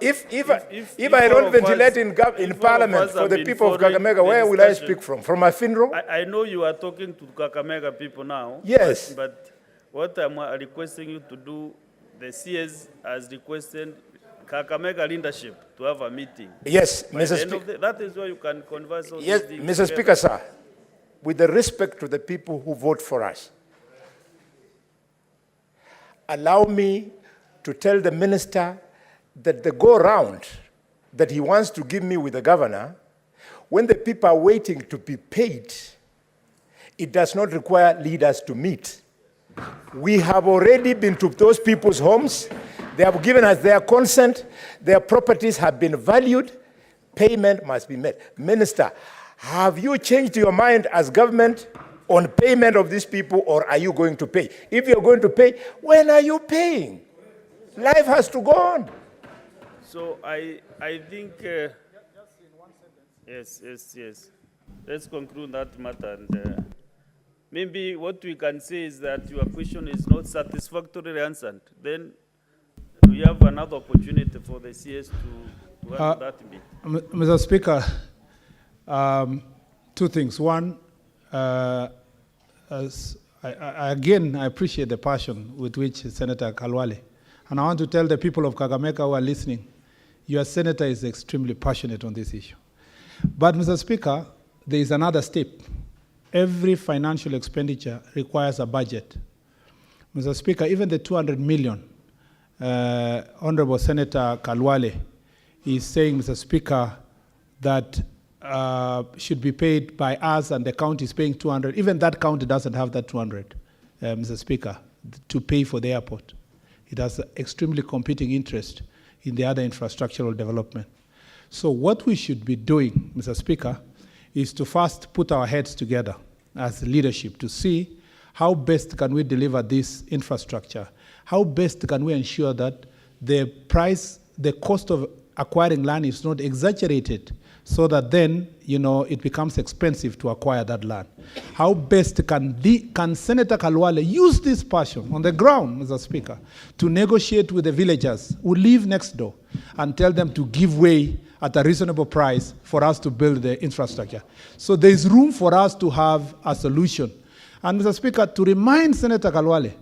if I don't ventilate in Parliament for the people of Kakamega, where will I speak from? From my funeral? I know you are talking to Kakamega people now. Yes. But what I'm requesting you to do, the CS has requested Kakamega leadership to have a meeting. Yes, Mr. Speaker. That is where you can converse on yes, these things. Mr. Speaker, sir, with the respect to the people who vote for us, allow me to tell the minister that the go-round that he wants to give me with the governor, when the people are waiting to be paid, it does not require leaders to meet. We have already been to those people's homes. They have given us their consent. Their properties have been valued. Payment must be made. Minister, have you changed your mind as government on payment of these people, or are you going to pay? If you're going to pay, when are you paying? Life has to go on. So I think, yes. Let's conclude that matter. And maybe what we can say is that your question is not satisfactorily answered. Then we have another opportunity for the CS to answer that bit. Mr. Speaker, two things. One, again, I appreciate the passion with which Senator Kalwale, and I want to tell the people of Kakamega who are listening, your senator is extremely passionate on this issue. But, Mr. Speaker, there is another step. Every financial expenditure requires a budget. Mr. Speaker, even the 200 million, Honorable Senator Kalwale is saying, Mr. Speaker, that should be paid by us and the county is paying 200. Even that county doesn't have that 200, Mr. Speaker, to pay for the airport. It has extremely competing interest in the other infrastructural development. So what we should be doing, Mr. Speaker, is to first put our heads together as leadership to see how best can we deliver this infrastructure, how best can we ensure that the price, the cost of acquiring land is not exaggerated so that then, it becomes expensive to acquire that land. How best can Senator Kalwale use this passion on the ground, Mr. Speaker, to negotiate with the villagers who live next door and tell them to give way at a reasonable price for us to build the infrastructure. So there is room for us to have a solution. And Mr. Speaker, to remind Senator Kalwale,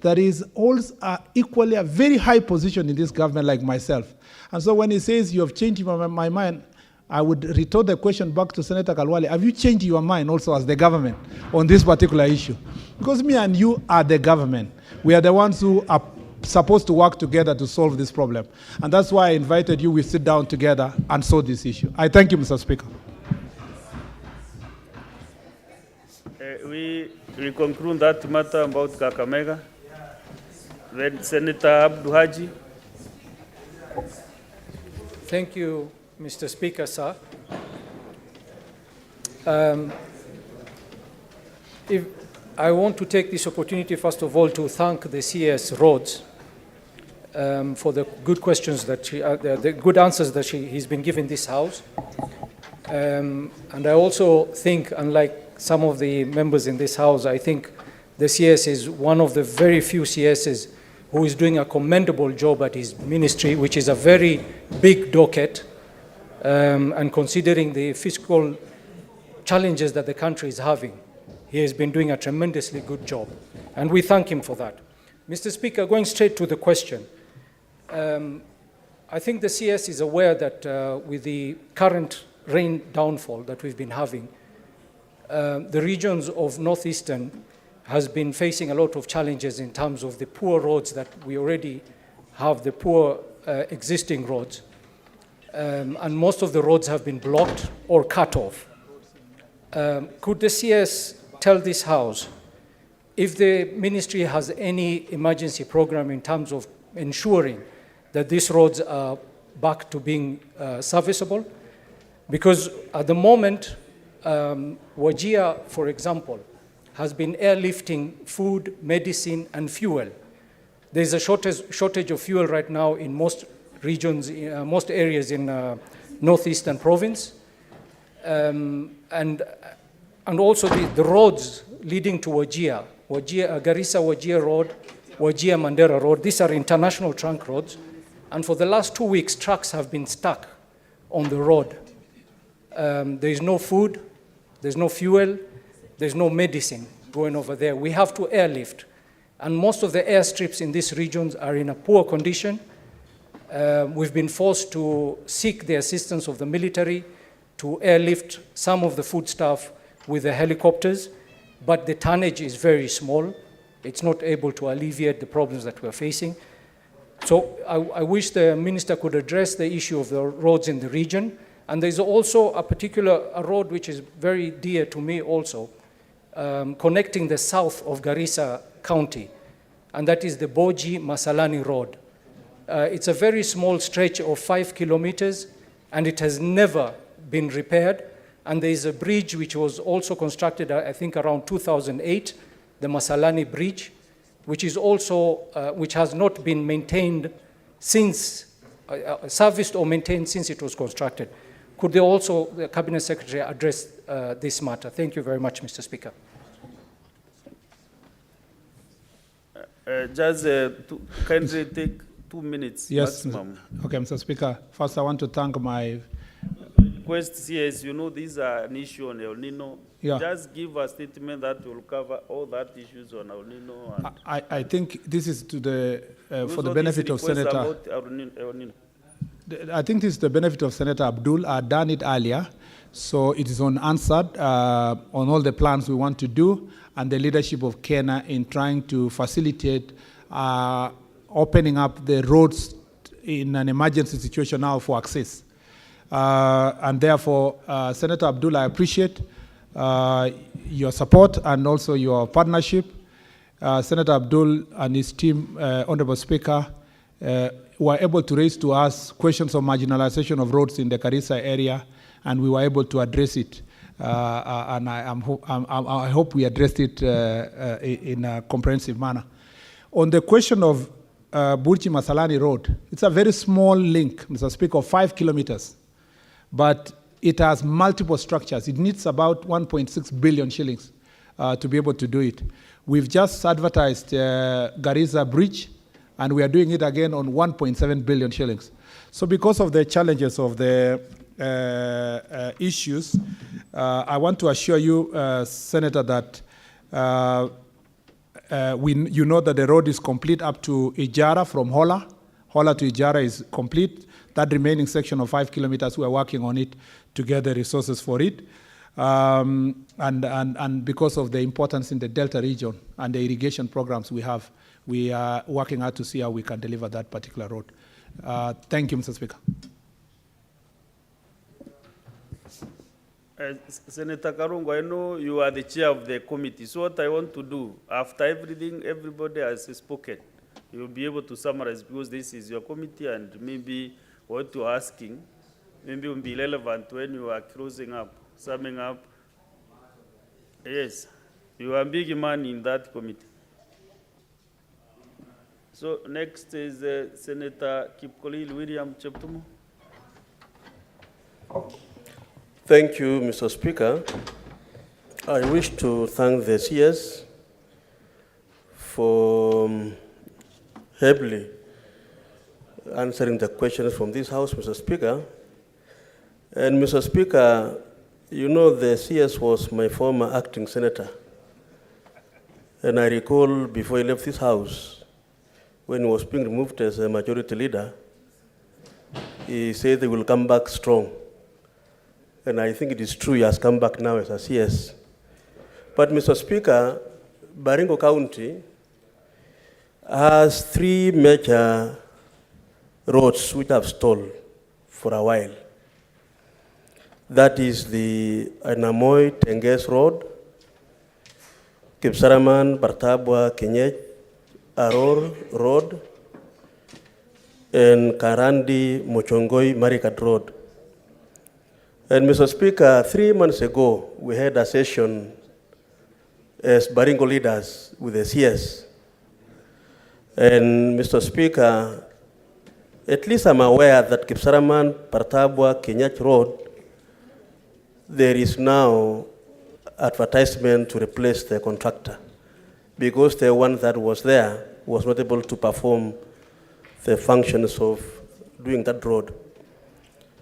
there is also equally a very high position in this government like myself. And so when he says you have changed my mind, I would retort the question back to Senator Kalwale, have you changed your mind also as the government on this particular issue? Because me and you are the government. We are the ones who are supposed to work together to solve this problem. And that's why I invited you, we sit down together and solve this issue. I thank you, Mr. Speaker. We conclude that matter about Kakamega. Then Senator Abdul Haji. Thank you, Mr. Speaker, sir. If I want to take this opportunity, first of all, to thank the CS Rhodes for the good questions that the good answers that he's been given this House. And I also think, unlike some of the members in this House, I think the CS is one of the very few CSs who is doing a commendable job at his ministry, which is a very big docket, and considering the fiscal challenges that the country is having, he has been doing a tremendously good job, and we thank him for that. Mr. Speaker, going straight to the question, I think the CS is aware that with the current rain downfall that we've been having, the regions of Northeastern has been facing a lot of challenges in terms of the poor roads that we already have, the poor existing roads. And most of the roads have been blocked or cut off. Could the CS tell this House if the ministry has any emergency program in terms of ensuring that these roads are back to being serviceable? Because at the moment, Wajir, for example, has been airlifting food, medicine, and fuel. There's a shortage of fuel right now in most regions, most areas in Northeastern province. And also the roads leading to Wajir, Garissa-Wajir Road, Wajir-Mandera Road, these are international trunk roads. And for the last 2 weeks, trucks have been stuck on the road. There is no food, there's no fuel, there's no medicine going over there. We have to airlift. And most of the airstrips in these regions are in a poor condition. We've been forced to seek the assistance of the military to airlift some of the foodstuff with the helicopters, but the tonnage is very small. It's not able to alleviate the problems that we're facing. So I wish the minister could address the issue of the roads in the region. And there's also a road which is very dear to me also, connecting the south of Garissa County, and that is the Boji-Masalani Road. It's a very small stretch of 5 kilometers, and it has never been repaired. And there is a bridge which was also constructed, I think, around 2008, the Masalani Bridge, which is also, which has not been maintained since, serviced or maintained since it was constructed. Could the Cabinet Secretary address this matter? Thank you very much, Mr. Speaker. Kindly take 2 minutes maximum. Okay, Mr. Speaker. First, I want to thank my request. Yes, you know, these are an issue on El Nino. Yeah. Just give a statement that will cover all that issues on El Nino. And I think this is to the for the benefit of Senator. El Nino. I think this is the benefit of Senator Abdul. I've done it earlier, so it is unanswered on all the plans we want to do and the leadership of Kenya in trying to facilitate opening up the roads in an emergency situation now for access. And therefore, Senator Abdul, I appreciate your support and also your partnership. Senator Abdul and his team, Honorable Speaker, were able to raise to us questions of marginalization of roads in the Garissa area, and we were able to address it. And I hope we addressed it in a comprehensive manner. On the question of Burji-Masalani Road, it's a very small link, Mr. Speaker, of 5 kilometers, but it has multiple structures. It needs about 1.6 billion shillings to be able to do it. We've just advertised Garissa Bridge, and we are doing it again on 1.7 billion shillings. So because of the challenges of the issues, I want to assure you, Senator, that you know that the road is complete up to Ijara from Hola. Hola to Ijara is complete. That remaining section of 5 kilometers, we are working on it to get the resources for it. And because of the importance in the Delta region and the irrigation programs we have, we are working hard to see how we can deliver that particular road. Thank you, Mr. Speaker. Senator Karungo, I know you are the chair of the committee. So what I want to do, after everything, everybody has spoken, you'll be able to summarize, because this is your committee and maybe what you're asking maybe will be relevant when you are closing up, summing up. Yes, you are a big man in that committee. So next is Senator Kipkorir William Cheptumo. Thank you, Mr. Speaker. I wish to thank the CS for heavily answering the questions from this House, Mr. Speaker. And Mr. Speaker, you know the CS was my former acting senator. And I recall before he left this House, when he was being removed as a majority leader, he said they will come back strong. And I think it is true he has come back now as a CS. But Mr. Speaker, Baringo County has 3 major roads which have stalled for a while. That is the Anamoy Tenges Road, Kipsaraman, Bartabwa, Kenyej, Aror Road, and Karandi, Mochongoi, Marikat Road. And Mr. Speaker, 3 months ago, we had a session as Baringo leaders with the CS. And Mr. Speaker, at least I'm aware that Kipsaraman, Bartabwa, Kenyej Road, there is now advertisement to replace the contractor because the one that was there was not able to perform the functions of doing that road.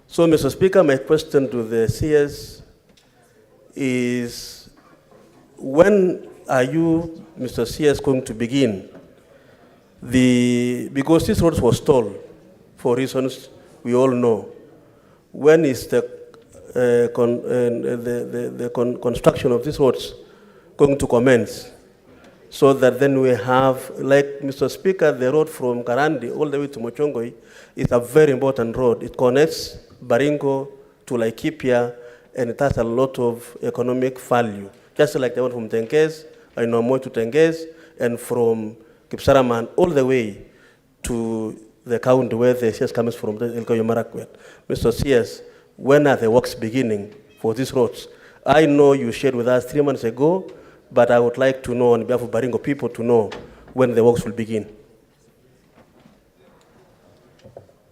So, Mr. Speaker, my question to the CS is, when are you, Mr. CS, going to begin because this road was stalled for reasons we all know. When is the construction of these roads going to commence, so that then we have, like Mr. Speaker, the road from Karandi all the way to Mochongoi is a very important road. It connects Baringo to Laikipia, and it has a lot of economic value, just like the one from Tenges, Ainoamoy to Tenges, and from Kipsaraman all the way to the county where the CS comes from, the Elgeyo Marakwet. Mr. CS, when are the works beginning for these roads? I know you shared with us 3 months ago, but I would like to know, on behalf of Baringo people, to know when the works will begin.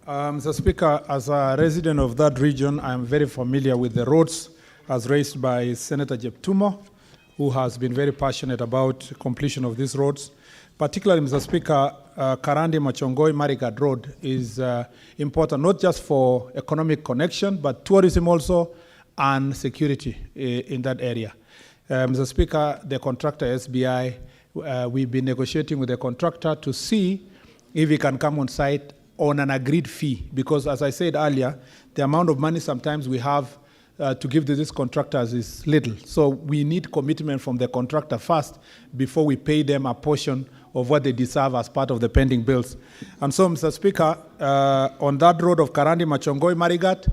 Mr. Speaker, as a resident of that region, I am very familiar with the roads as raised by Senator Cheptumo, who has been very passionate about completion of these roads. Particularly, Mr. Speaker, Karandi Machongoi Marigat Road is important, not just for economic connection, but tourism also and security in that area. Mr. Speaker, the contractor SBI, we've been negotiating with the contractor to see if he can come on site on an agreed fee, because as I said earlier, the amount of money sometimes we have to give to these contractors is little. So we need commitment from the contractor first before we pay them a portion of what they deserve as part of the pending bills. And so, Mr. Speaker, on that road of Karandi Machongoi Marigat,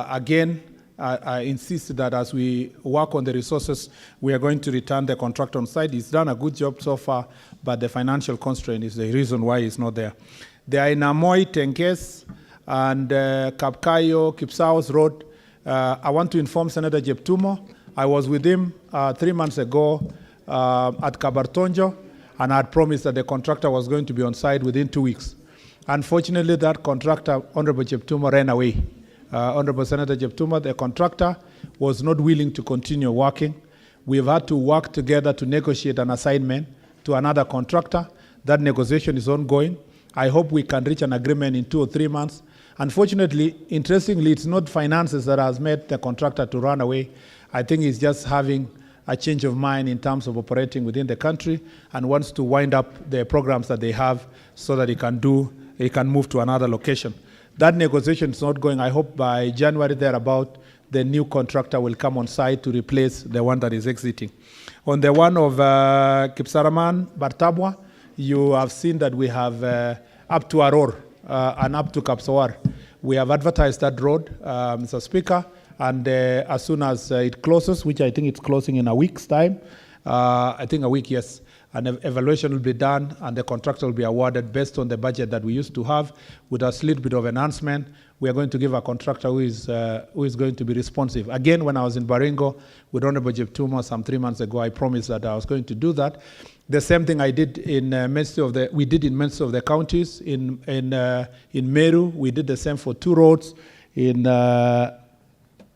again, I insist that as we work on the resources, we are going to return the contractor on site. He's done a good job so far, but the financial constraint is the reason why he's not there. The Ainamoy, Tenges, and Kapkayo, Kipsaos Road, I want to inform Senator Cheptumo. I was with him 3 months ago at Kabartonjo, and I had promised that the contractor was going to be on site within 2 weeks. Unfortunately, that contractor, Honorable Cheptumo, ran away. Honorable Senator Cheptumo, the contractor, was not willing to continue working. We've had to work together to negotiate an assignment to another contractor. That negotiation is ongoing. I hope we can reach an agreement in 2 or 3 months. Unfortunately, interestingly, it's not finances that has made the contractor to run away. I think it's just having a change of mind in terms of operating within the country and wants to wind up the programs that they have so that he can move to another location. That negotiation is not going. I hope by January thereabout, the new contractor will come on site to replace the one that is exiting. On the one of Kipsaraman, Bartabwa, you have seen that we have up to Aror and up to Kapsawar. We have advertised that road, Mr. Speaker, and as soon as it closes, which I think it's closing in a week's time, I think a week, yes, An evaluation will be done, and the contractor will be awarded based on the budget that we used to have, with a little bit of enhancement. We are going to give a contractor who is going to be responsive. Again, when I was in Baringo with Honorable Jeptuma some 3 months ago, I promised that I was going to do that. The same thing I did in we did in most of the counties. In Meru, we did the same for 2 roads. In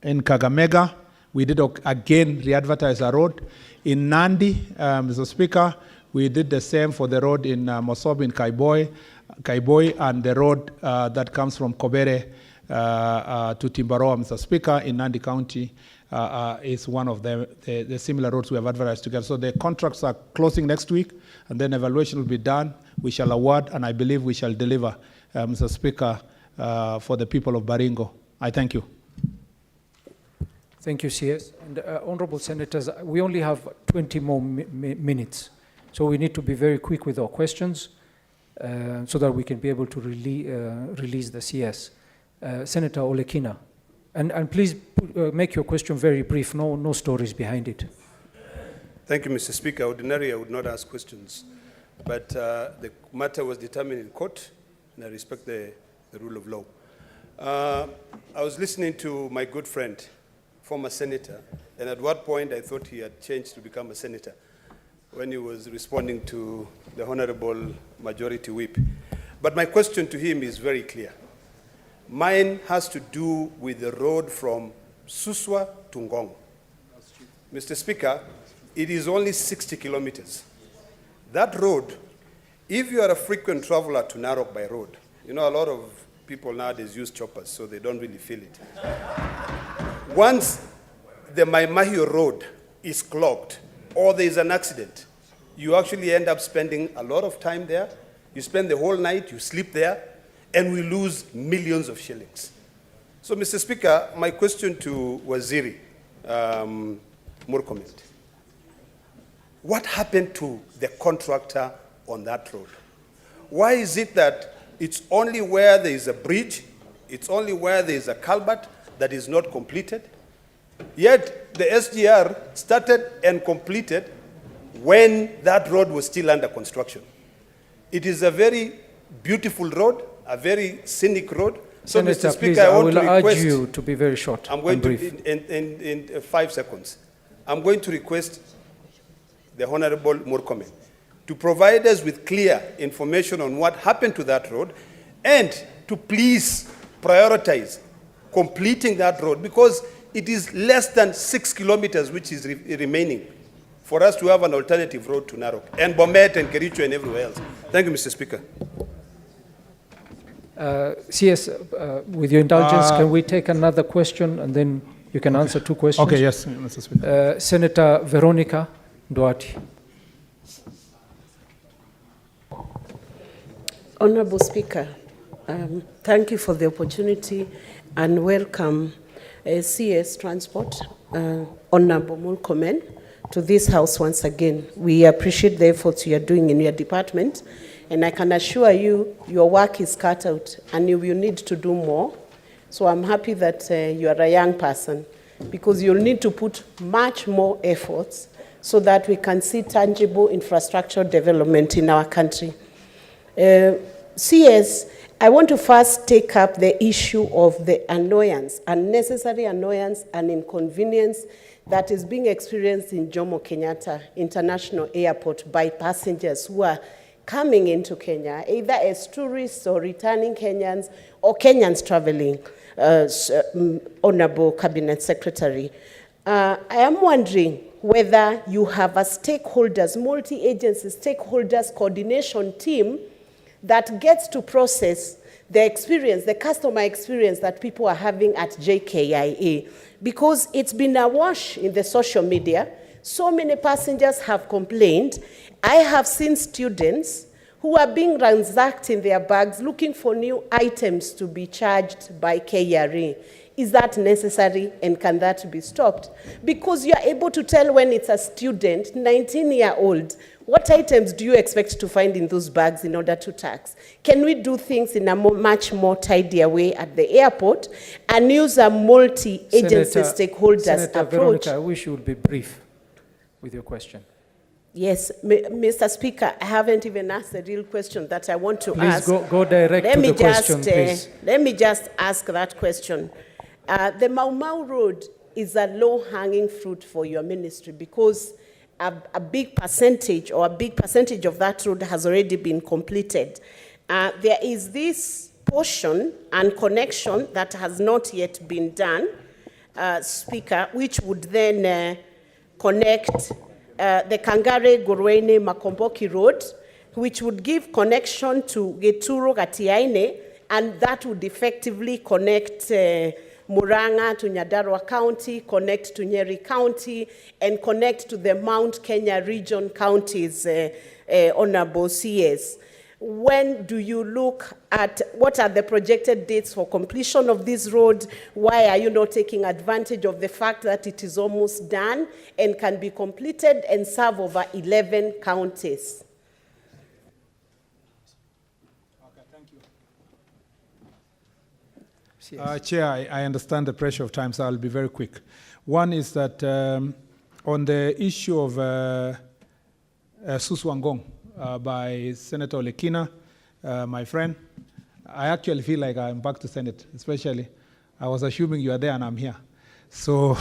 Kakamega, we did again re-advertise a road. In Nandi, Mr. Speaker, we did the same for the road in Mosob in Kaiboi, and the road that comes from Kobere to Timbaroa, Mr. Speaker, in Nandi County is one of the similar roads we have advertised together. So the contracts are closing next week, and then evaluation will be done. We shall award, and I believe we shall deliver, Mr. Speaker, for the people of Baringo. I thank you. Thank you, CS. And honorable senators, we only have 20 more minutes. So we need to be very quick with our questions so that we can be able to release the CS. Senator Olekina, and please make your question very brief, no stories behind it. Thank you, Mr. Speaker. Ordinarily, I would not ask questions, but the matter was determined in court, and I respect the rule of law. I was listening to my good friend, former senator, and at what point I thought he had changed to become a senator when he was responding to the Honorable Majority Whip. But my question to him is very clear. Mine has to do with the road from Suswa to Ngong. Mr. Speaker, it is only 60 kilometers. That road, if you are a frequent traveler to Narok by road, you know a lot of people nowadays use choppers, so they don't really feel it. Once the Maimahio road is clogged or there is an accident, you actually end up spending a lot of time there. You spend the whole night, you sleep there, and we lose millions of shillings. So, Mr. Speaker, my question to Waziri Murkomen, what happened to the contractor on that road? Why is it that it's only where there is a bridge, it's only where there is a culvert that is not completed? Yet the SGR started and completed when that road was still under construction. It is a very beautiful road, a very scenic road. So, Senator, Mr. Speaker, please, I want to urge request, you to be very short. I'm going and brief. in 5 seconds. I'm going to request the Honorable Murkomen to provide us with clear information on what happened to that road, and to please prioritize completing that road, because it is less than 6 kilometers which is remaining for us to have an alternative road to Narok, and Bomet and Kericho and everywhere else. Thank you, Mr. Speaker. CS, with your indulgence, can we take another question and then you can answer 2 questions? Okay, yes, Mr. Speaker. Senator Veronica Duarte. Honorable Speaker, thank you for the opportunity and welcome CS Transport, Honorable Murkomen, to this House once again. We appreciate the efforts you are doing in your department, and I can assure you your work is cut out and you will need to do more. So I'm happy that you are a young person, because you'll need to put much more efforts so that we can see tangible infrastructural development in our country. CS, I want to first take up the issue of the annoyance, unnecessary annoyance and inconvenience that is being experienced in Jomo Kenyatta International Airport by passengers who are coming into Kenya, either as tourists or returning Kenyans or Kenyans traveling, Honorable Cabinet Secretary. I am wondering whether you have a stakeholders, multi-agency stakeholders coordination team that gets to process the experience, the customer experience that people are having at JKIA. Because it's been awash in the social media. So many passengers have complained. I have seen students who are being ransacked in their bags looking for new items to be charged by KRA. Is that necessary, and can that be stopped? Because you are able to tell when it's a student, 19-year-old, what items do you expect to find in those bags in order to tax? Can we do things in a much more tidier way at the airport and use a multi-agency stakeholders Senator approach? Veronica, I wish you would be brief with your question. Yes, Mr. Speaker, I haven't even asked the real question that I want to ask. Please go direct to the question, please. Let me just ask that question. The Mau Mau Road is a low-hanging fruit for your ministry because a big percentage of that road has already been completed. There is this portion and connection that has not yet been done, Speaker, which would then connect the Kangare Gorwene Makomboki Road, which would give connection to Geturo Gatiaine, and that would effectively connect Muranga to Nyandarua County, connect to Nyeri County, and connect to the Mount Kenya region counties, Honorable CS. When do you look at, what are the projected dates for completion of this road? Why are you not taking advantage of the fact that it is almost done and can be completed and serve over 11 counties? Okay, thank you. Chair, I understand the pressure of time, so I'll be very quick. One is that on the issue of Suswangong, by Senator Lekina, my friend. I actually feel like I'm back to Senate, especially. I was assuming you are there and I'm here. So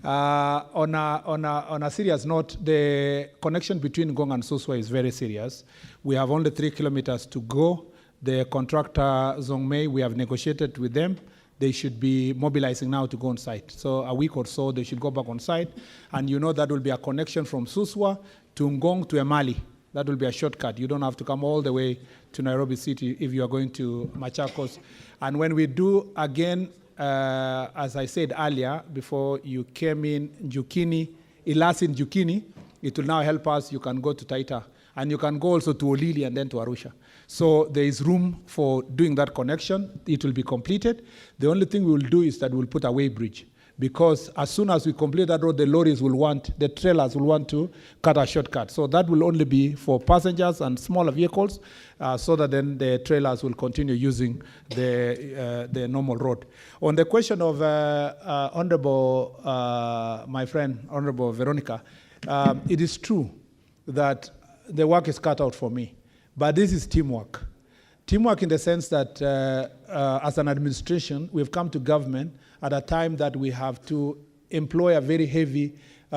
on a serious note, the connection between Ngong and Suswa is very serious. We have only 3 kilometers to go. The contractor, Zongmei, we have negotiated with them. They should be mobilizing now to go on site. So a week or so, they should go back on site. And you know that will be a connection from Suswa to Ngong to Emali. That will be a shortcut. You don't have to come all the way to Nairobi City if you are going to Machakos. And when we do, again, as I said earlier, before you came in, Ilasin Jukini, it will now help us. You can go to Taita. And you can go also to Olili and then to Arusha. So there is room for doing that connection. It will be completed. The only thing we will do is that we'll put a weighbridge. Because as soon as we complete that road, the trailers will want to cut a shortcut. So that will only be for passengers and smaller vehicles, so that then the trailers will continue using the normal road. On the question of Honorable, my friend, Honorable Veronica, it is true that the work is cut out for me. But this is teamwork. Teamwork in the sense that as an administration, we've come to government at a time that we have to employ a very heavy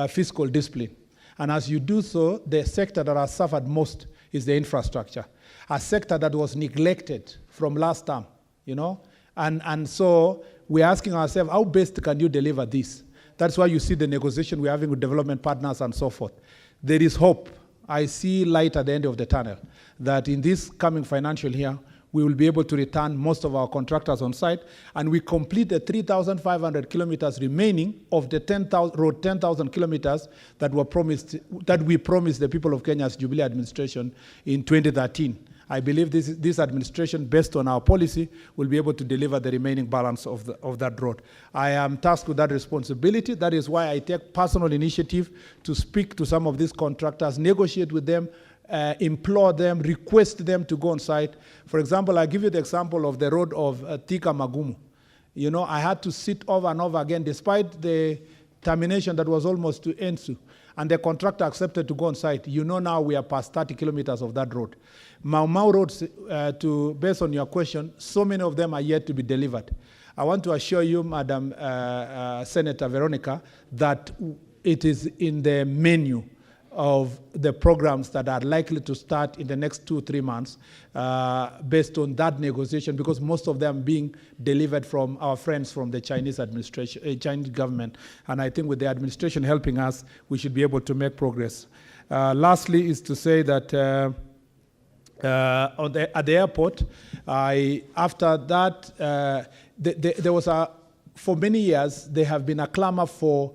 fiscal discipline. And as you do so, the sector that has suffered most is the infrastructure, a sector that was neglected from last term, you know? And so we're asking ourselves, how best can you deliver this? That's why you see the negotiation we're having with development partners and so forth. There is hope. I see light at the end of the tunnel, that in this coming financial year, we will be able to return most of our contractors on site, and we complete the 3,500 kilometers remaining of the 10,000 kilometers that we promised the people of Kenya's Jubilee administration in 2013. I believe this administration, based on our policy, will be able to deliver the remaining balance of that road. I am tasked with that responsibility. That is why I take personal initiative to speak to some of these contractors, negotiate with them, implore them, request them to go on site. For example, I'll give you the example of the road of Thika Magumu. You know, I had to sit over and over again, despite the termination that was almost to Ensu, and the contractor accepted to go on site. You know, now we are past 30 kilometers of that road. Mau Mau roads, based on your question, so many of them are yet to be delivered. I want to assure you, Madam Senator Veronica, that it is in the menu of the programs that are likely to start in the next 2-3 months based on that negotiation, because most of them being delivered from our friends from the Chinese administration, Chinese government. And I think with the administration helping us, we should be able to make progress. Lastly is to say that at the airport, after that, there was for many years, there have been a clamor for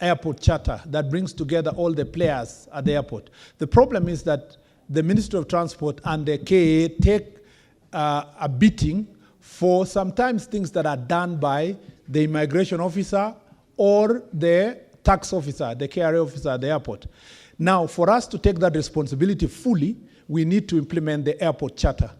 airport charter that brings together all the players at the airport. The problem is that the Ministry of Transport and the KA take a beating for sometimes things that are done by the immigration officer or the tax officer, the KRA officer at the airport. Now, for us to take that responsibility fully, we need to implement the airport charter.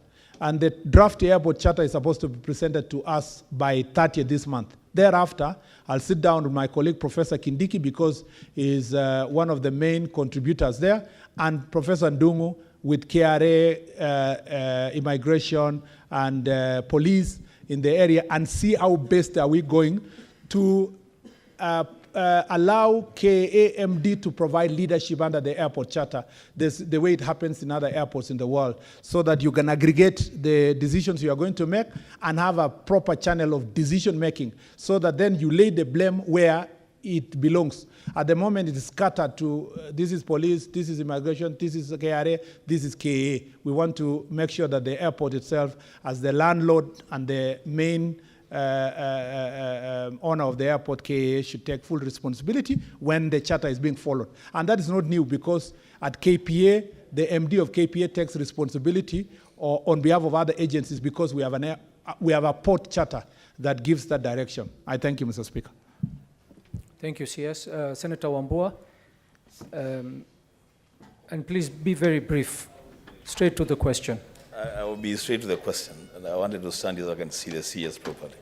and the draft airport charter is supposed to be presented to us by 30th this month. Thereafter, I'll sit down with my colleague, Professor Kindiki, because he's one of the main contributors there, and Professor Ndungu with KRA, immigration, and police in the area, and see how best are we going to allow KAMD to provide leadership under the airport charter, the way it happens in other airports in the world, so that you can aggregate the decisions you are going to make and have a proper channel of decision making, so that then you lay the blame where it belongs. At the moment, it is scattered to this is police, this is immigration, this is KRA, this is KA. We want to make sure that the airport itself, as the landlord and the main owner of the airport, KA, should take full responsibility when the charter is being followed. And that is not new, because at KPA, the MD of KPA takes responsibility on behalf of other agencies, because we have a port charter that gives that direction. I thank you, Mr. Speaker. Thank you, CS. Senator Wambua, and please be very brief, straight to the question. I will be straight to the question, and I wanted to stand so I can see the CS properly.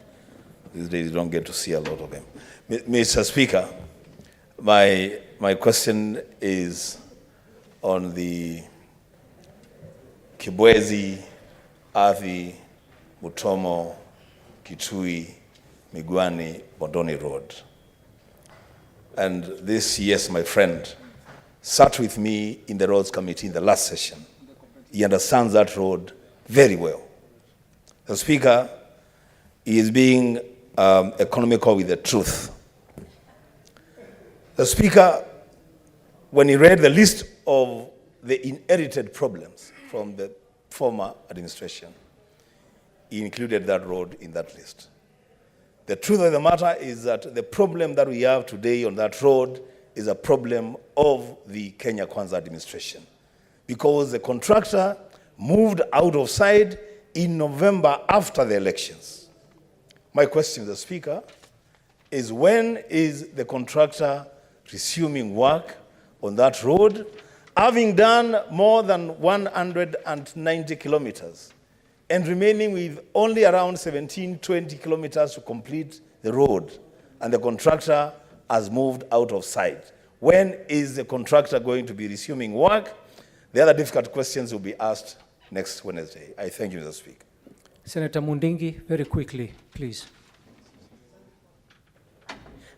These days you don't get to see a lot of them. Mr. Speaker, my question is on the Kibwezi, Athi, Mutomo, Kitui, Migwani, Bondoni Road. And this, yes, my friend, sat with me in the Roads Committee in the last session. He understands that road very well. The Speaker, he is being economical with the truth. The Speaker, when he read the list of the inherited problems from the former administration, he included that road in that list. The truth of the matter is that the problem that we have today on that road is a problem of the Kenya Kwanza administration, because the contractor moved out of sight in November after the elections. My question to the Speaker is, when is the contractor resuming work on that road, having done more than 190 kilometers and remaining with only around 20 kilometers to complete the road, and the contractor has moved out of sight? When is the contractor going to be resuming work? The other difficult questions will be asked next Wednesday. I thank you, Mr. Speaker. Senator Mundingi, very quickly, please.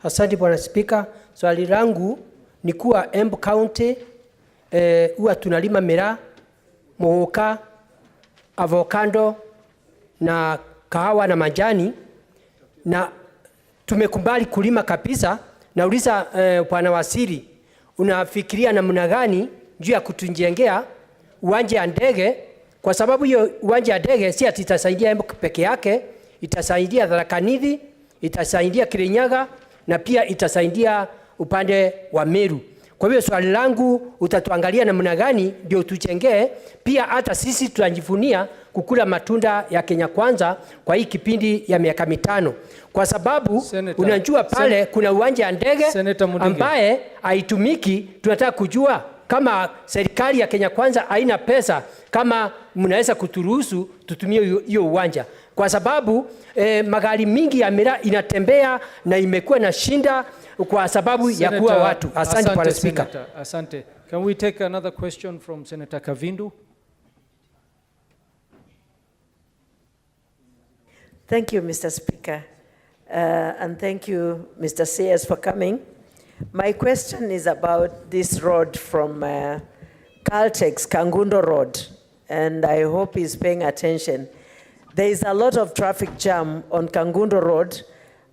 Asante Bwana Spika, swali langu ni kuwa Embu County huwa tunalima miraa, muhoka, avocado na kahawa na majani, na tumekubali kulima kabisa. Nauliza Bwana Waziri, unafikiria namna gani juu ya kutujengea uwanja wa ndege? Kwa sababu hiyo uwanja wa ndege si ati itasaidia Embu peke yake, itasaidia Tharaka Nithi, itasaidia Kirinyaga, na pia itasaidia upande wa Meru. Kwa hiyo swali langu, utatuangalia namna gani ndio tujengee, pia hata sisi tunajivunia kukula matunda ya Kenya Kwanza kwa hii kipindi ya miaka 5. Kwa sababu unajua pale kuna uwanja wa ndege ambaye haitumiki. Tunataka kujua kama serikali ya Kenya Kwanza haina pesa, kama mnaweza kuturuhusu tutumie hiyo uwanja, kwa sababu magari mingi ya miraa inatembea na imekuwa na shinda kwa sababu ya kuwa watu. Asante Bwana Speaker. Asante. Can we take another question from Senator Kavindu? Thank you, Mr. Speaker. And thank you, Mr. Sayers, for coming. My question is about this road from Caltex, Kangundo Road, and I hope he's paying attention. There is a lot of traffic jam on Kangundo Road,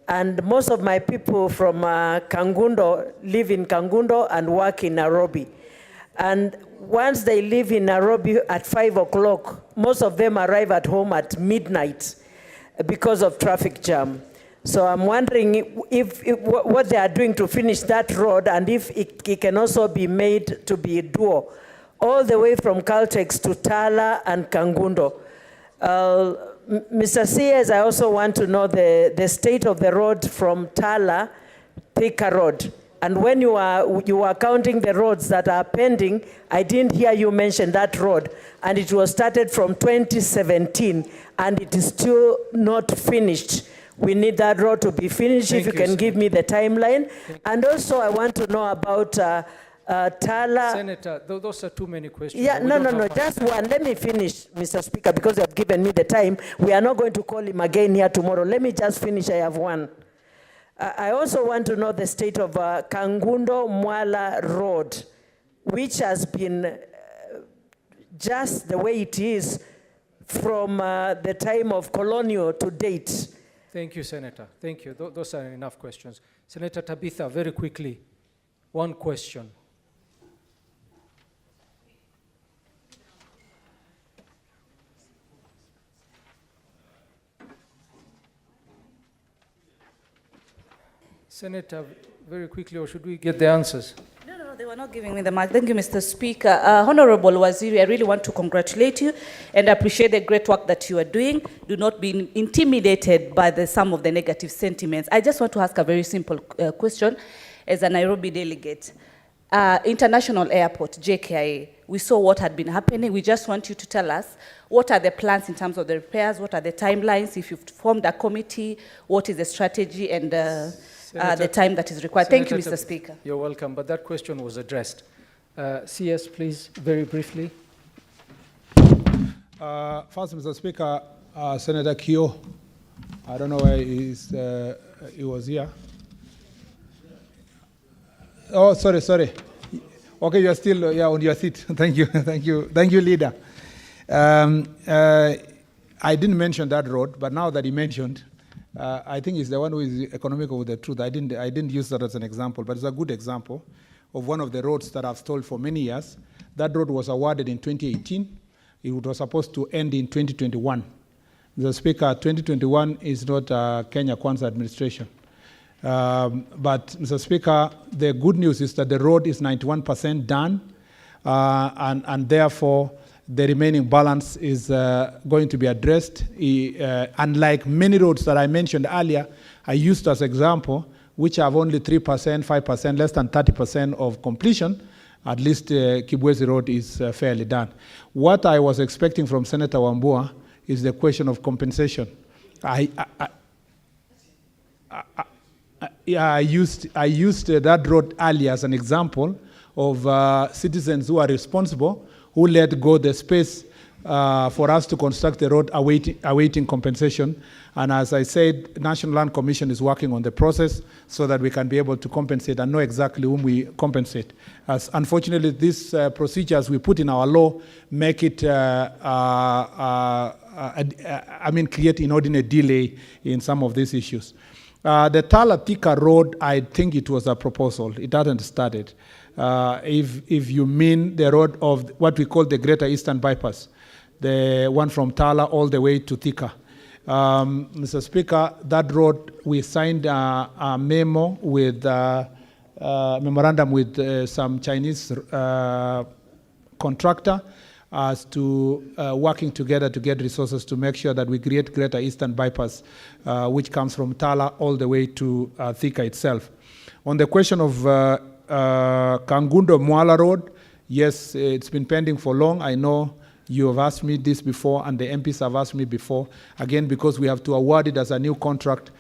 and most of my people from Kangundo live in Kangundo and work in Nairobi. And once they live in Nairobi at 5 o'clock, most of them arrive at home at midnight because of traffic jam. So I'm wondering if what they are doing to finish that road, and if it can also be made to be dual, all the way from Caltex to Tala and Kangundo. Mr. Sayers, I also want to know the state of the road from Tala, Thika Road, And when you were counting the roads that are pending, I didn't hear you mention that road. And it was started from 2017, and it is still not finished. We need that road to be finished. Thank if you you, can give me the timeline. And also I want to know about Tala. Senator, those are too many questions. Yeah, We no, don't no, no, have time. just one. Let me finish, Mr. Speaker, because you have given me the time. We are not going to call him again here tomorrow. Let me just finish. I have one. I also want to know the state of Kangundo Mwala Road, which has been just the way it is from the time of colonial to date. Thank you, Senator. Thank you. Those are enough questions. Senator Tabitha, very quickly, one question. Senator, very quickly, or should we get the answers? No, they were not giving me the mic. Thank you, Mr. Speaker. Honorable Waziri, I really want to congratulate you and appreciate the great work that you are doing. Do not be intimidated by some of the negative sentiments. I just want to ask a very simple question as a Nairobi delegate. International Airport, JKIA, we saw what had been happening. We just want you to tell us what are the plans in terms of the repairs, what are the timelines, if you've formed a committee, what is the strategy and the time that is required. Thank you, Mr. Speaker. You're welcome, but that question was addressed. CS, please, very briefly. First, Mr. Speaker, Senator Kyo, I don't know where he was here. Oh, sorry. Okay, you're still on your seat. Thank you, leader. I didn't mention that road, but now that he mentioned, I think it's the one who is economical with the truth. I didn't use that as an example, but it's a good example of one of the roads that I've stalled for many years. That road was awarded in 2018. It was supposed to end in 2021. The Speaker, 2021 is not Kenya Kwanza administration. But, Mr. Speaker, the good news is that the road is 91% done, and therefore the remaining balance is going to be addressed. Unlike many roads that I mentioned earlier, I used as example, which have only 3%, 5%, less than 30% of completion, at least Kibwezi Road is fairly done. What I was expecting from Senator Wambua is the question of compensation. I used that road earlier as an example of citizens who are responsible, who let go the space for us to construct the road awaiting compensation. And as I said, National Land Commission is working on the process so that we can be able to compensate and know exactly whom we compensate. As unfortunately, these procedures we put in our law make it, create inordinate delay in some of these issues. The Tala-Thika road, I think it was a proposal. It hadn't started. If you mean the road of what we call the Greater Eastern Bypass, the one from Tala all the way to Thika. Mr. Speaker, that road, we signed a memo with memorandum with some Chinese contractor as to working together to get resources to make sure that we create Greater Eastern Bypass, which comes from Tala all the way to Thika itself. On the question of Kangundo Mwala Road, yes, it's been pending for long. I know you have asked me this before, and the MPs have asked me before. Again, because we have to award it as a new contract,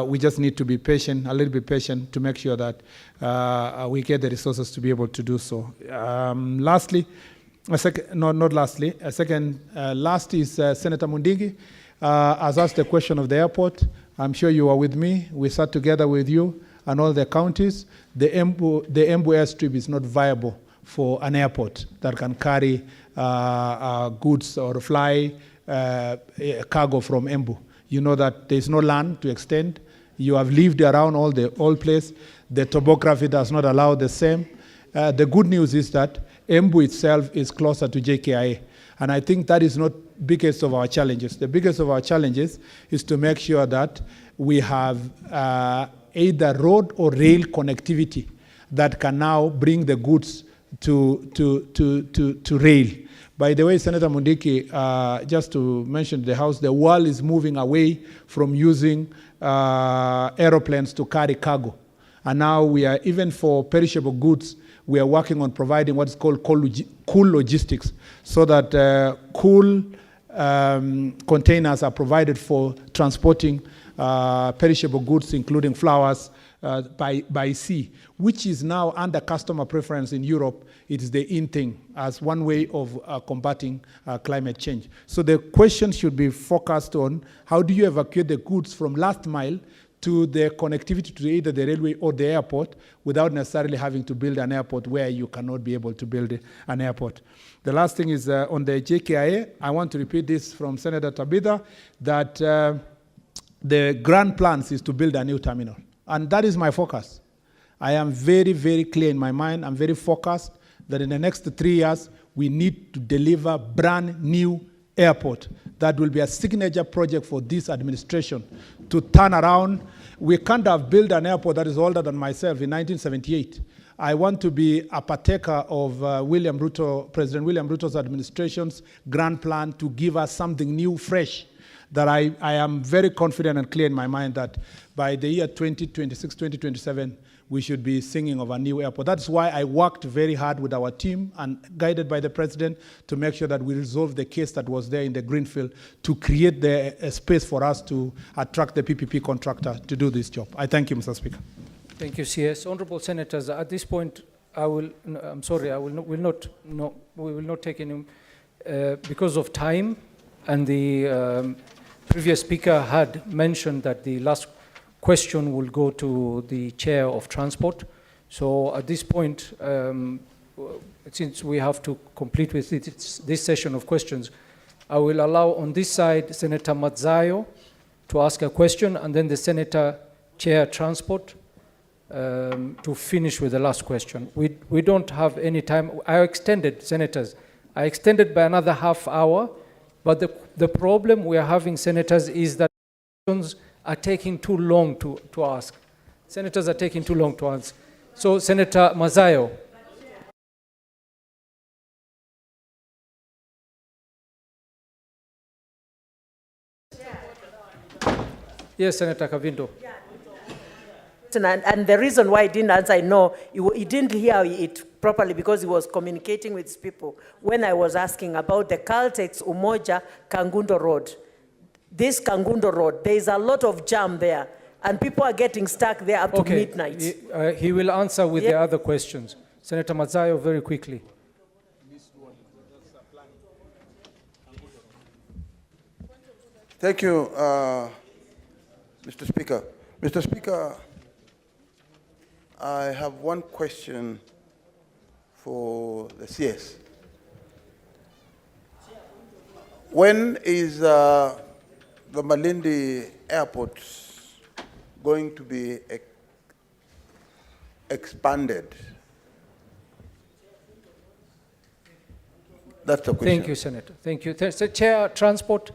we just need to be patient, a little bit patient, to make sure that we get the resources to be able to do so. Last is Senator Mundingi has asked the question of the airport. I'm sure you are with me. We sat together with you and all the counties. The Embu airstrip is not viable for an airport that can carry goods or fly cargo from Embu. You know that there's no land to extend. You have lived around all place. The topography does not allow the same. The good news is that Embu itself is closer to JKIA. And I think that is not biggest of our challenges. The biggest of our challenges is to make sure that we have either road or rail connectivity that can now bring the goods to rail. By the way, Senator Mundiki, just to mention the House, the world is moving away from using aeroplanes to carry cargo. And now we are, even for perishable goods, we are working on providing what is called cool logistics, so that cool containers are provided for transporting perishable goods, including flowers, by sea, which is now under customer preference in Europe. It is the in thing as one way of combating climate change. So the question should be focused on how do you evacuate the goods from last mile to the connectivity to either the railway or the airport without necessarily having to build an airport where you cannot be able to build an airport. The last thing is on the JKIA, I want to repeat this from Senator Tabitha, that the grand plans is to build a new terminal. And that is my focus. I am very, very clear in my mind. I'm very focused that in the next 3 years, we need to deliver brand new airport. That will be a signature project for this administration to turn around. We can't have built an airport that is older than myself in 1978. I want to be a partaker of President William Ruto's administration's grand plan to give us something new, fresh, that I am very confident and clear in my mind that by the year 2026, 2027, we should be singing of a new airport. That's why I worked very hard with our team and guided by the president to make sure that we resolve the case that was there in the Greenfield to create the space for us to attract the PPP contractor to do this job. I thank you, Mr. Speaker. Thank you, CS. Honorable Senators, at this point, we will not take any, because of time, and the previous speaker had mentioned that the last question will go to the Chair of Transport. So at this point, since we have to complete with this session of questions, I will allow on this side Senator Mazzayo to ask a question, and then the Senator Chair Transport to finish with the last question. We don't have any time. I extended, Senators, I extended by another half hour, but the problem we are having, Senators, is that questions are taking too long to ask. Senators are taking too long to answer. So, Senator Mazzayo. Yes, Senator Kavindo. And the reason why he didn't answer, I know, he didn't hear it properly because he was communicating with people when I was asking about the Caltex Umoja Kangundo Road. This Kangundo Road, there is a lot of jam there, and people are getting stuck there up to midnight. He will answer with the other questions. Senator Mazzayo, very quickly. Thank you, Mr. Speaker. Mr. Speaker, I have one question for the CS. When is the Malindi Airport going to be expanded? That's the question. Thank you, Senator. Thank you. Chair Transport,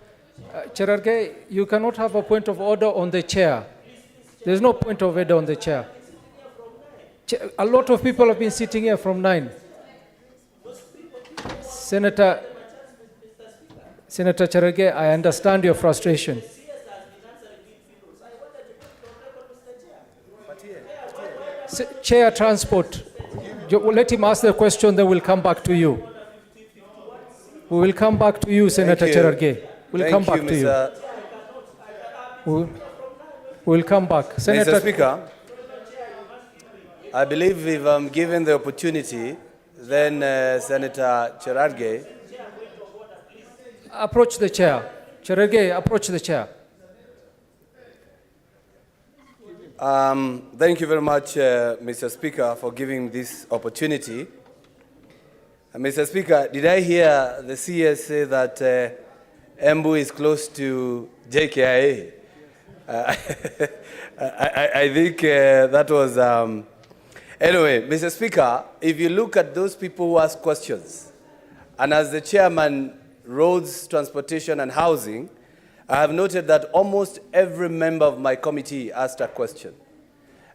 Cherargei, you cannot have a point of order on the chair. There's no point of order on the chair. A lot of people have been sitting here from 9. Senator Cherargei, I understand your frustration. Chair Transport, let him ask the question, then we'll come back to you. We will come back to you, Senator Cherargei. We'll come back to you. We'll come back. Senator Mr. Speaker, I believe if I'm given the opportunity, then Senator Cherargei. Approach the chair. Cherargei, approach the chair. Thank you very much, Mr. Speaker, for giving this opportunity. Mr. Speaker, did I hear the CS say that Embu is close to JKIA? I think that was... Anyway, Mr. Speaker, if you look at those people who ask questions, and as the chairman, Roads, Transportation and Housing, I have noted that almost every member of my committee asked a question.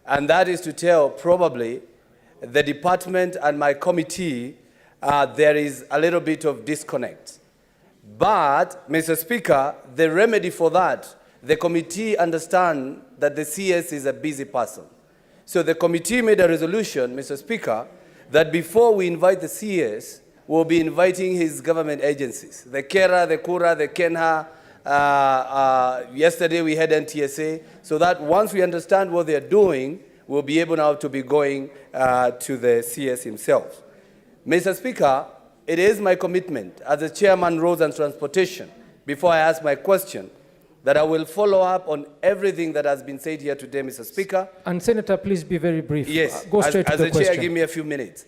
And that is to tell probably the department and my committee there is a little bit of disconnect. But, Mr. Speaker, the remedy for that, the committee understand that the CS is a busy person. So the committee made a resolution, Mr. Speaker, that before we invite the CS, we'll be inviting his government agencies, the KERA, the KURA, the KENHA. Yesterday we had NTSA, so that once we understand what they're doing, we'll be able now to be going to the CS himself. Mr. Speaker, it is my commitment as the Chairman, Roads and Transportation, before I ask my question, that I will follow up on everything that has been said here today, Mr. Speaker. And Senator, please be very brief. Yes, Go straight to the question. As the Chair, give me a few minutes.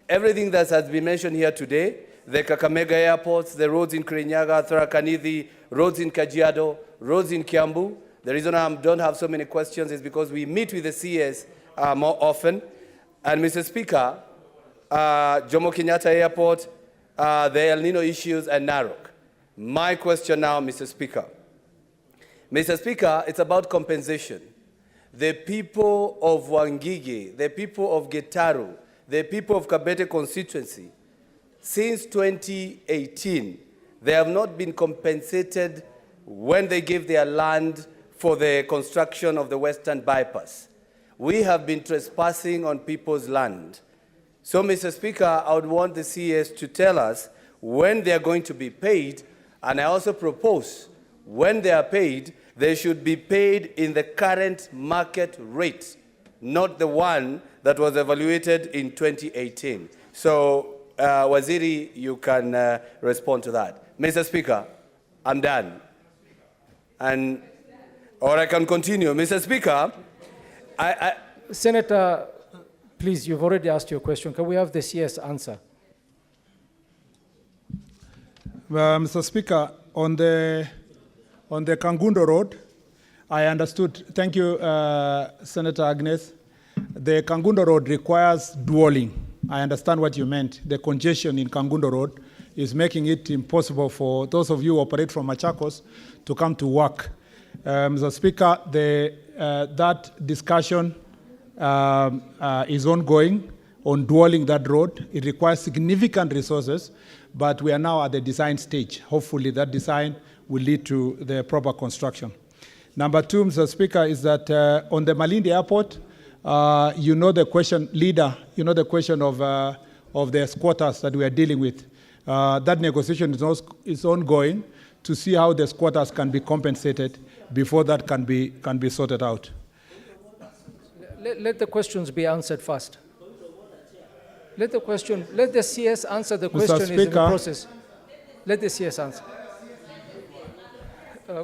Everything that has been mentioned here today, the Kakamega airports, the roads in Kirinyaga, Tharaka-Nithi, roads in Kajiado, roads in Kiambu. The reason I don't have so many questions is because we meet with the CS more often. And Mr. Speaker, Jomo Kenyatta Airport, the El Nino issues, and Narok. My question now, Mr. Speaker. Mr. Speaker, it's about compensation. The people of Wangige, the people of Getaru, the people of Kabete constituency, since 2018, they have not been compensated when they gave their land for the construction of the Western Bypass. We have been trespassing on people's land. So, Mr. Speaker, I would want the CS to tell us when they are going to be paid, and I also propose when they are paid, they should be paid in the current market rate, not the one that was evaluated in 2018. So, Waziri, you can respond to that. Mr. Speaker, I'm done. Or I can continue. Mr. Speaker, Senator, please, you've already asked your question. Can we have the CS answer? Mr. Speaker, on the Kangundo Road, I understood. Thank you, Senator Agnes. The Kangundo Road requires dualling. I understand what you meant. The congestion in Kangundo Road is making it impossible for those of you who operate from Machakos to come to work. Mr. Speaker, that discussion is ongoing on dualling that road. It requires significant resources, but we are now at the design stage. Hopefully that design will lead to the proper construction. Number two, Mr. Speaker, is that on the Malindi Airport, you know the question, leader, you know the question of the squatters that we are dealing with. That negotiation is ongoing to see how the squatters can be compensated before that can be sorted out. Let the questions be answered first. Let the CS answer the question. Is in the process. Let the CS answer.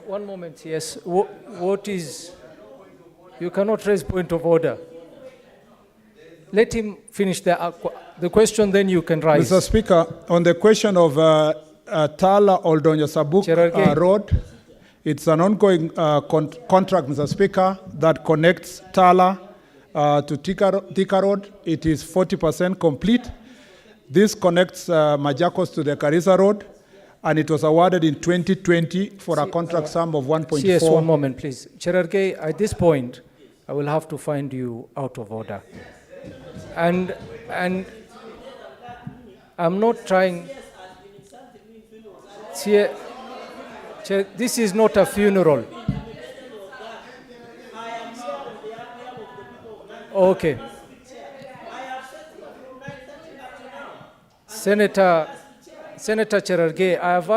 One moment, yes. What is, you cannot raise point of order. Let him finish the question, then you can rise. Mr. Speaker, on the question of Tala Oldonyo Sabuk Road, it's an ongoing contract, Mr. Speaker, that connects Tala to Thika Road. It is 40% complete. This connects Majakos to the Karisa Road, and it was awarded in 2020 for a contract sum of 1.4. Yes, one moment, please. Cherargei, at this point, I will have to find you out of order. And I'm not trying. This is not a funeral. Okay. Senator Cherargei, I've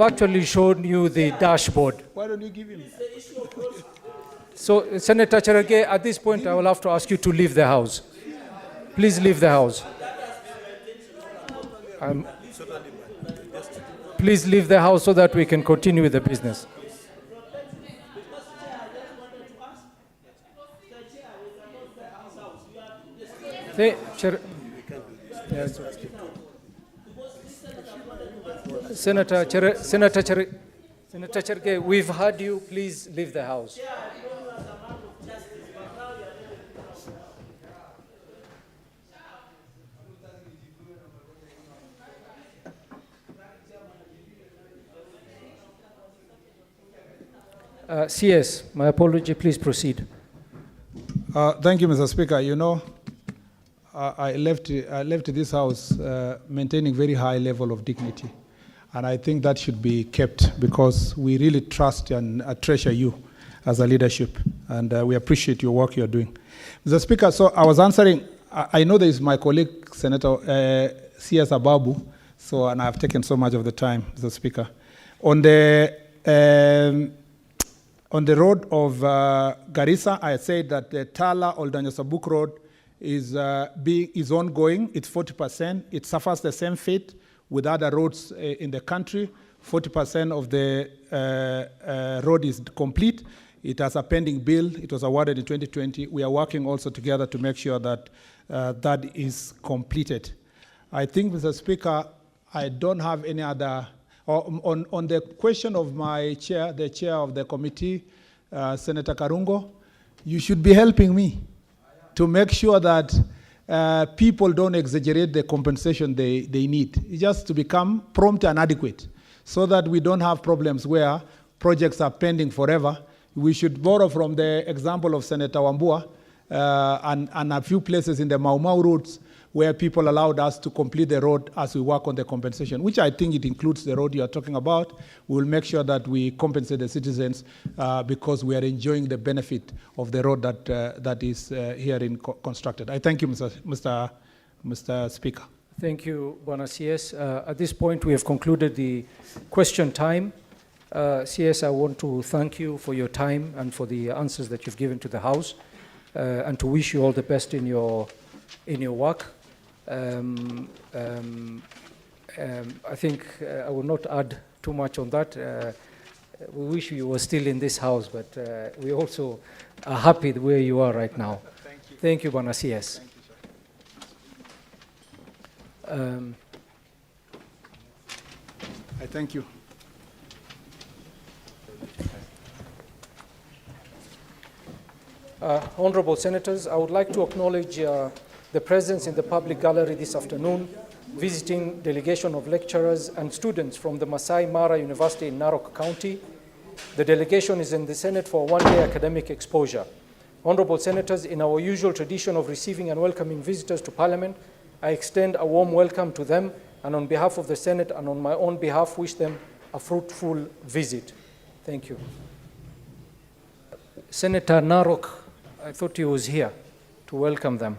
actually shown you the dashboard. Why don't you give him? So, Senator Cherargei, at this point, I will have to ask you to leave the House. Please leave the House. Please leave the House so that we can continue with the business. Senator Cherargei, we've heard you. Please leave the House. CS, my apology, please proceed. Thank you, Mr. Speaker. You know, I left this House maintaining very high level of dignity. And I think that should be kept because we really trust and treasure you as a leadership. And we appreciate your work you're doing. Mr. Speaker, so I was answering, I know there is my colleague, Senator C.S. Ababu, so, and I've taken so much of the time, Mr. Speaker. On the road of Garissa, I said that the Tala-Oldanyasabuk road is ongoing. It's 40%. It suffers the same fate with other roads in the country. 40% of the road is complete. It has a pending bill. It was awarded in 2020. We are working also together to make sure that that is completed. I think, Mr. Speaker, I don't have any other. On the question of my chair, the chair of the committee, Senator Karungo, you should be helping me to make sure that people don't exaggerate the compensation they need. It's just to become prompt and adequate so that we don't have problems where projects are pending forever. We should borrow from the example of Senator Wambua and a few places in the Mau Mau routes where people allowed us to complete the road as we work on the compensation, which I think it includes the road you are talking about. We will make sure that we compensate the citizens because we are enjoying the benefit of the road that is herein constructed. I thank you, Mr. Speaker. Thank you, Bwana CS. At this point, we have concluded the question time. CS, I want to thank you for your time and for the answers that you've given to the House, and to wish you all the best in your work. I think I will not add too much on that. We wish you were still in this House, but we also are happy where you are right now. Thank you. Thank you, Bwana CS. Thank you, sir. I thank you. Honorable Senators, I would like to acknowledge the presence in the public gallery this afternoon, visiting delegation of lecturers and students from the Masai Mara University in Narok County. The delegation is in the Senate for one-day academic exposure. Honorable Senators, in our usual tradition of receiving and welcoming visitors to Parliament, I extend a warm welcome to them, and on behalf of the Senate and on my own behalf, wish them a fruitful visit. Thank you. Senator Narok, I thought he was here to welcome them.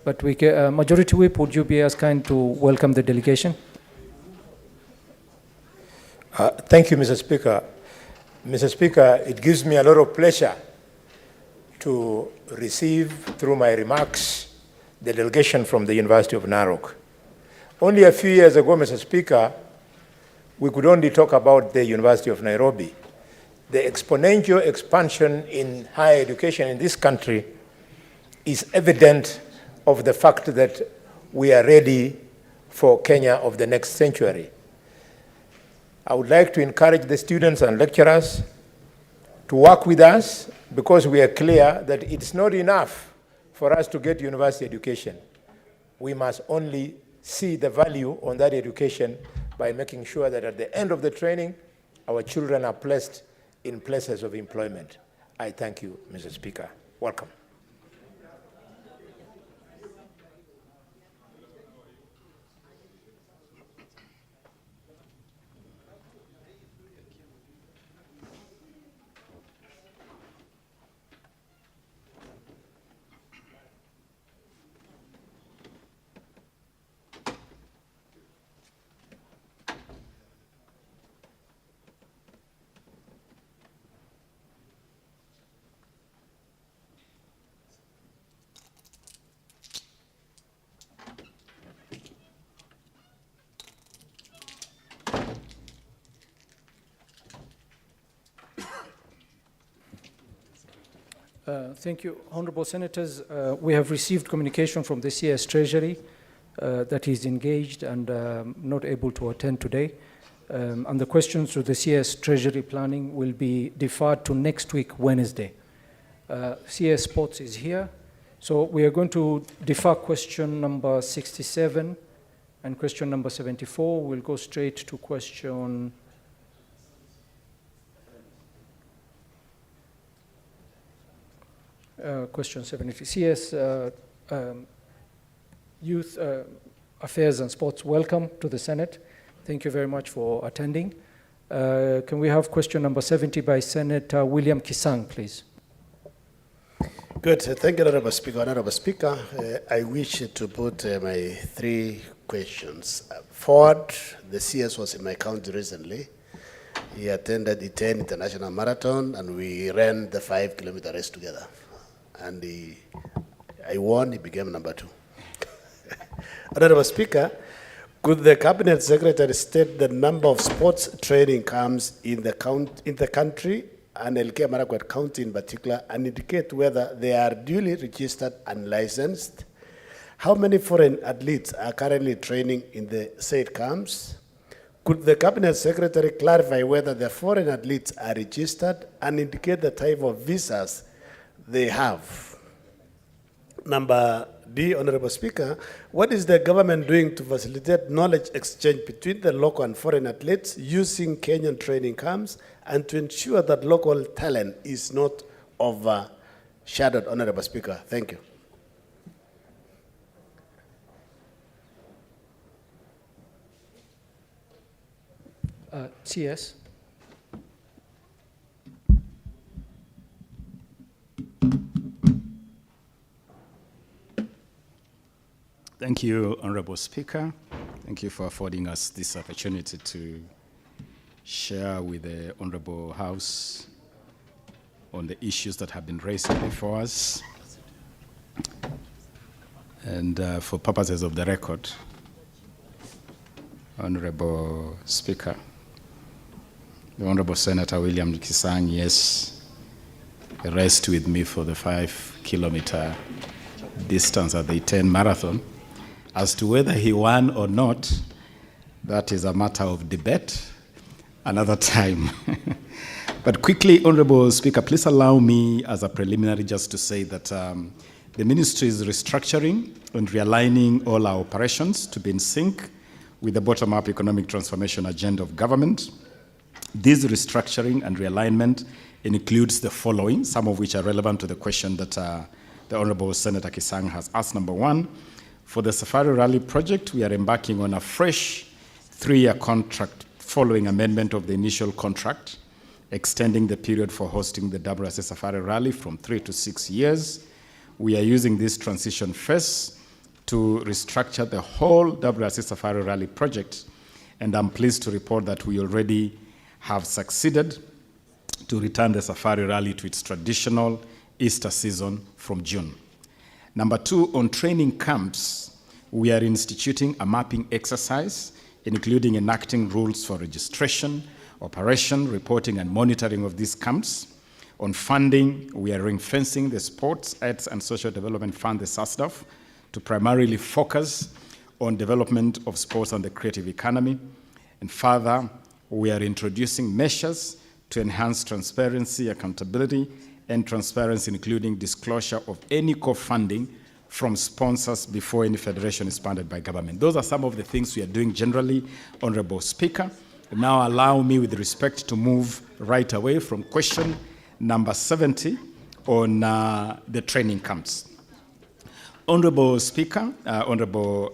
But Majority Whip, would you be as kind to welcome the delegation? Thank you, Mr. Speaker. Mr. Speaker, it gives me a lot of pleasure to receive, through my remarks, the delegation from the University of Narok. Only a few years ago, Mr. Speaker, we could only talk about the University of Nairobi. The exponential expansion in higher education in this country is evident of the fact that we are ready for Kenya of the next century. I would like to encourage the students and lecturers to work with us because we are clear that it's not enough for us to get university education. We must only see the value on that education by making sure that at the end of the training, our children are placed in places of employment. I thank you, Mr. Speaker. Welcome. Thank you, Honorable Senators. We have received communication from the CS Treasury that is engaged and not able to attend today. And the questions to the CS Treasury Planning will be deferred to next week, Wednesday. CS Sports is here. So we are going to defer question number 67 and question number 74. We'll go straight to question question 70. CS Youth Affairs and Sports, welcome to the Senate. Thank you very much for attending. Can we have question number 70 by Senator William Kisang, please? Good. Thank you, Honorable Speaker. Honorable Speaker, I wish to put my 3 questions. Ford, the CS, was in my county recently. He attended the 10 International Marathon, and we ran the 5-kilometer race together. And I won, he became number 2. Honorable Speaker, could the Cabinet Secretary state the number of sports training camps in the country, and Elgeyo Marakwet County in particular, and indicate whether they are duly registered and licensed? How many foreign athletes are currently training in the said camps? Could the Cabinet Secretary clarify whether the foreign athletes are registered and indicate the type of visas they have? Number D, Honorable Speaker, what is the government doing to facilitate knowledge exchange between the local and foreign athletes using Kenyan training camps and to ensure that local talent is not overshadowed, Honorable Speaker? Thank you. CS. Thank you, Honorable Speaker. Thank you for affording us this opportunity to share with the Honorable House on the issues that have been raised before us. And for purposes of the record, Honorable Speaker, the Honorable Senator William Kisang, yes, raced with me for the 5-kilometer distance at the 10 marathon. As to whether he won or not, that is a matter of debate another time. But quickly, Honorable Speaker, please allow me as a preliminary just to say that the ministry is restructuring and realigning all our operations to be in sync with the bottom-up economic transformation agenda of government. This restructuring and realignment includes the following, some of which are relevant to the question that the Honorable Senator Kisang has asked. Number 1, for the Safari Rally project, we are embarking on a fresh 3-year contract following amendment of the initial contract, extending the period for hosting the WRC Safari Rally from 3 to 6 years. We are using this transition phase to restructure the whole WRC Safari Rally project, and I'm pleased to report that we already have succeeded to return the Safari Rally to its traditional Easter season from June. Number 2, on training camps, we are instituting a mapping exercise, including enacting rules for registration, operation, reporting, and monitoring of these camps. On funding, we are ring-fencing the Sports, Arts, and Social Development Fund, the SASDF, to primarily focus on development of sports and the creative economy. And further, we are introducing measures to enhance transparency, accountability, and transparency, including disclosure of any co-funding from sponsors before any federation is funded by government. Those are some of the things we are doing generally, Honorable Speaker. Now allow me, with respect, to move right away from question number 70 on the training camps. Honorable Speaker, Honorable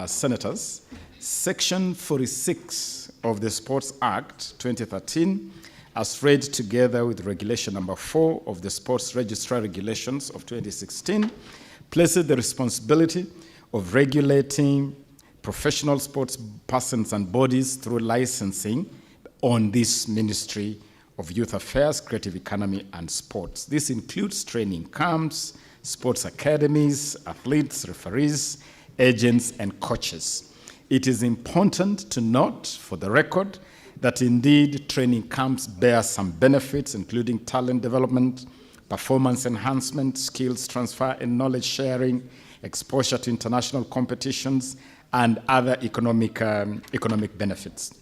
Senators, Section 46 of the Sports Act 2013, as read together with Regulation number 4 of the Sports Registrar Regulations of 2016, places the responsibility of regulating professional sports persons and bodies through licensing on this Ministry of Youth Affairs, Creative Economy, and Sports. This includes training camps, sports academies, athletes, referees, agents, and coaches. It is important to note, for the record, that indeed training camps bear some benefits, including talent development, performance enhancement, skills transfer and knowledge sharing, exposure to international competitions, and other economic benefits.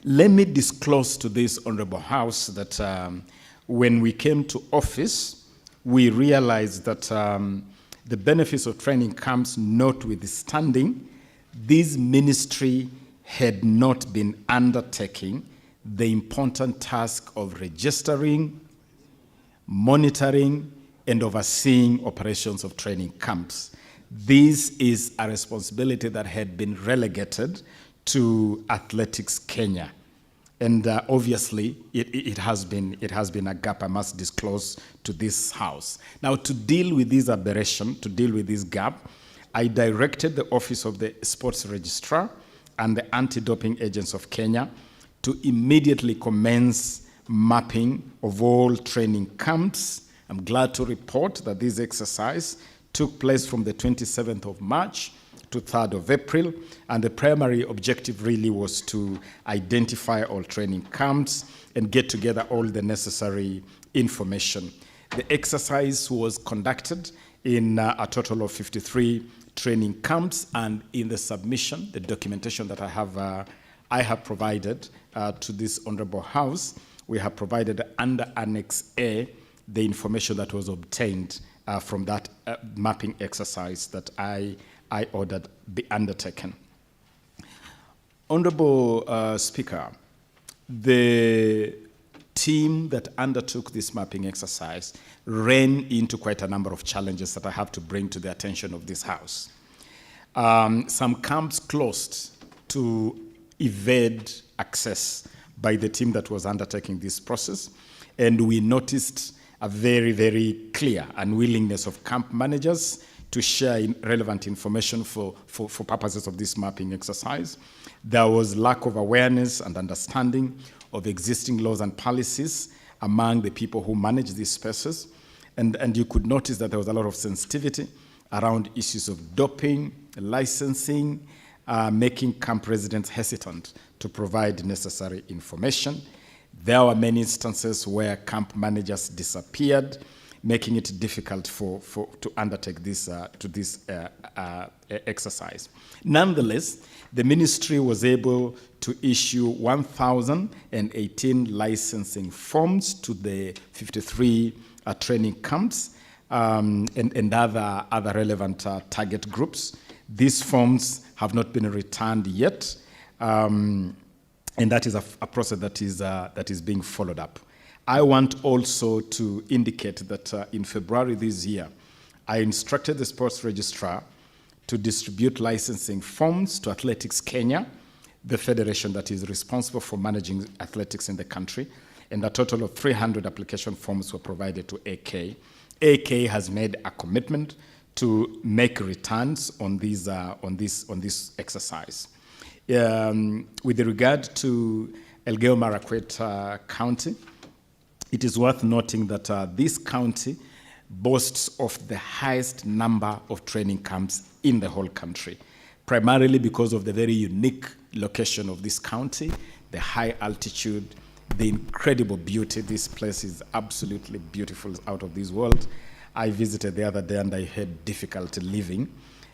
Let me disclose to this Honorable House that when we came to office, we realized that the benefits of training camps notwithstanding, this ministry had not been undertaking the important task of registering, monitoring, and overseeing operations of training camps. This is a responsibility that had been relegated to Athletics Kenya. And obviously, it has been a gap I must disclose to this House. Now, to deal with this aberration, to deal with this gap, I directed the Office of the Sports Registrar and the Anti-Doping Agents of Kenya to immediately commence mapping of all training camps. I'm glad to report that this exercise took place from the 27th of March to 3rd of April, and the primary objective really was to identify all training camps and get together all the necessary information. The exercise was conducted in a total of 53 training camps, and in the submission, the documentation that I have provided to this Honorable House, we have provided under Annex A the information that was obtained from that mapping exercise that I ordered be undertaken. Honorable Speaker, the team that undertook this mapping exercise ran into quite a number of challenges that I have to bring to the attention of this House. Some camps closed to evade access by the team that was undertaking this process, and we noticed a very, very clear unwillingness of camp managers to share relevant information for purposes of this mapping exercise. There was lack of awareness and understanding of existing laws and policies among the people who manage these spaces. And you could notice that there was a lot of sensitivity around issues of doping, licensing, making camp residents hesitant to provide necessary information. There were many instances where camp managers disappeared, making it difficult to undertake this exercise. Nonetheless, the ministry was able to issue 1,018 licensing forms to the 53 training camps and other relevant target groups. These forms have not been returned yet, and that is a process that is being followed up. I want also to indicate that in February this year, I instructed the sports registrar to distribute licensing forms to Athletics Kenya, the federation that is responsible for managing athletics in the country, and a total of 300 application forms were provided to AK. AK has made a commitment to make returns on this exercise. With regard to Elgeyo Marakwet County, it is worth noting that this county boasts of the highest number of training camps in the whole country, primarily because of the very unique location of this county, the high altitude, the incredible beauty. This place is absolutely beautiful, out of this world. I visited the other day and I had difficulty living.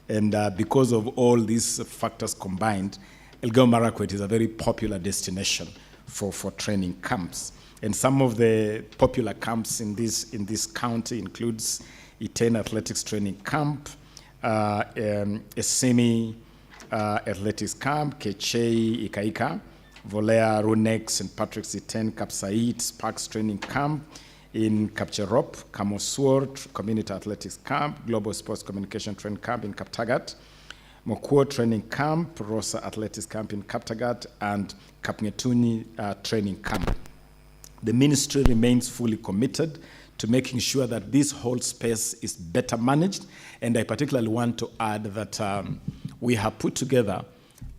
And because of all these factors combined, Elgeyo Marakwet is a very popular destination for training camps. And some of the popular camps in this county includes Iten Athletics Training Camp, Esemi Athletics Camp, Kechei Ikaika, Volea Runex, St. Patrick's Iten, Kapsait, Sparks Training Camp, in Kapcherop, Kamoswar Community Athletics Camp, Global Sports Communication Training Camp in Kaptagat, Mokuo Training Camp, Rosa Athletics Camp in Kaptagat, and Kapngetuni Training Camp. The ministry remains fully committed to making sure that this whole space is better managed, and I particularly want to add that we have put together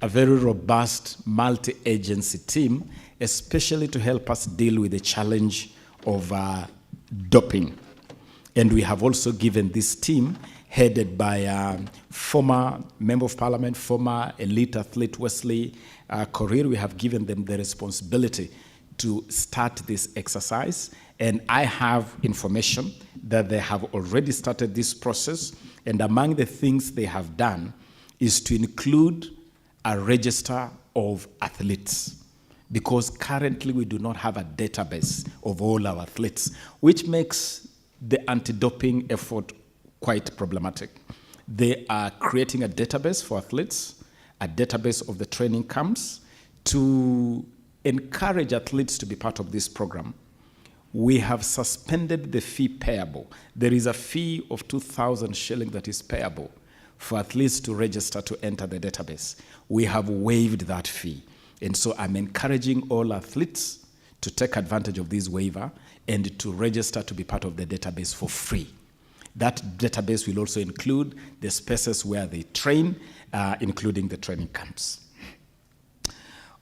a very robust multi-agency team, especially to help us deal with the challenge of doping. And we have also given this team, headed by former Member of Parliament, former elite athlete Wesley Korir, we have given them the responsibility to start this exercise. And I have information that they have already started this process. And among the things they have done is to include a register of athletes, because currently we do not have a database of all our athletes, which makes the anti-doping effort quite problematic. They are creating a database for athletes, a database of the training camps, to encourage athletes to be part of this program. We have suspended the fee payable. There is a fee of 2,000 shillings that is payable for athletes to register to enter the database. We have waived that fee. And so I'm encouraging all athletes to take advantage of this waiver and to register to be part of the database for free. That database will also include the spaces where they train, including the training camps.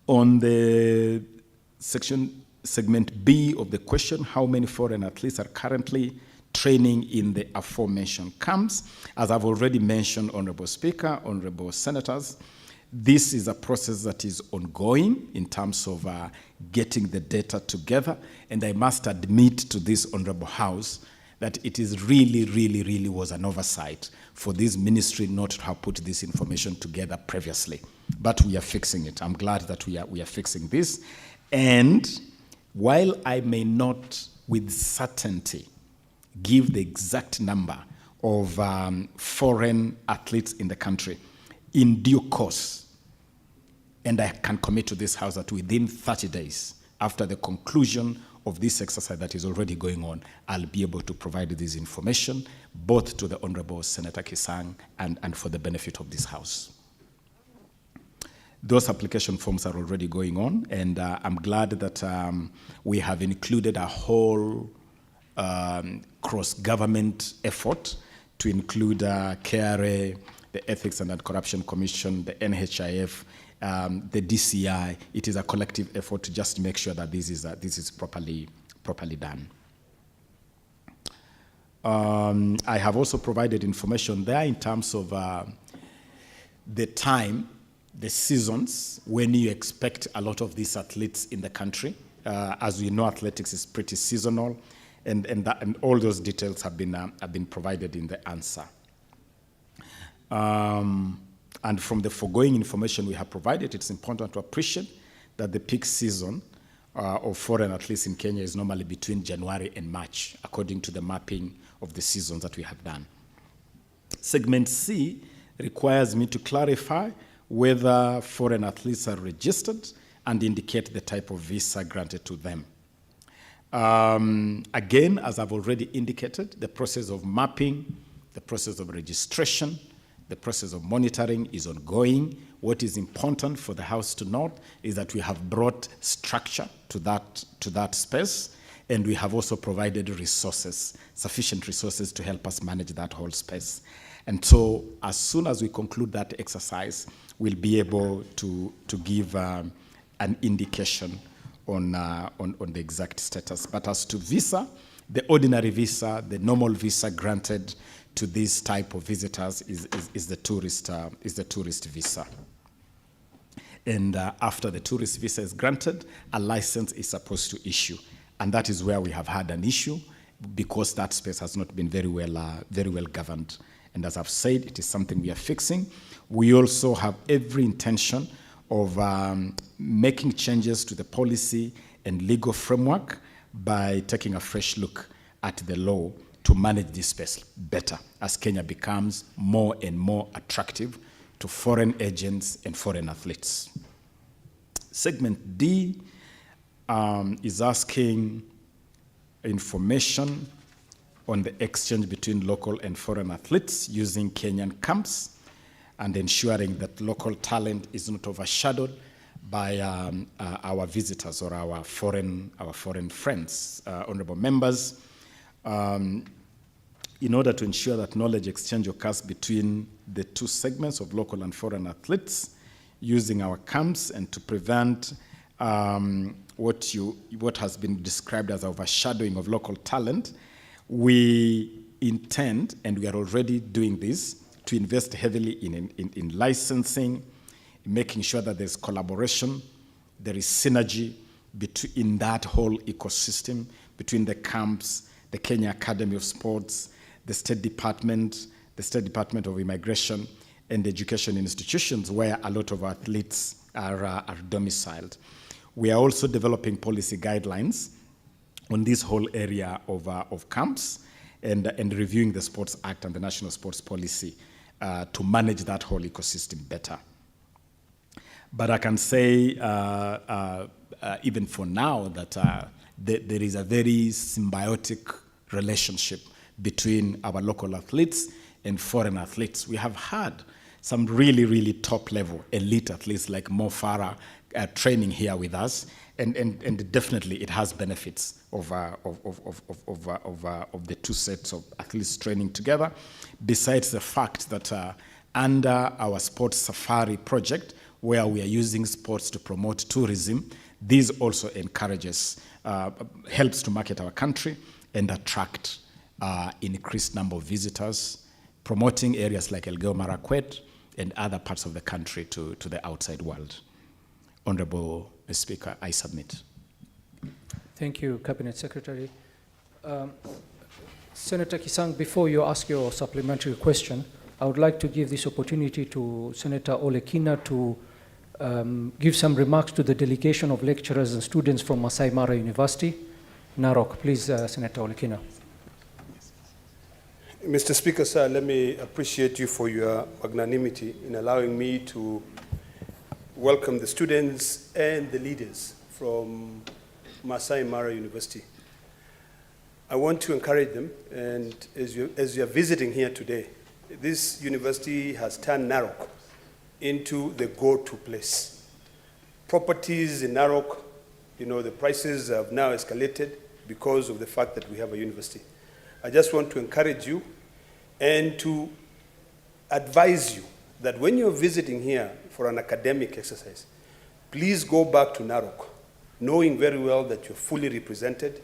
On the segment B of the question, how many foreign athletes are currently training in the aforementioned camps? As I've already mentioned, Honorable Speaker, Honorable Senators, this is a process that is ongoing in terms of getting the data together. And I must admit to this Honorable House that it is really was an oversight for this ministry not to have put this information together previously. But we are fixing it. I'm glad that we are fixing this. And while I may not with certainty give the exact number of foreign athletes in the country, in due course, and I can commit to this House that within 30 days, after the conclusion of this exercise that is already going on, I'll be able to provide this information, both to the Honorable Senator Kisang and for the benefit of this House. Those application forms are already going on, and I'm glad that we have included a whole cross-government effort to include KRA, the Ethics and Anti-Corruption Commission, the NHIF, the DCI. It is a collective effort to just make sure that this is properly done. I have also provided information there in terms of the time, the seasons, when you expect a lot of these athletes in the country. As we know, athletics is pretty seasonal, and all those details have been provided in the answer. And from the foregoing information we have provided, it's important to appreciate that the peak season of foreign athletes in Kenya is normally between January and March, according to the mapping of the seasons that we have done. Segment C requires me to clarify whether foreign athletes are registered and indicate the type of visa granted to them. Again, as I've already indicated, the process of mapping, the process of registration, the process of monitoring is ongoing. What is important for the House to note is that we have brought structure to that space, and we have also provided resources, sufficient resources to help us manage that whole space. And so as soon as we conclude that exercise, we'll be able to give an indication on the exact status. But as to visa, the ordinary visa, the normal visa granted to this type of visitors is the tourist visa. And after the tourist visa is granted, a license is supposed to issue. And that is where we have had an issue, because that space has not been very well governed. And as I've said, it is something we are fixing. We also have every intention of making changes to the policy and legal framework by taking a fresh look at the law to manage this space better as Kenya becomes more and more attractive to foreign agents and foreign athletes. Segment D is asking information on the exchange between local and foreign athletes using Kenyan camps and ensuring that local talent is not overshadowed by our visitors or our foreign friends. Honorable members, in order to ensure that knowledge exchange occurs between the two segments of local and foreign athletes using our camps, and to prevent what has been described as overshadowing of local talent, we intend, and we are already doing this, to invest heavily in licensing, making sure that there's collaboration, there is synergy in that whole ecosystem between the camps, the Kenya Academy of Sports, the State Department of Immigration, and education institutions where a lot of athletes are domiciled. We are also developing policy guidelines on this whole area of camps and reviewing the Sports Act and the National Sports Policy to manage that whole ecosystem better. But I can say, even for now, that there is a very symbiotic relationship between our local athletes and foreign athletes. We have had some really, really top level, elite athletes like Mo Farah training here with us. And definitely it has benefits of the two sets of athletes training together, besides the fact that under our sports safari project, where we are using sports to promote tourism, this also encourages, helps to market our country and attract increased number of visitors, promoting areas like Elgeyo Marakwet and other parts of the country to the outside world. Honorable Speaker, I submit. Thank you, Cabinet Secretary. Senator Kisang, before you ask your supplementary question, I would like to give this opportunity to Senator Olekina to give some remarks to the delegation of lecturers and students from Masai Mara University, Narok. Please, Senator Olekina. Mr. Speaker, sir, let me appreciate you for your magnanimity in allowing me to welcome the students and the leaders from Masai Mara University. I want to encourage them, and as you are visiting here today, this university has turned Narok into the go-to place. Properties in Narok, the prices have now escalated because of the fact that we have a university. I just want to encourage you and to advise you that when you're visiting here for an academic exercise, please go back to Narok, knowing very well that you're fully represented.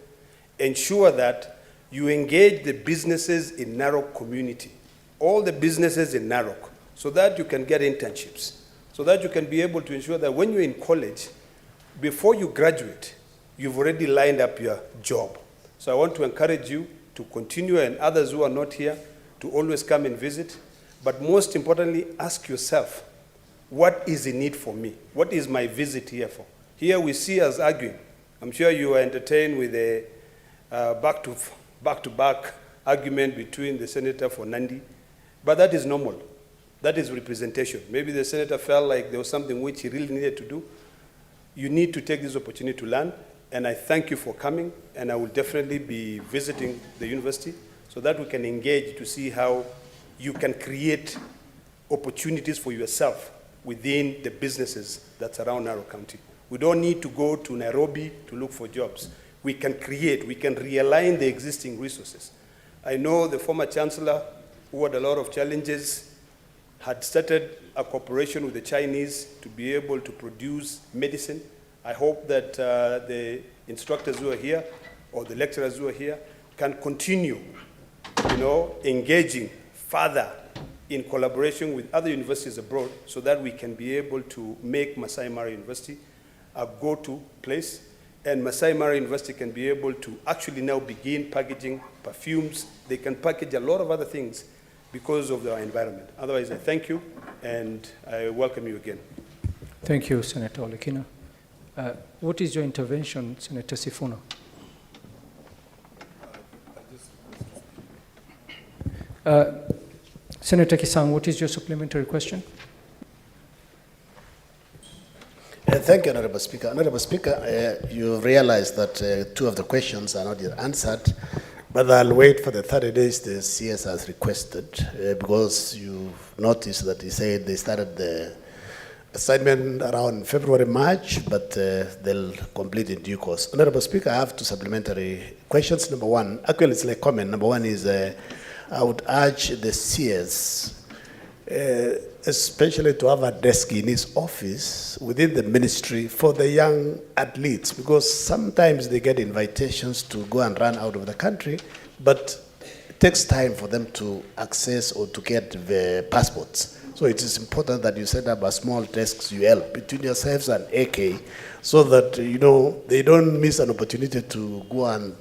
Ensure that you engage the businesses in Narok community, all the businesses in Narok, so that you can get internships, so that you can be able to ensure that when you're in college, before you graduate, you've already lined up your job. So I want to encourage you to continue, and others who are not here, to always come and visit. But most importantly, ask yourself, what is in it for me? What is my visit here for? Here we see us arguing. I'm sure you are entertained with a back-to-back argument between the senator for Nandi, but that is normal. That is representation. Maybe the senator felt like there was something which he really needed to do. You need to take this opportunity to learn, and I thank you for coming, and I will definitely be visiting the university so that we can engage to see how you can create opportunities for yourself within the businesses that's around Narok County. We don't need to go to Nairobi to look for jobs. We can create, we can realign the existing resources. I know the former chancellor, who had a lot of challenges, had started a cooperation with the Chinese to be able to produce medicine. I hope that the instructors who are here or the lecturers who are here can continue, engaging further in collaboration with other universities abroad so that we can be able to make Masai Mara University a go-to place, and Masai Mara University can be able to actually now begin packaging perfumes. They can package a lot of other things because of our environment. Otherwise, I thank you, and I welcome you again. Thank you, Senator Olekina. What is your intervention, Senator Sifuna? Senator Kisang, what is your supplementary question? Thank you, Honorable Speaker. Honorable Speaker, you realize that two of the questions are not yet answered, but I'll wait for the 30 days the CS has requested, because you noticed that he said they started the assignment around February, March, but they'll complete in due course. Honorable Speaker, I have two supplementary questions. Number one, actually it's like comment. Number one is I would urge the CS, especially to have a desk in his office within the ministry for the young athletes, because sometimes they get invitations to go and run out of the country, but it takes time for them to access or to get the passports. So it is important that you set up a small desk UL between yourselves and AK, so that they don't miss an opportunity to go and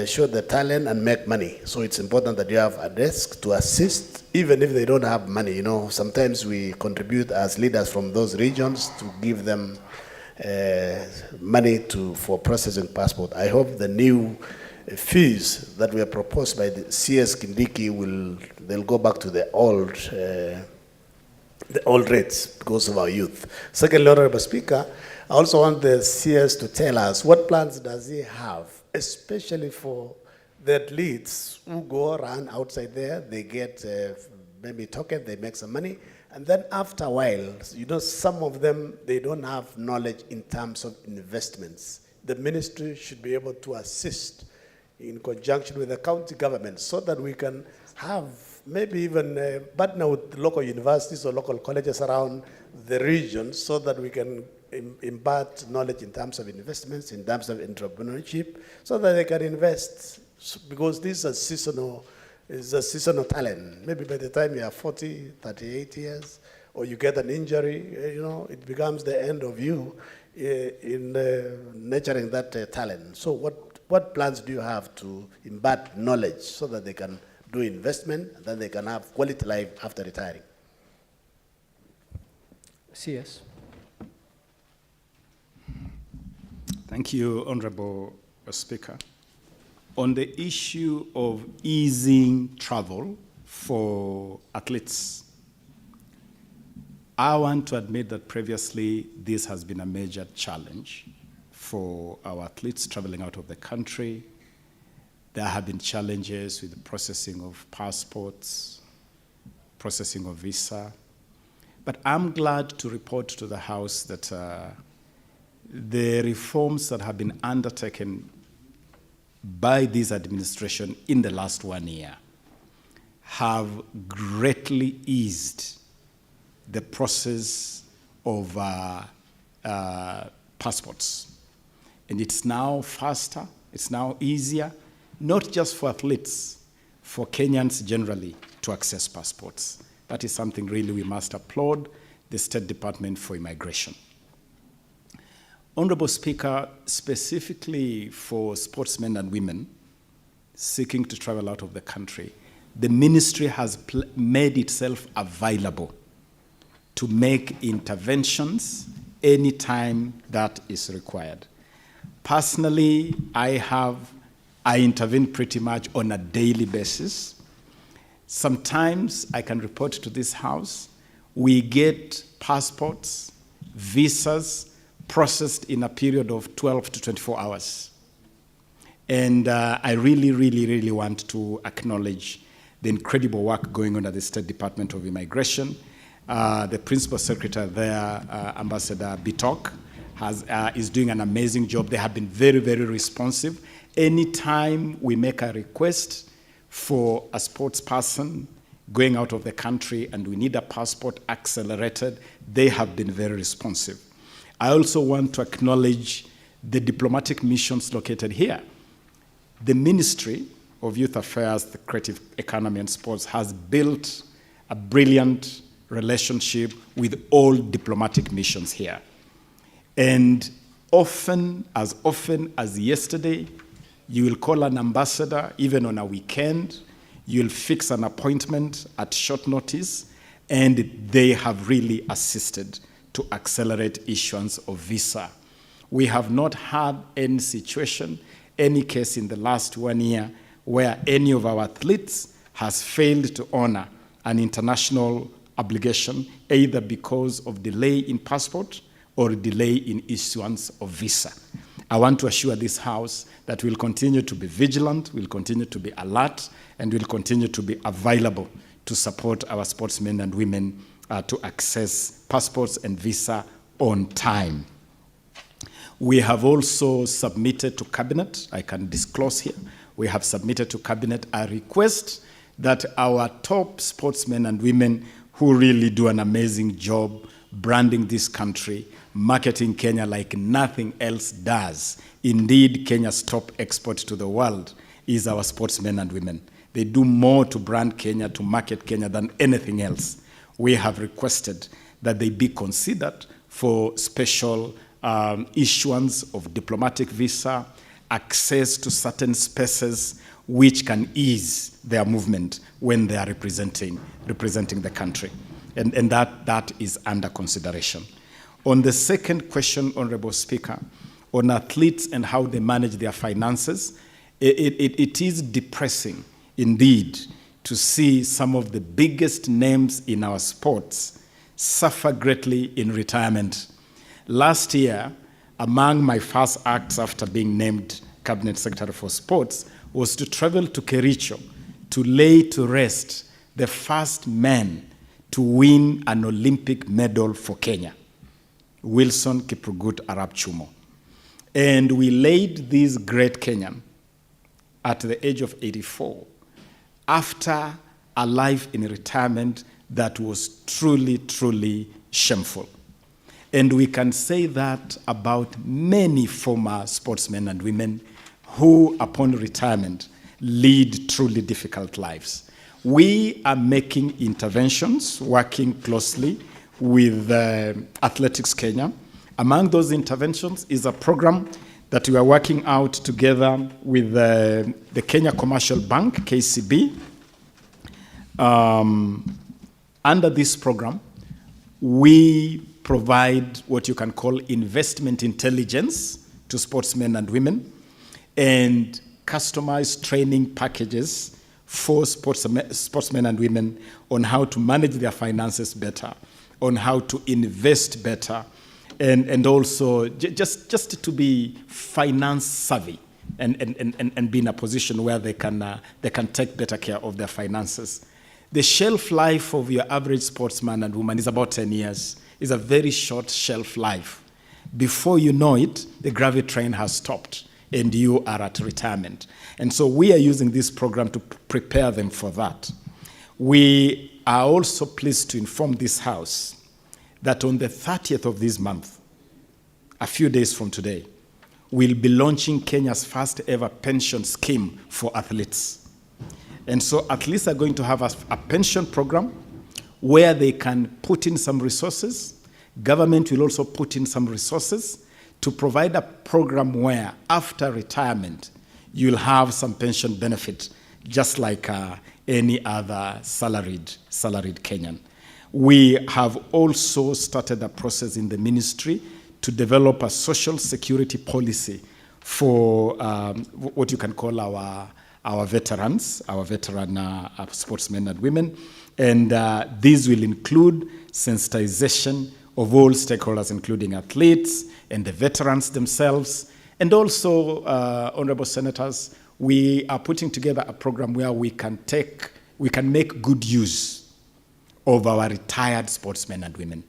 show the talent and make money. So it's important that you have a desk to assist, even if they don't have money. Sometimes we contribute as leaders from those regions to give them money for processing passport. I hope the new fees that were proposed by the CS Kindiki they'll go back to the old rates because of our youth. Secondly, Honorable Speaker, I also want the CS to tell us what plans does he have, especially for the athletes who go around outside there. They get maybe token, they make some money. And then after a while, you know, some of them, they don't have knowledge in terms of investments. The ministry should be able to assist in conjunction with the county government so that we can have maybe even partner with local universities or local colleges around the region so that we can impart knowledge in terms of investments, in terms of entrepreneurship, so that they can invest, because this is a seasonal talent. Maybe by the time you are 40, 38 years, or you get an injury, you know, it becomes the end of you in nurturing that talent. So what plans do you have to impart knowledge so that they can do investment, and then they can have quality life after retiring? CS. Thank you, Honorable Speaker. On the issue of easing travel for athletes, I want to admit that previously this has been a major challenge for our athletes traveling out of the country. There have been challenges with the processing of passports, processing of visa. But I'm glad to report to the House that the reforms that have been undertaken by this administration in the last 1 year have greatly eased the process of passports. And it's now faster, it's now easier, not just for athletes, for Kenyans generally to access passports. That is something really we must applaud the State Department for Immigration. Honorable Speaker, specifically for sportsmen and women seeking to travel out of the country, the ministry has made itself available to make interventions anytime that is required. Personally, I intervene pretty much on a daily basis. Sometimes I can report to this House, we get passports, visas, processed in a period of 12 to 24 hours. And I really want to acknowledge the incredible work going on at the State Department of Immigration. The Principal Secretary there, Ambassador Bitok, is doing an amazing job. They have been very responsive. Anytime we make a request for a sports person going out of the country and we need a passport accelerated, they have been very responsive. I also want to acknowledge the diplomatic missions located here. The Ministry of Youth Affairs, the Creative Economy and Sports has built a brilliant relationship with all diplomatic missions here. And often as yesterday, you will call an ambassador, even on a weekend, you'll fix an appointment at short notice, and they have really assisted to accelerate issuance of visa. We have not had any situation, any case in the last 1 year where any of our athletes has failed to honor an international obligation, either because of delay in passport or delay in issuance of visa. I want to assure this House that we'll continue to be vigilant, we'll continue to be alert, and we'll continue to be available to support our sportsmen and women to access passports and visa on time. We have also submitted to Cabinet, I can disclose here, we have submitted to Cabinet a request that our top sportsmen and women who really do an amazing job branding this country, marketing Kenya like nothing else does. Indeed, Kenya's top export to the world is our sportsmen and women. They do more to brand Kenya, to market Kenya than anything else. We have requested that they be considered for special issuance of diplomatic visa, access to certain spaces which can ease their movement when they are representing the country. And that is under consideration. On the second question, Honorable Speaker, on athletes and how they manage their finances, it is depressing indeed to see some of the biggest names in our sports suffer greatly in retirement. Last year, among my first acts after being named Cabinet Secretary for Sports was to travel to Kericho to lay to rest the first man to win an Olympic medal for Kenya, Wilson Kiprugut Arap Chumo. And we laid this great Kenyan at the age of 84 after a life in retirement that was truly, truly shameful. And we can say that about many former sportsmen and women who, upon retirement, lead truly difficult lives. We are making interventions, working closely with Athletics Kenya. Among those interventions is a program that we are working out together with the Kenya Commercial Bank, KCB. Under this program, we provide what you can call investment intelligence to sportsmen and women and customized training packages for sportsmen and women on how to manage their finances better, on how to invest better, and also just to be finance savvy and be in a position where they can take better care of their finances. The shelf life of your average sportsman and woman is about 10 years. It's a very short shelf life. Before you know it, the gravity train has stopped and you are at retirement. And so we are using this program to prepare them for that. We are also pleased to inform this House that on the 30th of this month, a few days from today, we'll be launching Kenya's first ever pension scheme for athletes. And so athletes are going to have a pension program where they can put in some resources. Government will also put in some resources to provide a program where after retirement, you'll have some pension benefit, just like any other salaried Kenyan. We have also started a process in the ministry to develop a social security policy for what you can call our veterans, our veteran sportsmen and women. And these will include sensitization of all stakeholders, including athletes and the veterans themselves. And also, honorable senators, we are putting together a program where we can make good use of our retired sportsmen and women.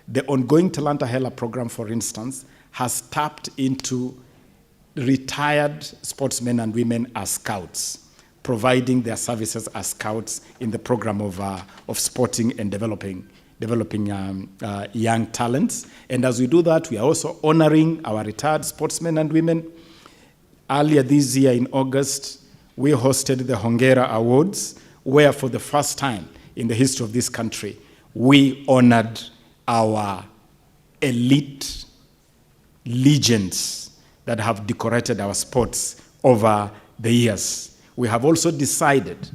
The ongoing Talanta Hela program, for instance, has tapped into retired sportsmen and women as scouts, providing their services as scouts in the program of sporting and developing young talents. And as we do that, we are also honoring our retired sportsmen and women. Earlier this year in August, we hosted the Hongera Awards, where for the first time in the history of this country, we honored our elite legends that have decorated our sports over the years. We have also decided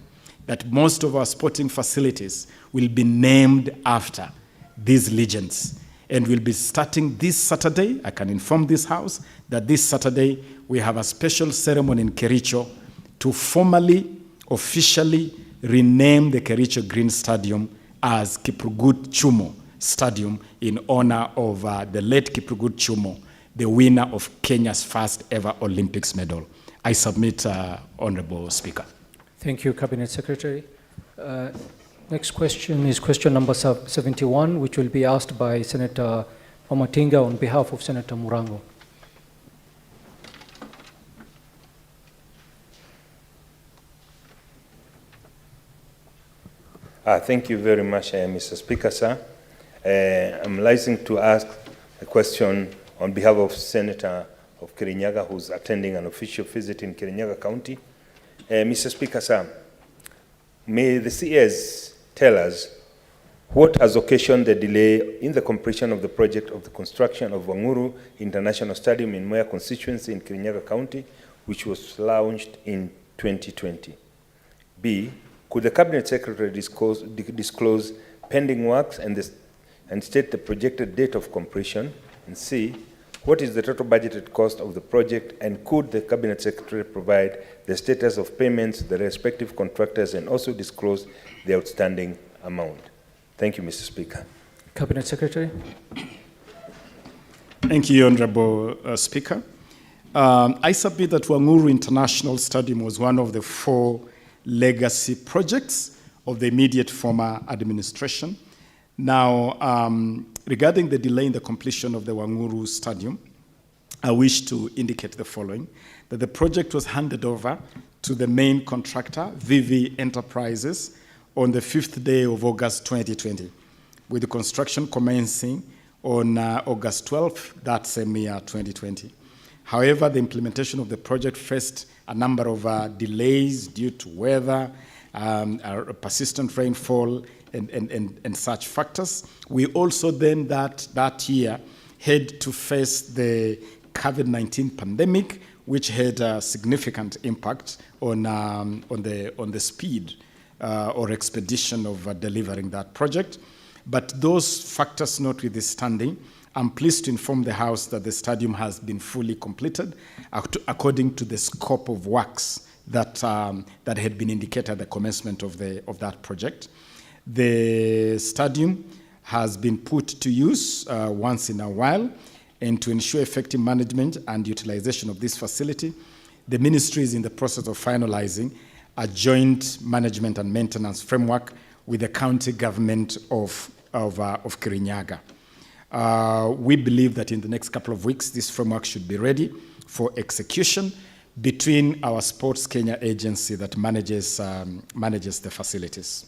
that most of our sporting facilities will be named after these legends. And we'll be starting this Saturday. I can inform this House that this Saturday we have a special ceremony in Kericho to formally, officially rename the Kericho Green Stadium as Kiprugut Chumo Stadium in honor of the late Kiprugut Chumo, the winner of Kenya's first ever Olympics medal. I submit, Honorable Speaker. Thank you, Cabinet Secretary. Next question is question number 71, which will be asked by Senator Wamatinga on behalf of Senator Murango. Thank you very much, Mr. Speaker, sir. I'm licensed to ask a question on behalf of Senator of Kirinyaga, who's attending an official visit in Kirinyaga County. Mr. Speaker, sir, may the CS tell us what has occasioned the delay in the completion of the project of the construction of Wanguru International Stadium in Moya constituency in Kirinyaga County, which was launched in 2020? B, could the Cabinet Secretary disclose pending works and state the projected date of completion? And C, what is the total budgeted cost of the project, and could the Cabinet Secretary provide the status of payments to the respective contractors and also disclose the outstanding amount? Thank you, Mr. Speaker. Cabinet Secretary. Thank you, Honorable Speaker. I submit that Wanguru International Stadium was one of the 4 legacy projects of the immediate former administration. Now, regarding the delay in the completion of the Wanguru Stadium, I wish to indicate the following, that the project was handed over to the main contractor, VV Enterprises, on the 5th day of August 2020, with the construction commencing on August 12th, that same year, 2020. However, the implementation of the project faced a number of delays due to weather, persistent rainfall, and such factors. We also then that year had to face the COVID-19 pandemic, which had a significant impact on the speed or expedition of delivering that project. But those factors notwithstanding, I'm pleased to inform the House that the stadium has been fully completed according to the scope of works that had been indicated at the commencement of that project. The stadium has been put to use once in a while, and to ensure effective management and utilization of this facility, the ministry is in the process of finalizing a joint management and maintenance framework with the county government of Kirinyaga. We believe that in the next couple of weeks, this framework should be ready for execution between our Sports Kenya agency that manages the facilities.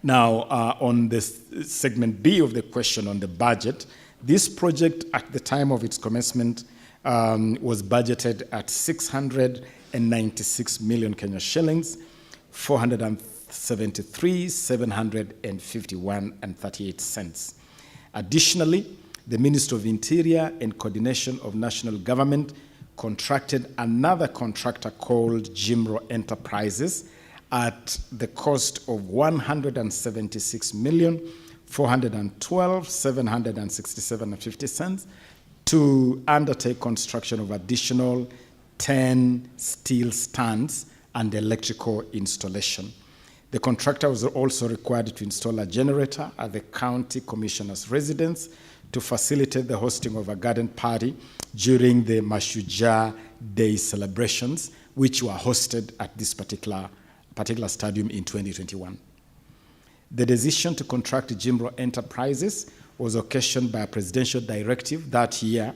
Now, on the segment B of the question on the budget, this project at the time of its commencement was budgeted at 696 million Kenya shillings, 473,751 cents. Additionally, the Ministry of Interior and Coordination of National Government contracted another contractor called Jimro Enterprises at the cost of 176,412,767.50 cents to undertake construction of additional 10 steel stands and electrical installation. The contractor was also required to install a generator at the county commissioner's residence to facilitate the hosting of a garden party during the Mashujaa Day celebrations, which were hosted at this particular stadium in 2021. The decision to contract Jimro Enterprises was occasioned by a presidential directive that year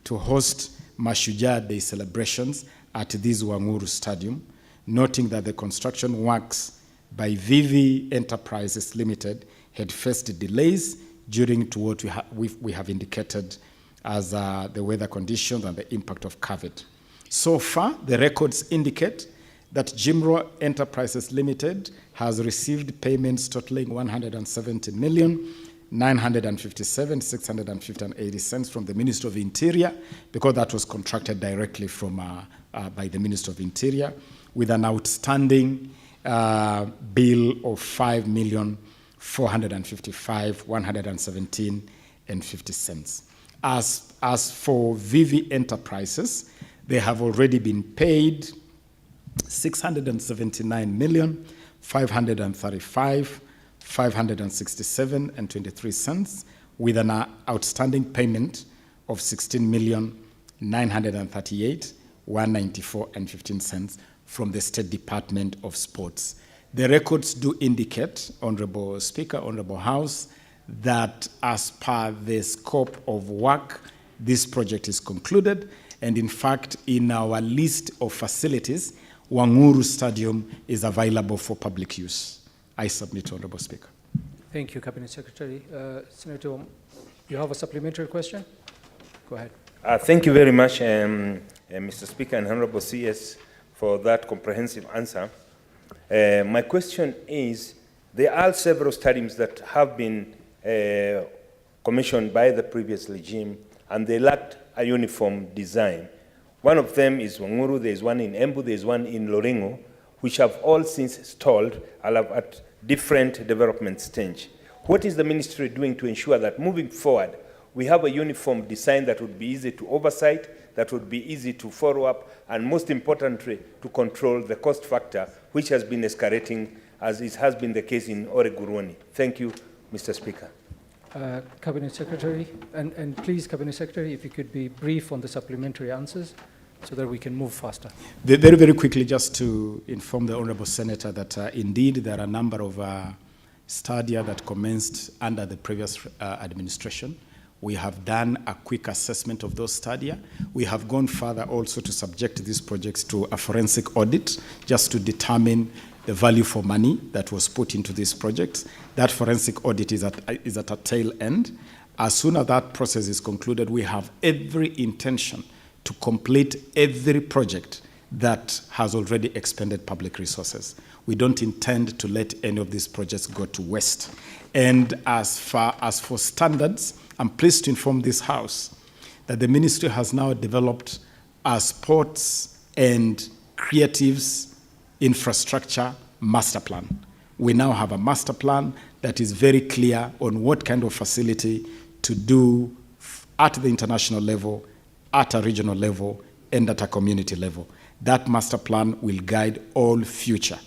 to host Mashujaa Day celebrations at this Wanguru Stadium, noting that the construction works by VV Enterprises Limited had faced delays due to what we have indicated as the weather conditions and the impact of COVID. So far, the records indicate that Jimro Enterprises Limited has received payments totaling 170,957,650.80 cents from the Ministry of Interior, because that was contracted directly by the Ministry of Interior, with an outstanding bill of 5,455,117.50 cents. As for VV Enterprises, they have already been paid 679,535,567.23 cents, with an outstanding payment of 16,938,194.15 cents from the State Department of Sports. The records do indicate, Honorable Speaker, Honorable House, that as per the scope of work, this project is concluded, and in fact, in our list of facilities, Wanguru Stadium is available for public use. I submit, Honorable Speaker. Thank you, Cabinet Secretary. Senator, you have a supplementary question? Go ahead. Thank you very much, Mr. Speaker and Honorable CS, for that comprehensive answer. My question is, there are several stadiums that have been commissioned by the previous regime, and they lacked a uniform design. One of them is Wanguru, there's one in Embu, there's one in Lorengo, which have all since stalled at different development stage. What is the ministry doing to ensure that moving forward, we have a uniform design that would be easy to oversight, that would be easy to follow up, and most importantly, to control the cost factor, which has been escalating, as it has been the case in Oreguruoni? Thank you, Mr. Speaker. Cabinet Secretary, and please, Cabinet Secretary, if you could be brief on the supplementary answers. so that we can move faster. Very, very quickly, just to inform the Honorable Senator that indeed there are a number of studies that commenced under the previous administration. We have done a quick assessment of those studies. We have gone further also to subject these projects to a forensic audit just to determine the value for money that was put into these projects. That forensic audit is at a tail end. As soon as that process is concluded, we have every intention to complete every project that has already expended public resources. We don't intend to let any of these projects go to waste. And as far as for standards, I'm pleased to inform this House that the ministry has now developed a sports and creatives infrastructure master plan. We now have a master plan that is very clear on what kind of facility to do at the international level, at a regional level, and at a community level. That master plan will guide all future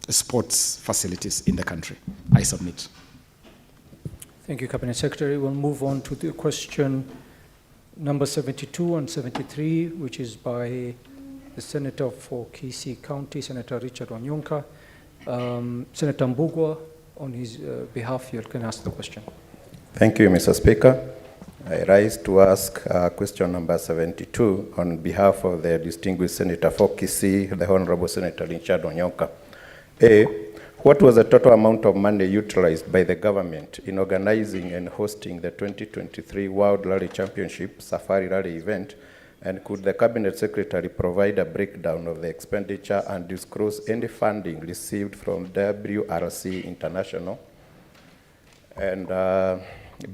sports facilities in the country. I submit. Thank you, Cabinet Secretary. We'll move on to the question number 72 and 73, which is by the Senator for Kisii County, Senator Richard Wanyonka. Senator Mbugua, on his behalf, you can ask the question. Thank you, Mr. Speaker. I rise to ask question number 72 on behalf of the distinguished Senator for Kisii, the Honorable Senator Richard Wanyonka. A, what was the total amount of money utilized by the government in organizing and hosting the 2023 World Rally Championship Safari Rally event? And could the Cabinet Secretary provide a breakdown of the expenditure and disclose any funding received from WRC International? And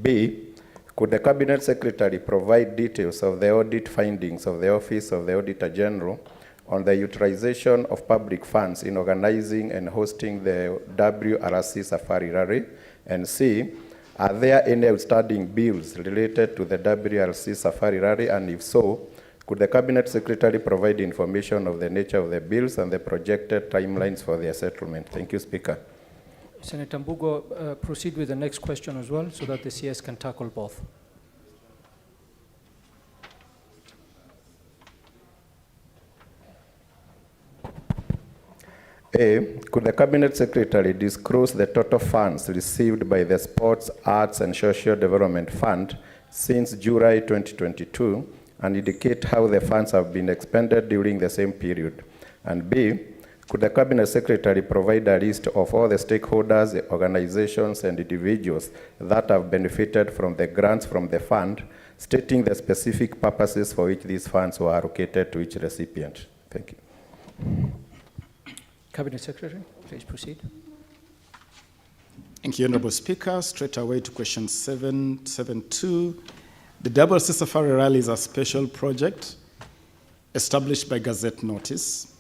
B, could the Cabinet Secretary provide details of the audit findings of the Office of the Auditor General on the utilization of public funds in organizing and hosting the WRC Safari Rally? And C, are there any outstanding bills related to the WRC Safari Rally? And if so, could the Cabinet Secretary provide information of the nature of the bills and the projected timelines for their settlement? Thank you, Speaker. Senator Mbugo, proceed with the next question as well so that the CS can tackle both. A, could the Cabinet Secretary disclose the total funds received by the Sports, Arts and Social Development Fund since July 2022 and indicate how the funds have been expended during the same period? And B, could the Cabinet Secretary provide a list of all the stakeholders, organizations and individuals that have benefited from the grants from the fund, stating the specific purposes for which these funds were allocated to each recipient? Thank you. Cabinet Secretary, please proceed. Thank you, Honorable Speaker. Straight away to question 772. The WRC Safari Rally is a special project established by Gazette Notice.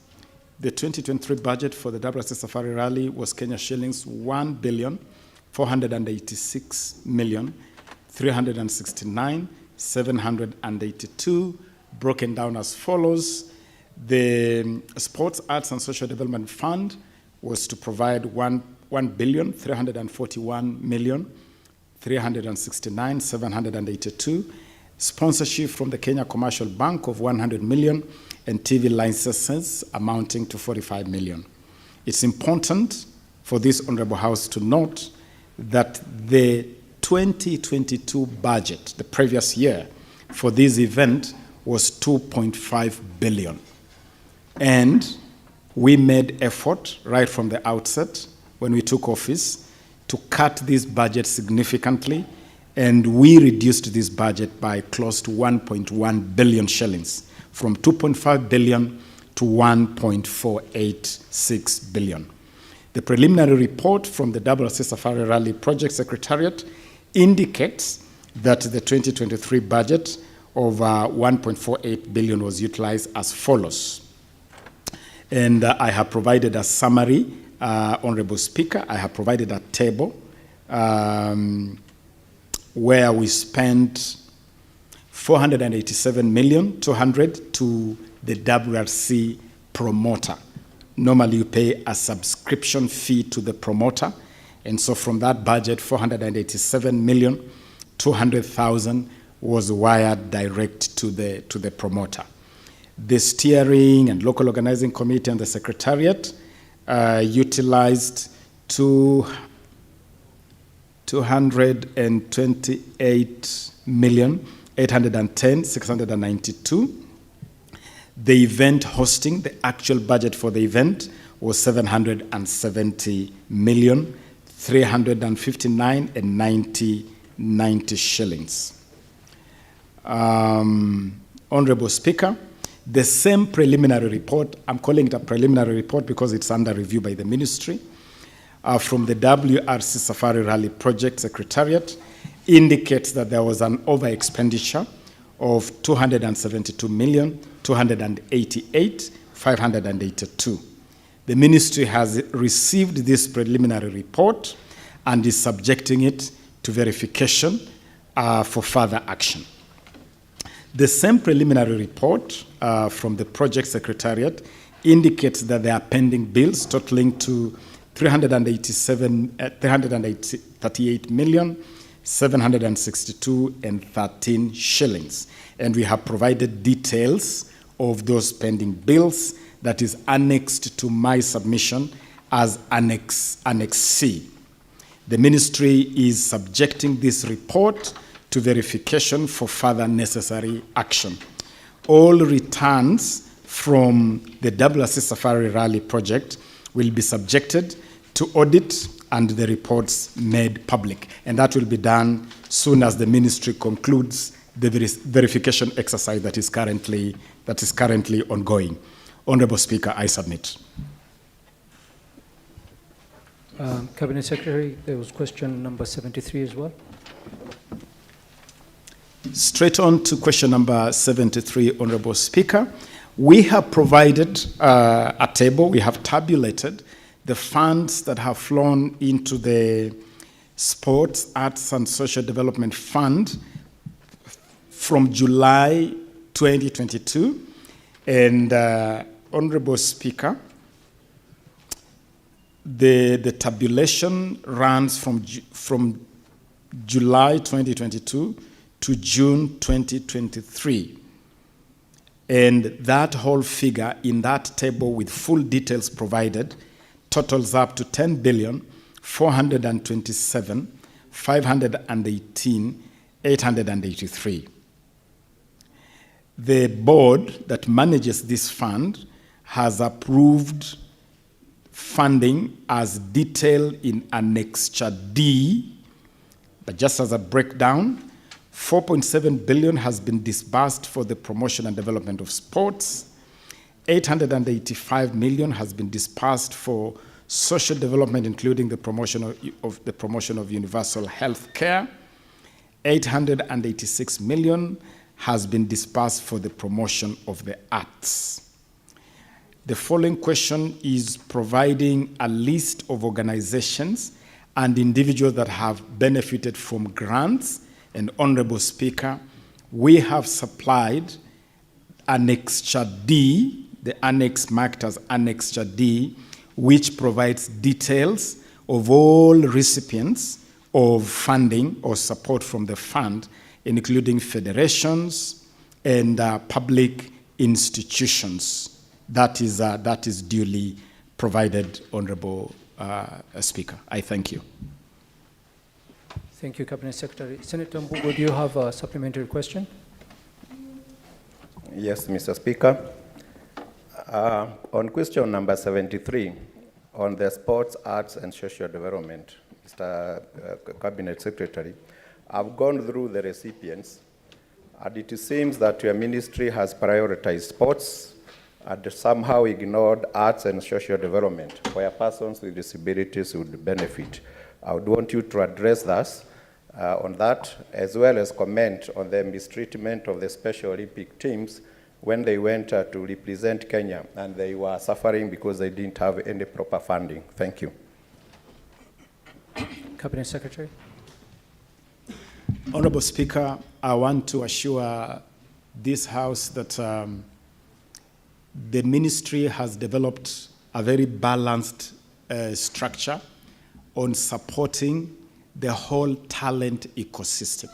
The 2023 budget for the WRC Safari Rally was Kenya shillings 1,466,369,782, broken down as follows. The Sports, Arts and Social Development Fund was to provide 1,341,369,782, sponsorship from the Kenya Commercial Bank of 100 million, and TV licenses amounting to 45 million. It's important for this Honorable House to note that the 2022 budget, the previous year, for this event was 2.5 billion. And we made effort right from the outset when we took office to cut this budget significantly, and we reduced this budget by close to 1.1 billion shillings, from 2.5 billion to 1.486 billion. The preliminary report from the WRC Safari Rally Project Secretariat indicates that the 2023 budget of 1.48 billion was utilized as follows. And I have provided a summary, Honorable Speaker. I have provided a table where we spent 487,200,000 to the WRC promoter. Normally you pay a subscription fee to the promoter. And so from that budget, 487,200,000 was wired direct to the promoter. The steering and local organizing committee and the secretariat utilized 228,810,692. The event hosting, the actual budget for the event was 770,359,90 shillings. Honorable Speaker, the same preliminary report, I'm calling it a preliminary report because it's under review by the ministry, from the WRC Safari Rally Project Secretariat indicates that there was an over-expenditure of 272,288,582. The ministry has received this preliminary report and is subjecting it to verification for further action. The same preliminary report from the project secretariat indicates that there are pending bills totaling to 38,762,13 shillings. And we have provided details of those pending bills that is annexed to my submission as Annex C. The ministry is subjecting this report to verification for further necessary action. All returns from the WRC Safari Rally project will be subjected to audit and the reports made public. And that will be done soon as the ministry concludes the verification exercise that is currently ongoing. Honorable Speaker, I submit. Cabinet Secretary, there was question number 73 as well. Straight on to question number 73, Honorable Speaker. We have provided a table, we have tabulated the funds that have flown into the Sports, Arts and Social Development Fund from July 2022. And Honorable Speaker, the tabulation runs from July 2022 to June 2023. And that whole figure in that table with full details provided totals up to 10,427,518,883. The board that manages this fund has approved funding as detailed in Annexure D, but just as a breakdown, 4.7 billion has been disbursed for the promotion and development of sports. 885 million has been disbursed for social development, including the promotion of universal health care. 886 million has been disbursed for the promotion of the arts. The following question is providing a list of organizations and individuals that have benefited from grants. And Honorable Speaker, we have supplied Annexure D, the annex marked as Annexure D, which provides details of all recipients of funding or support from the fund, including federations and public institutions. That is duly provided, Honorable Speaker. I thank you. Thank you, Cabinet Secretary. Senator Mbugo, do you have a supplementary question? Yes, Mr. Speaker. On question number 73, on the sports, arts, and social development, Mr. Cabinet Secretary, I've gone through the recipients, and it seems that your ministry has prioritized sports and somehow ignored arts and social development, where persons with disabilities would benefit. I would want you to address us on that, as well as comment on the mistreatment of the Special Olympic teams when they went to represent Kenya and they were suffering because they didn't have any proper funding. Thank you. Cabinet Secretary. Honorable Speaker, I want to assure this House that the ministry has developed a very balanced structure on supporting the whole talent ecosystem.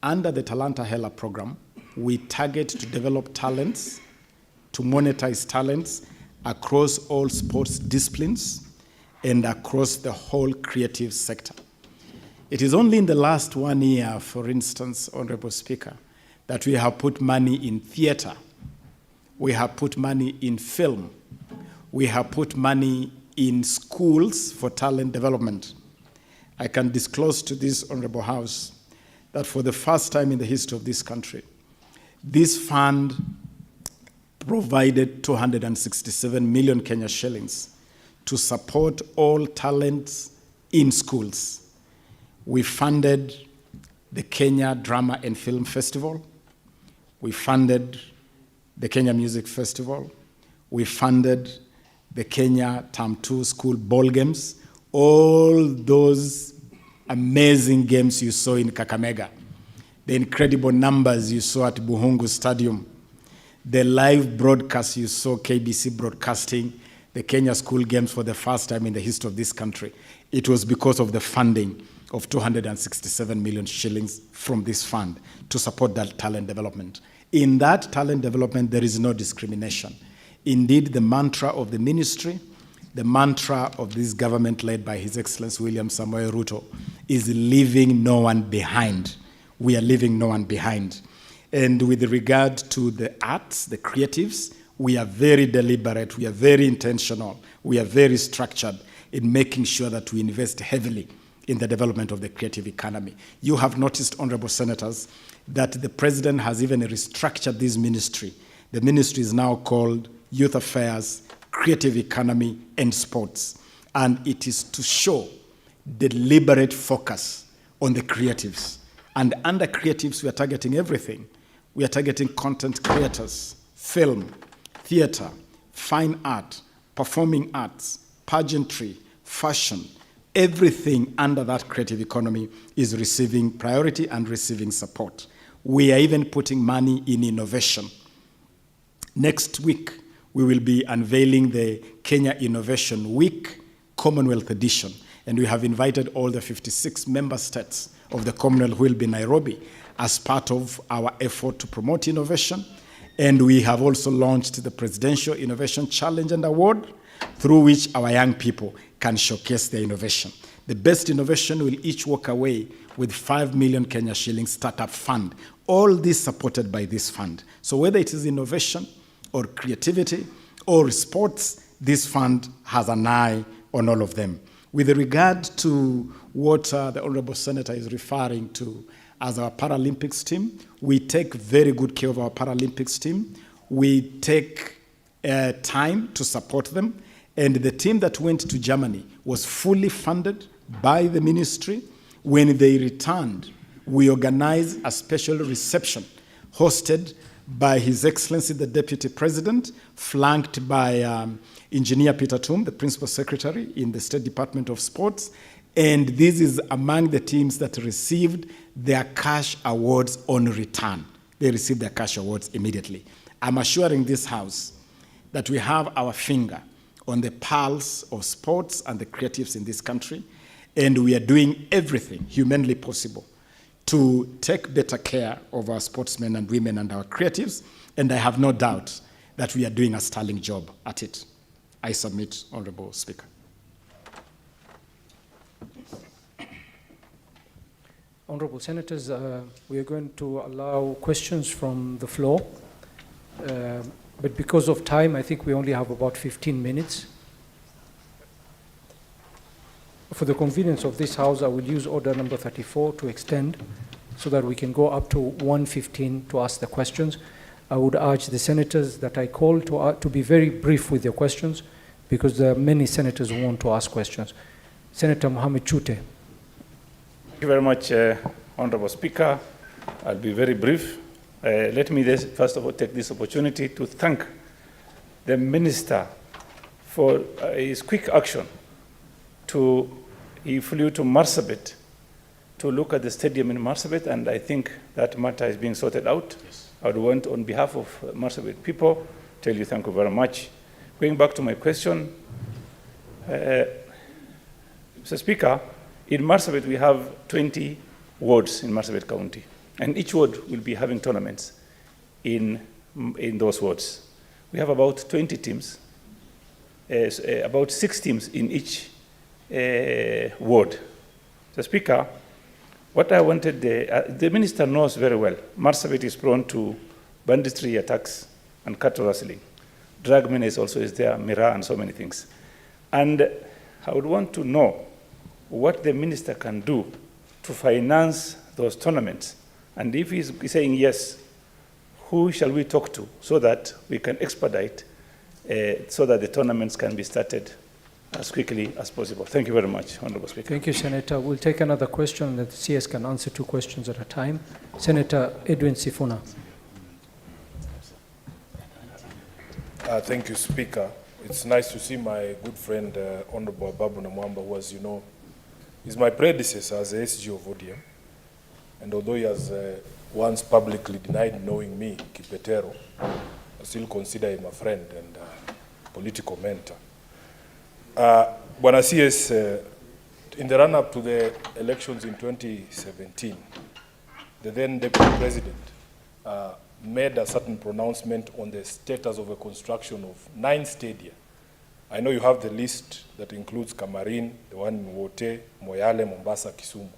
Under the Talanta Hela program, we target to develop talents, to monetize talents across all sports disciplines and across the whole creative sector. It is only in the last 1 year, for instance, Honorable Speaker, that we have put money in theater, we have put money in film, we have put money in schools for talent development. I can disclose to this Honorable House that for the first time in the history of this country, this fund provided 267 million Kenya shillings to support all talents in schools. We funded the Kenya Drama and Film Festival. We funded the Kenya Music Festival. We funded the Kenya Term 2 School Ball Games. All those amazing games you saw in Kakamega, the incredible numbers you saw at Buhungu Stadium, the live broadcast you saw KBC broadcasting the Kenya School Games for the first time in the history of this country. It was because of the funding of 267 million shillings from this fund to support that talent development. In that talent development, there is no discrimination. Indeed, the mantra of the ministry, the mantra of this government led by His Excellency William Samoei Ruto is leaving no one behind. We are leaving no one behind. And with regard to the arts, the creatives, we are very deliberate, we are very intentional, we are very structured in making sure that we invest heavily in the development of the creative economy. You have noticed, honorable senators, that the president has even restructured this ministry. The ministry is now called Youth Affairs, Creative Economy, and Sports. And it is to show deliberate focus on the creatives. And under creatives, we are targeting everything. We are targeting content creators, film, theater, fine art, performing arts, pageantry, fashion. Everything under that creative economy is receiving priority and receiving support. We are even putting money in innovation. Next week, we will be unveiling the Kenya Innovation Week Commonwealth Edition, and we have invited all the 56 member states of the Commonwealth who will be in Nairobi as part of our effort to promote innovation. And we have also launched the Presidential Innovation Challenge and Award, through which our young people can showcase their innovation. The best innovation will each walk away with 5 million Kenya shillings startup fund. All this supported by this fund. So whether it is innovation or creativity or sports, this fund has an eye on all of them. With regard to what the Honorable Senator is referring to as our Paralympics team, we take very good care of our Paralympics team. We take time to support them. And the team that went to Germany was fully funded by the ministry. When they returned, we organized a special reception hosted by His Excellency the Deputy President, flanked by Engineer Peter Tum, the Principal Secretary in the State Department of Sports. And this is among the teams that received their cash awards on return. They received their cash awards immediately. I'm assuring this House that we have our finger on the pulse of sports and the creatives in this country, and we are doing everything humanly possible to take better care of our sportsmen and women and our creatives, and I have no doubt that we are doing a sterling job at it. I submit, Honorable Speaker. Honorable Senators, we are going to allow questions from the floor. But because of time, I think we only have about 15 minutes. For the convenience of this House, I will use order number 34 to extend so that we can go up to 1:15 to ask the questions. I would urge the senators that I call to be very brief with your questions because there are many senators who want to ask questions. Senator Mohamed Chute. Thank you very much, Honorable Speaker. I'll be very brief. Let me first of all take this opportunity to thank the Minister for his quick action. He flew to Marsabit to look at the stadium in Marsabit, and I think that matter is being sorted out. Yes. I would want, on behalf of Marsabit people, tell you thank you very much. Going back to my question, Mr. Speaker, in Marsabit we have 20 wards in Marsabit County, and each ward will be having tournaments. in those wards. We have about 20 teams, about 6 teams in each ward. The Speaker, what I wanted, the Minister knows very well, Marsabit is prone to banditry attacks and cattle rustling. Drug menace also is there, Mira and so many things. And I would want to know what the Minister can do to finance those tournaments. And if he's saying yes, who shall we talk to so that we can expedite so that the tournaments can be started as quickly as possible? Thank you very much, Honorable Speaker. Thank you, Senator. We'll take another question that the CS can answer 2 questions at a time. Senator Edwin Sifuna. Thank you, Speaker. It's nice to see my good friend, Honorable Babu Namwamba, who, as you know, is my predecessor as the SG of ODM. And although he has once publicly denied knowing me, Kipetero, I still consider him a friend and political mentor. Bwana CS, in the run-up to the elections in 2017, the then Deputy President made a certain pronouncement on the status of a construction of 9 stadia. I know you have the list that includes Kamarin, the one in Wote, Moyale, Mombasa, Kisumu.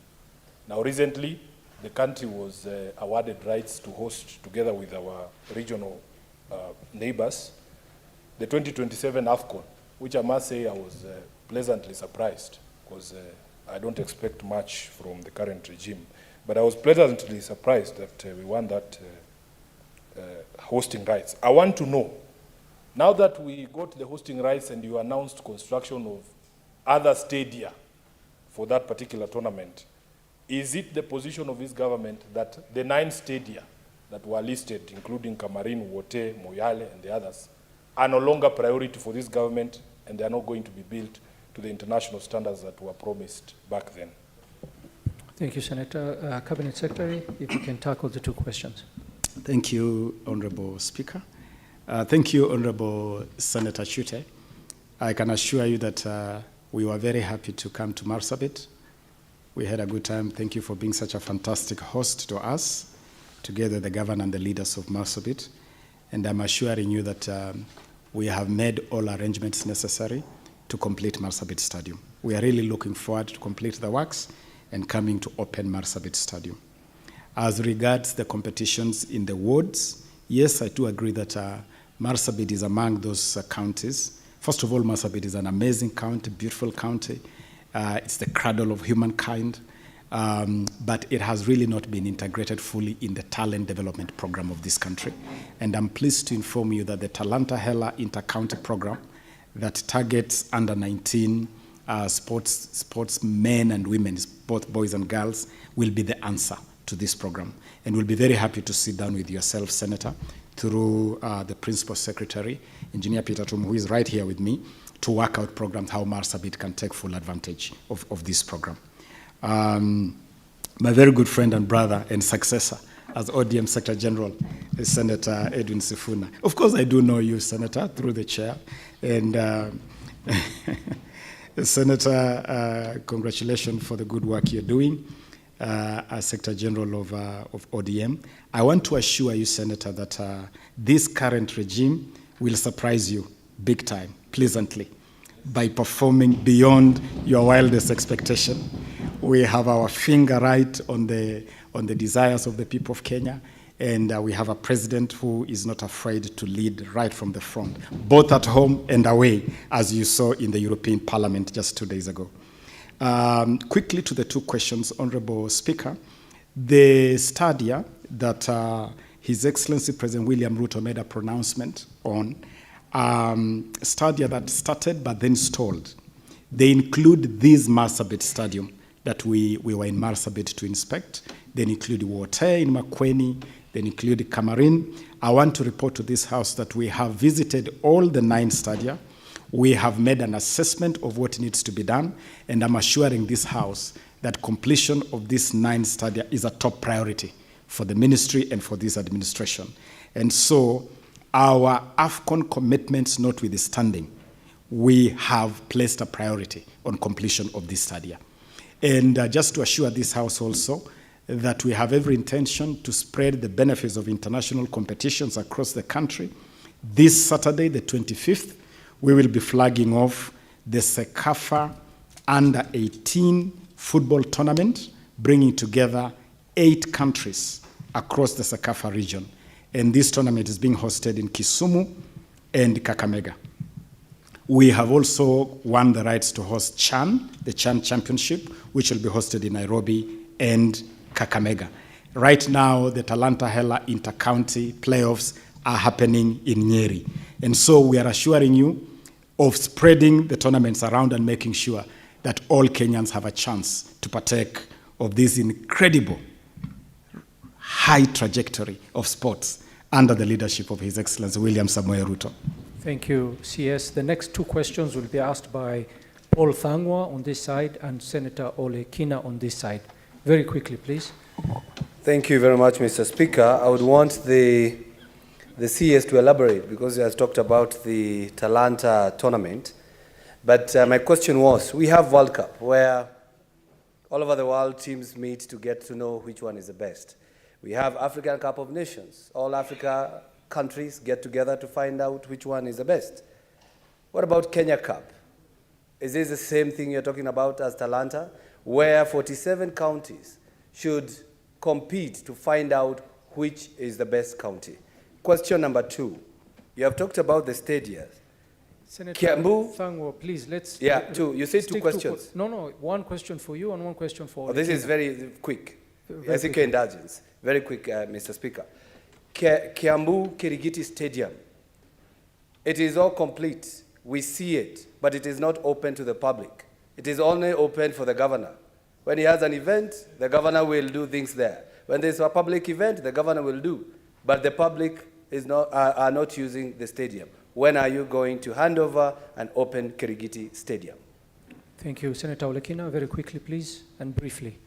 Now recently, the country was awarded rights to host, together with our regional neighbors, the 2027 AFCON, which I must say I was pleasantly surprised, because I don't expect much from the current regime. But I was pleasantly surprised that we won that hosting rights. I want to know, now that we got the hosting rights and you announced construction of other stadia for that particular tournament, is it the position of this government that the 9 stadia that were listed, including Kamarin, Wote, Moyale, and the others, are no longer priority for this government and they are not going to be built to the international standards that were promised back then? Thank you, Senator. Cabinet Secretary, if you can tackle the 2 questions. Thank you, Honorable Speaker. Thank you, Honorable Senator Chute. I can assure you that we were very happy to come to Marsabit. We had a good time. Thank you for being such a fantastic host to us, together the governor and the leaders of Marsabit. And I'm assuring you that we have made all arrangements necessary to complete Marsabit Stadium. We are really looking forward to complete the works and coming to open Marsabit Stadium. As regards the competitions in the wards, yes, I do agree that Marsabit is among those counties. First of all, Marsabit is an amazing county, beautiful county. It's the cradle of humankind, but it has really not been integrated fully in the talent development program of this country. And I'm pleased to inform you that the Talanta Hela Inter-County program that targets under 19 sports men and women, both boys and girls, will be the answer to this program. And we'll be very happy to sit down with yourself, Senator, through the Principal Secretary, Engineer Peter Tum, who is right here with me, to work out programs how Marsabit can take full advantage of this program. My very good friend and brother and successor as ODM Secretary General is Senator Edwin Sifuna. Of course, I do know you, Senator, through the chair. And Senator, congratulations for the good work you're doing as Secretary General of ODM. I want to assure you, Senator, that this current regime will surprise you big time, pleasantly, by performing beyond your wildest expectation. We have our finger right on the desires of the people of Kenya, and we have a president who is not afraid to lead right from the front, both at home and away, as you saw in the European Parliament just 2 days ago. Quickly to the 2 questions, Honorable Speaker. The stadia that His Excellency President William Ruto made a pronouncement on, stadia that started but then stalled. They include this Marsabit Stadium that we were in Marsabit to inspect. They include Wote in Makueni. They include Kamarin. I want to report to this House that we have visited all the 9 stadia. We have made an assessment of what needs to be done, and I'm assuring this House that completion of these 9 stadia is a top priority for the ministry and for this administration. And so our AFCON commitments notwithstanding, we have placed a priority on completion of this stadia. And just to assure this House also that we have every intention to spread the benefits of international competitions across the country. This Saturday, the 25th, we will be flagging off the CECAFA Under-18 football tournament, bringing together 8 countries across the CECAFA region. And this tournament is being hosted in Kisumu and Kakamega. We have also won the rights to host CHAN, the CHAN Championship, which will be hosted in Nairobi and Kakamega. Right now, the Talanta Hela Inter-County playoffs are happening in Nyeri. And so we are assuring you of spreading the tournaments around and making sure that all Kenyans have a chance to partake of this incredible high trajectory of sports under the leadership of His Excellency William Samoei Ruto. Thank you, CS. The next 2 questions will be asked by Paul Thangwa on this side and Senator Ole Kina on this side. Very quickly, please. Thank you very much, Mr. Speaker. I would want the CS to elaborate because he has talked about the Talanta tournament. But my question was, we have World Cup where all over the world teams meet to get to know which one is the best. We have African Cup of Nations. All Africa countries get together to find out which one is the best. What about Kenya Cup? Is this the same thing you're talking about as Talanta, where 47 counties should compete to find out which is the best county? Question number 2, you have talked about the stadiums. Senator Kiambu, Thangwa, please, let's... Yeah, 2. You said 2 questions. No, 1 question for you and 1 question for... Oh, this is very quick. I seek your indulgence. Very quick, Mr. Speaker. Kiambu Kirigiti Stadium. It is all complete. We see it, but it is not open to the public. It is only open for the governor. When he has an event, the governor will do things there. When there's a public event, the governor will do. But the public is are not using the stadium. When are you going to hand over an open Kirigiti Stadium? Thank you. Senator Ole Kina, very quickly, please, and briefly.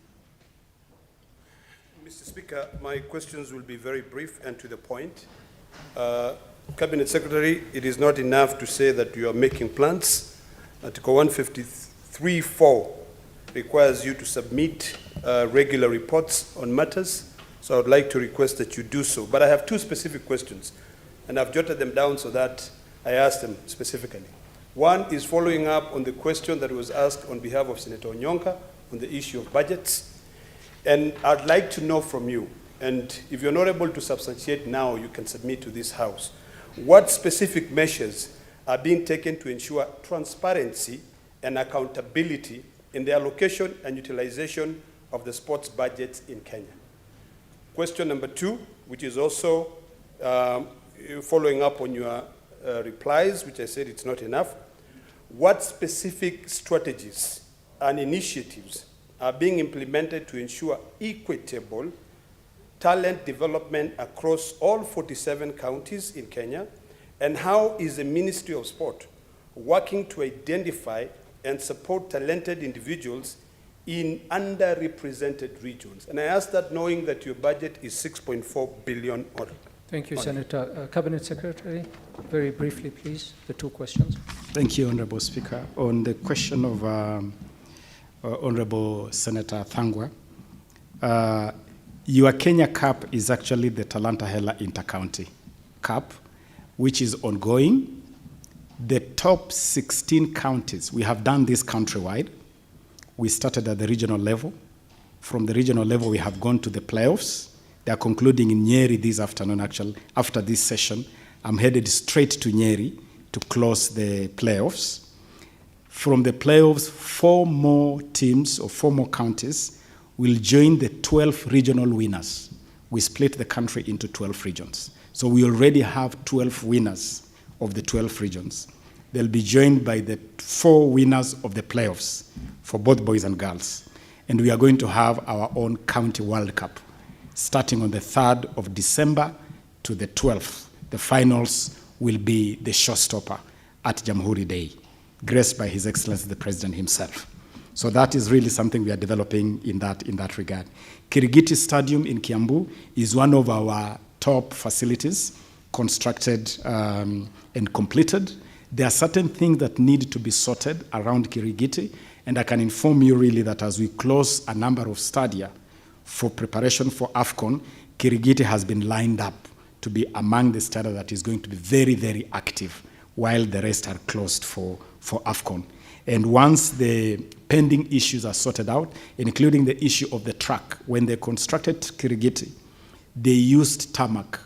Mr. Speaker, my questions will be very brief and to the point. Cabinet Secretary, it is not enough to say that you are making plans. Article 153(4) requires you to submit regular reports on matters, so I would like to request that you do so. But I have 2 specific questions, and I've jotted them down so that I ask them specifically. One is following up on the question that was asked on behalf of Senator Onyonka on the issue of budgets. And I'd like to know from you, and if you're not able to substantiate now, you can submit to this House, what specific measures are being taken to ensure transparency and accountability in the allocation and utilization of the sports budgets in Kenya? Question number 2, which is also following up on your replies, which I said it's not enough. What specific strategies and initiatives are being implemented to ensure equitable talent development across all 47 counties in Kenya? And how is the Ministry of Sport working to identify and support talented individuals in underrepresented regions? And I ask that knowing that your budget is 6.4 billion. Thank you, Senator. Cabinet Secretary, very briefly, please, the 2 questions. Thank you, Honorable Speaker. On the question of Honorable Senator Thangwa, your Kenya Cup is actually the Talanta Hela Inter-County Cup, which is ongoing. The top 16 counties, we have done this countrywide. We started at the regional level. From the regional level, we have gone to the playoffs. They are concluding in Nyeri this afternoon, actually. After this session, I'm headed straight to Nyeri to close the playoffs. From the playoffs, 4 more teams or 4 more counties will join the 12 regional winners. We split the country into 12 regions. So we already have 12 winners of the 12 regions. They'll be joined by the 4 winners of the playoffs for both boys and girls. And we are going to have our own County World Cup, starting on the 3rd of December to the 12th. The finals will be the showstopper at Jamhuri Day, graced by His Excellency the President himself. So that is really something we are developing in that regard. Kirigiti Stadium in Kiambu is one of our top facilities, constructed and completed. There are certain things that need to be sorted around Kirigiti, and I can inform you really that as we close a number of stadia, for preparation for AFCON, Kirigiti has been lined up to be among the states that is going to be very, very active while the rest are closed for AFCON. And once the pending issues are sorted out, including the issue of the track, when they constructed Kirigiti, they used tarmac,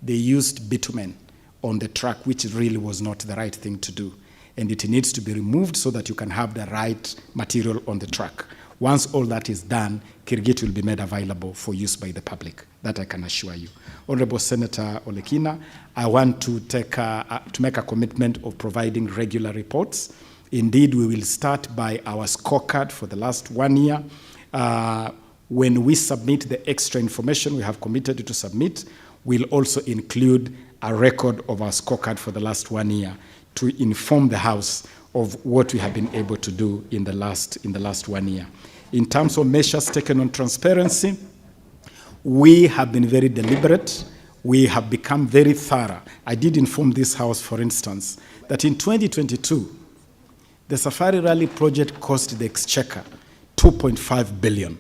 they used bitumen on the track, which really was not the right thing to do. And it needs to be removed so that you can have the right material on the track. Once all that is done, Kirigiti will be made available for use by the public. That I can assure you. Honorable Senator Olekina, I want to make a commitment of providing regular reports. Indeed, we will start by our scorecard for the last 1 year. When we submit the extra information we have committed to submit, we'll also include a record of our scorecard for the last 1 year to inform the House of what we have been able to do in the last 1 year. In terms of measures taken on transparency, we have been very deliberate. We have become very thorough. I did inform this House, for instance, that in 2022, the Safari Rally project cost the Exchequer 2.5 billion.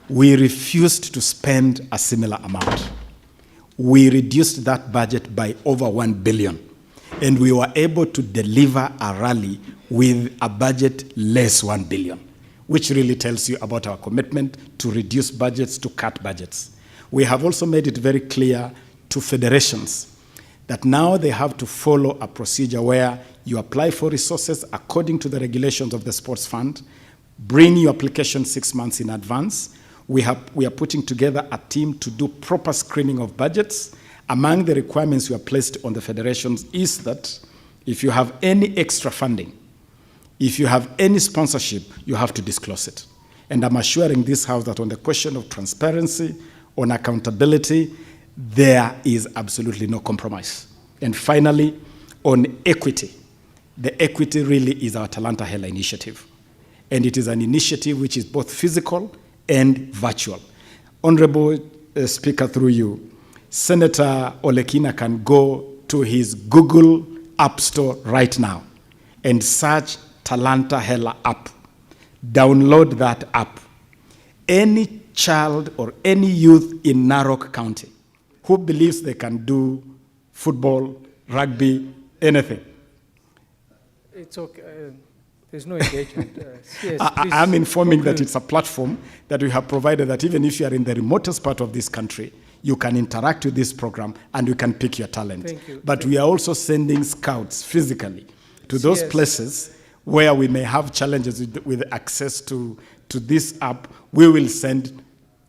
We refused to spend a similar amount. We reduced that budget by over 1 billion. And we were able to deliver a rally with a budget less 1 billion, which really tells you about our commitment to reduce budgets, to cut budgets. We have also made it very clear to federations that now they have to follow a procedure where you apply for resources according to the regulations of the sports fund, bring your application 6 months in advance. We are putting together a team to do proper screening of budgets. Among the requirements we have placed on the federations is that if you have any extra funding, if you have any sponsorship, you have to disclose it. And I'm assuring this House that on the question of transparency, on accountability, there is absolutely no compromise. And finally, on equity, the equity really is our Talanta Hela initiative. And it is an initiative which is both physical and virtual. Honorable Speaker, through you, Senator Olekina can go to his Google App Store right now and search Talanta Hela app. Download that app. Any child or any youth in Narok County who believes they can do football, rugby, anything. It's okay. There's no engagement. Yes, I'm informing that it's a platform that we have provided that even if you are in the remotest part of this country, you can interact with this program and you can pick your talent. Thank you. But we are also sending scouts physically to those places where we may have challenges with access to this app. We will send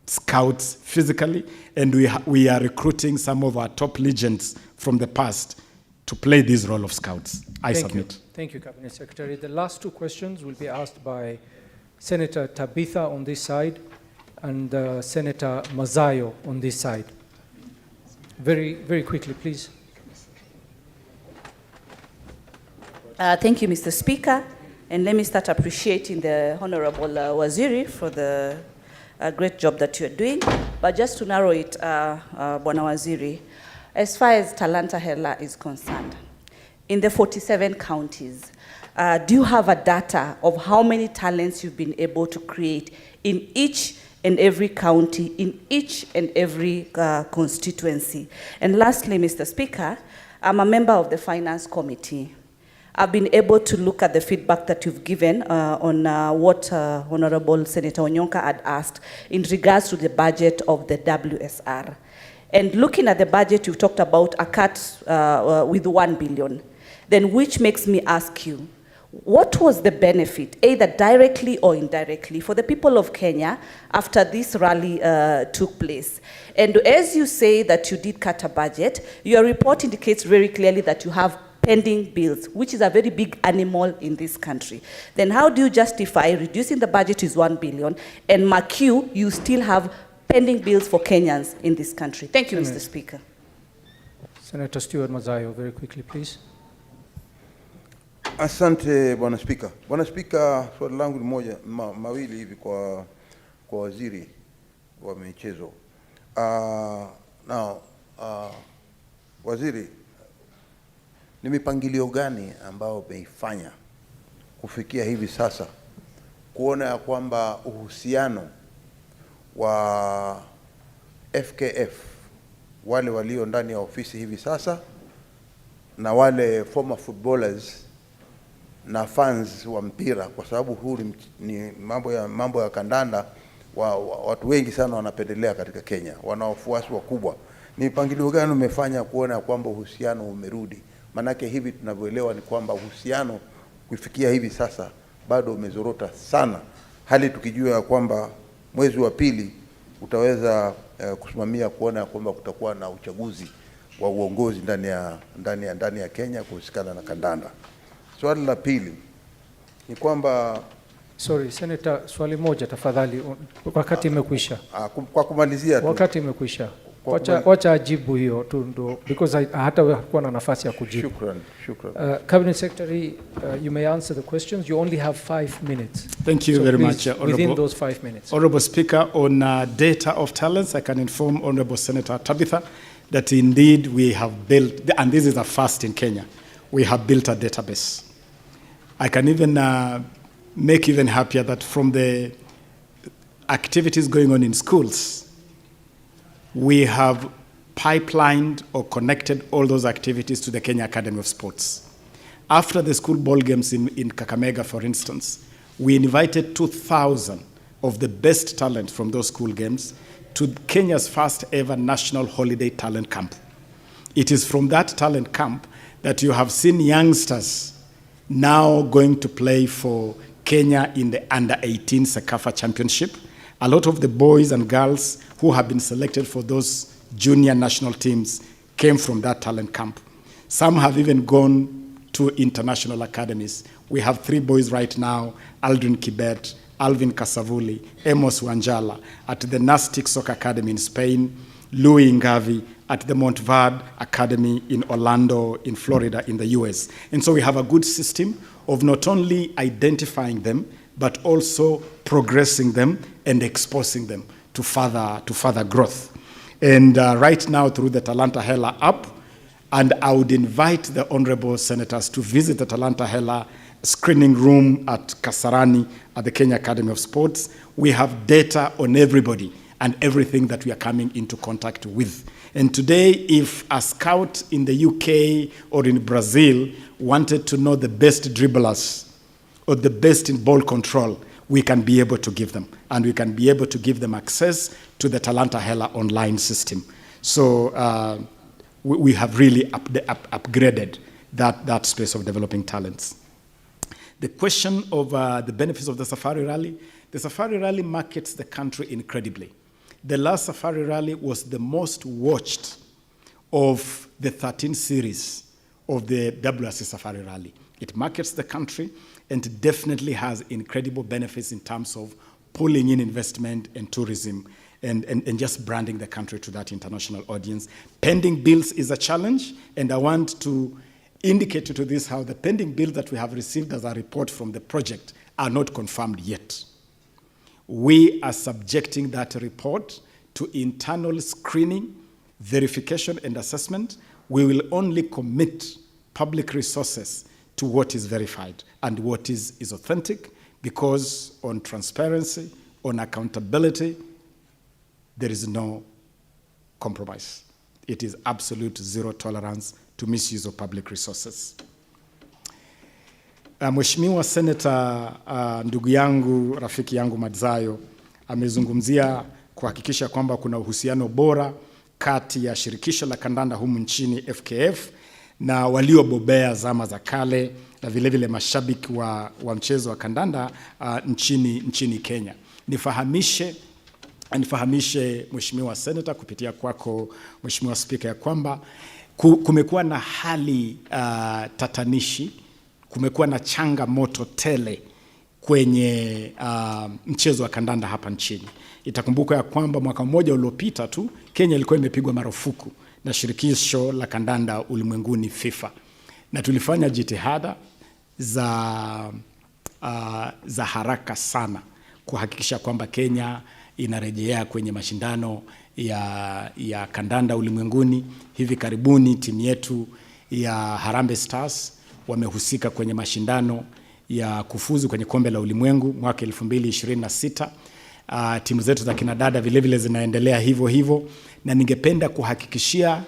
scouts physically, and we are recruiting some of our top legends from the past to play this role of scouts. I submit. Thank you, Cabinet Secretary. The last two questions will be asked by Senator Tabitha on this side and Senator Mazayo on this side. Very, very quickly, please. Thank you, Mr. Speaker. And let me start appreciating the Honorable Waziri for the great job that you're doing. But just to narrow it, Bwana Waziri, as far as Talanta Hela is concerned, in the 47 counties, do you have a data of how many talents you've been able to create in each and every county, in each and every constituency? And lastly, Mr. Speaker, I'm a member of the Finance Committee. I've been able to look at the feedback that you've given on what Honorable Senator Onyonka had asked in regards to the budget of the WSR. And looking at the budget, you've talked about a cut with 1 billion. Then which makes me ask you, what was the benefit, either directly or indirectly, for the people of Kenya after this rally took place? And as you say that you did cut a budget, your report indicates very clearly that you have pending bills, which is a very big animal in this country. Then how do you justify reducing the budget is 1 billion and mark you still have pending bills for Kenyans in this country? Thank you, Mr. Speaker. Senator Stewart Mazayo, very quickly, please. Asante, Bwana Spika. Bwana Spika, swali langu ni mawili hivi kwa waziri wa michezo. Waziri, ni mipangilio gani ambao umeifanya kufikia hivi sasa kuona ya kwamba uhusiano wa FKF, wale walio ndani ya ofisi hivi sasa, na wale former footballers na fans wa mpira, kwa sababu huu ni mambo ya kandanda. Watu wengi sana wanapendelea katika Kenya, wana wafuasi wakubwa. Ni mpangilio gani umefanya kuona kwamba uhusiano umerudi? Manake hivi tunavyoelewa ni kwamba uhusiano kufikia hivi sasa bado umezorota sana, hali tukijua kwamba mwezi wa pili utaweza kusimamia kuona kwamba kutakuwa na uchaguzi wa uongozi ndani ya Kenya kuhusikana na kandanda. Swali la pili ni kwamba Sorry, Senator, swali moja tafadhali, wakati imekwisha. Kwa kumalizia tu. Wakati imekwisha. Wacha ajibu hiyo tu ndo, because hata hakuwa na nafasi ya kujibu. Shukran. Cabinet Secretary, you may answer the questions. You only have 5 minutes. Thank you so very please, much, within those 5 minutes. Honorable Speaker, on data of talents, I can inform Honorable Senator Tabitha that indeed we have built, and this is a first in Kenya, we have built a database. I can even make even happier that from the activities going on in schools, we have pipelined or connected all those activities to the Kenya Academy of Sports. After the school ball games in Kakamega, for instance, we invited 2,000 of the best talent from those school games to Kenya's first ever national holiday talent camp. It is from that talent camp that you have seen youngsters now going to play for Kenya in the under-18 Sekafa Championship. A lot of the boys and girls who have been selected for those junior national teams came from that talent camp. Some have even gone to international academies. We have 3 boys right now, Aldrin Kibet, Alvin Kasavuli, Amos Wanjala, at the Nastic Soccer Academy in Spain, Louis Ngavi at the Montverde Academy in Orlando, in Florida, in the US. And so we have a good system of not only identifying them, but also progressing them and exposing them to further growth. And right now through the Talanta Hela app, and I would invite the honorable senators to visit the Talanta Hela screening room at Kasarani at the Kenya Academy of Sports. We have data on everybody and everything that we are coming into contact with. And today, if a scout in the UK or in Brazil wanted to know the best dribblers or the best in ball control, we can be able to give them. And we can be able to give them access to the Talanta Hela online system. So we have really upgraded that space of developing talents. The question of the benefits of the Safari Rally markets the country incredibly. The last Safari Rally was the most watched of the 13 series of the WRC Safari Rally. It markets the country and definitely has incredible benefits in terms of pulling in investment and tourism and just branding the country to that international audience. Pending bills is a challenge, and I want to indicate to this how the pending bills that we have received as a report from the project are not confirmed yet. We are subjecting that report to internal screening, verification, and assessment. We will only commit public resources to what is verified and what is authentic, because on transparency, on accountability, there is no compromise. It is absolute zero tolerance to misuse of public resources. Mheshimiwa Senator, ndugu yangu, rafiki yangu Madzayo, amezungumzia kuhakikisha kwamba kuna uhusiano bora kati ya shirikisho la kandanda humu nchini FKF na waliobobea zama za kale na vile vile mashabiki wa mchezo wa kandanda nchini Kenya. Nifahamishe Mheshimiwa Senator kupitia kwako Mheshimiwa Speaker ya kwamba kumekuwa na hali tatanishi, kumekuwa na changamoto tele kwenye mchezo wa kandanda hapa nchini. Itakumbuka ya kwamba mwaka mmoja uliopita tu Kenya ilikuwa imepigwa marufuku na shirikisho la kandanda ulimwenguni FIFA, na tulifanya jitihada za haraka sana kuhakikisha kwamba Kenya inarejea kwenye mashindano ya kandanda ulimwenguni. Hivi karibuni timu yetu ya Harambee Stars wamehusika kwenye mashindano ya kufuzu kwenye kombe la ulimwengu mwaka 2026. timu zetu za kinadada vile vile zinaendelea hivyo hivyo, na ningependa kuhakikishia.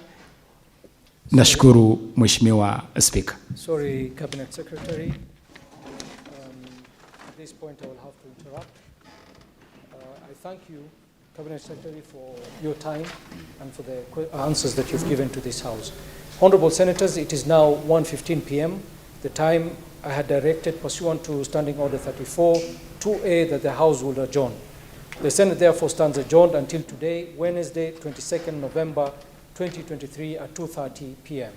Nashukuru Mheshimiwa Speaker. Sorry, Cabinet Secretary. At this point, I will have to interrupt. I thank you, Cabinet Secretary, for your time and for the answers that you've given to this House. Honorable Senators, it is now 1:15 p.m. The time I had directed pursuant to Standing Order 34, 2A, that the House will adjourn. The Senate therefore stands adjourned until today, Wednesday, 22nd November 2023 at 2:30 p.m.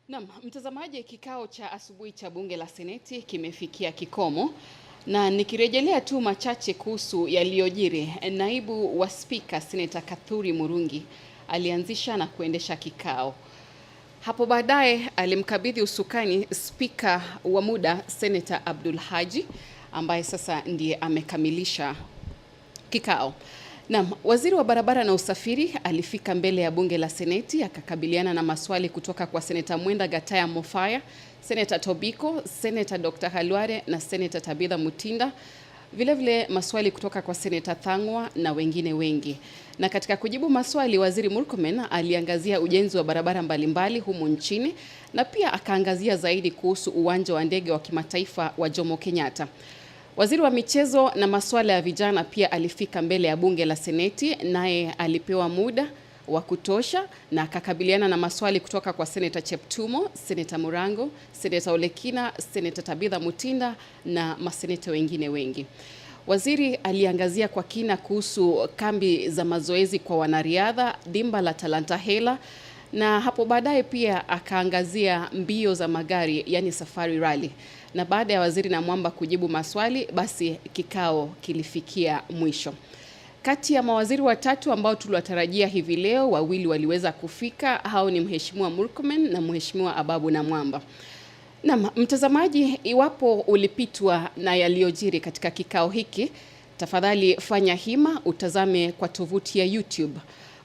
Naam, mtazamaji, kikao cha asubuhi cha bunge la Seneti kimefikia kikomo, na nikirejelea tu machache kuhusu yaliyojiri. Naibu wa Spika Seneta Kathuri Murungi alianzisha na kuendesha kikao. Hapo baadaye alimkabidhi usukani Spika wa muda Seneta Abdul Haji, ambaye sasa ndiye amekamilisha kikao. Naam, waziri wa barabara na usafiri alifika mbele ya bunge la Seneti akakabiliana na maswali kutoka kwa Seneta Mwenda Gataya Mofaya, Seneta Tobiko, Seneta Dr. Halware na Seneta Tabitha Mutinda. Vile vile maswali kutoka kwa Seneta Thangwa na wengine wengi. Na katika kujibu maswali, Waziri Murkomen aliangazia ujenzi wa barabara mbalimbali humu nchini, na pia akaangazia zaidi kuhusu uwanja wa ndege wa kimataifa wa Jomo Kenyatta. Waziri wa michezo na masuala ya vijana pia alifika mbele ya bunge la Seneti, naye alipewa muda wa kutosha na akakabiliana na maswali kutoka kwa Seneta Cheptumo, Seneta Murango, Seneta Olekina, Seneta Tabitha Mutinda na maseneta wengine wengi. Waziri aliangazia kwa kina kuhusu kambi za mazoezi kwa wanariadha, dimba la Talanta Hela, na hapo baadaye pia akaangazia mbio za magari, yani safari rally. Na baada ya waziri na Mwamba kujibu maswali, basi kikao kilifikia mwisho. Kati ya mawaziri watatu ambao tuliwatarajia hivi leo, wawili waliweza kufika. Hao ni Mheshimiwa Murkomen na Mheshimiwa Ababu na Mwamba. Na mtazamaji, iwapo ulipitwa na yaliyojiri katika kikao hiki, tafadhali fanya hima utazame kwa tovuti ya YouTube.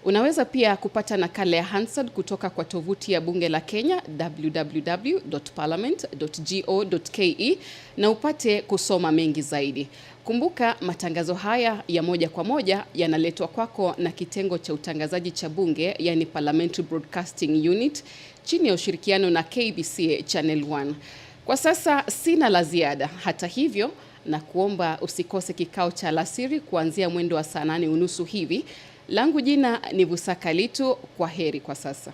Unaweza pia kupata nakala ya Hansard kutoka kwa tovuti ya bunge la Kenya www.parliament.go.ke na upate kusoma mengi zaidi. Kumbuka matangazo haya ya moja kwa moja yanaletwa kwako na kitengo cha utangazaji cha bunge, yani Parliamentary Broadcasting Unit, chini ya ushirikiano na KBC Channel 1. Kwa sasa sina la ziada. Hata hivyo, na kuomba usikose kikao cha alasiri kuanzia mwendo wa saa 8:30 hivi. Langu jina ni Vusaka Litu. Kwa heri kwa sasa.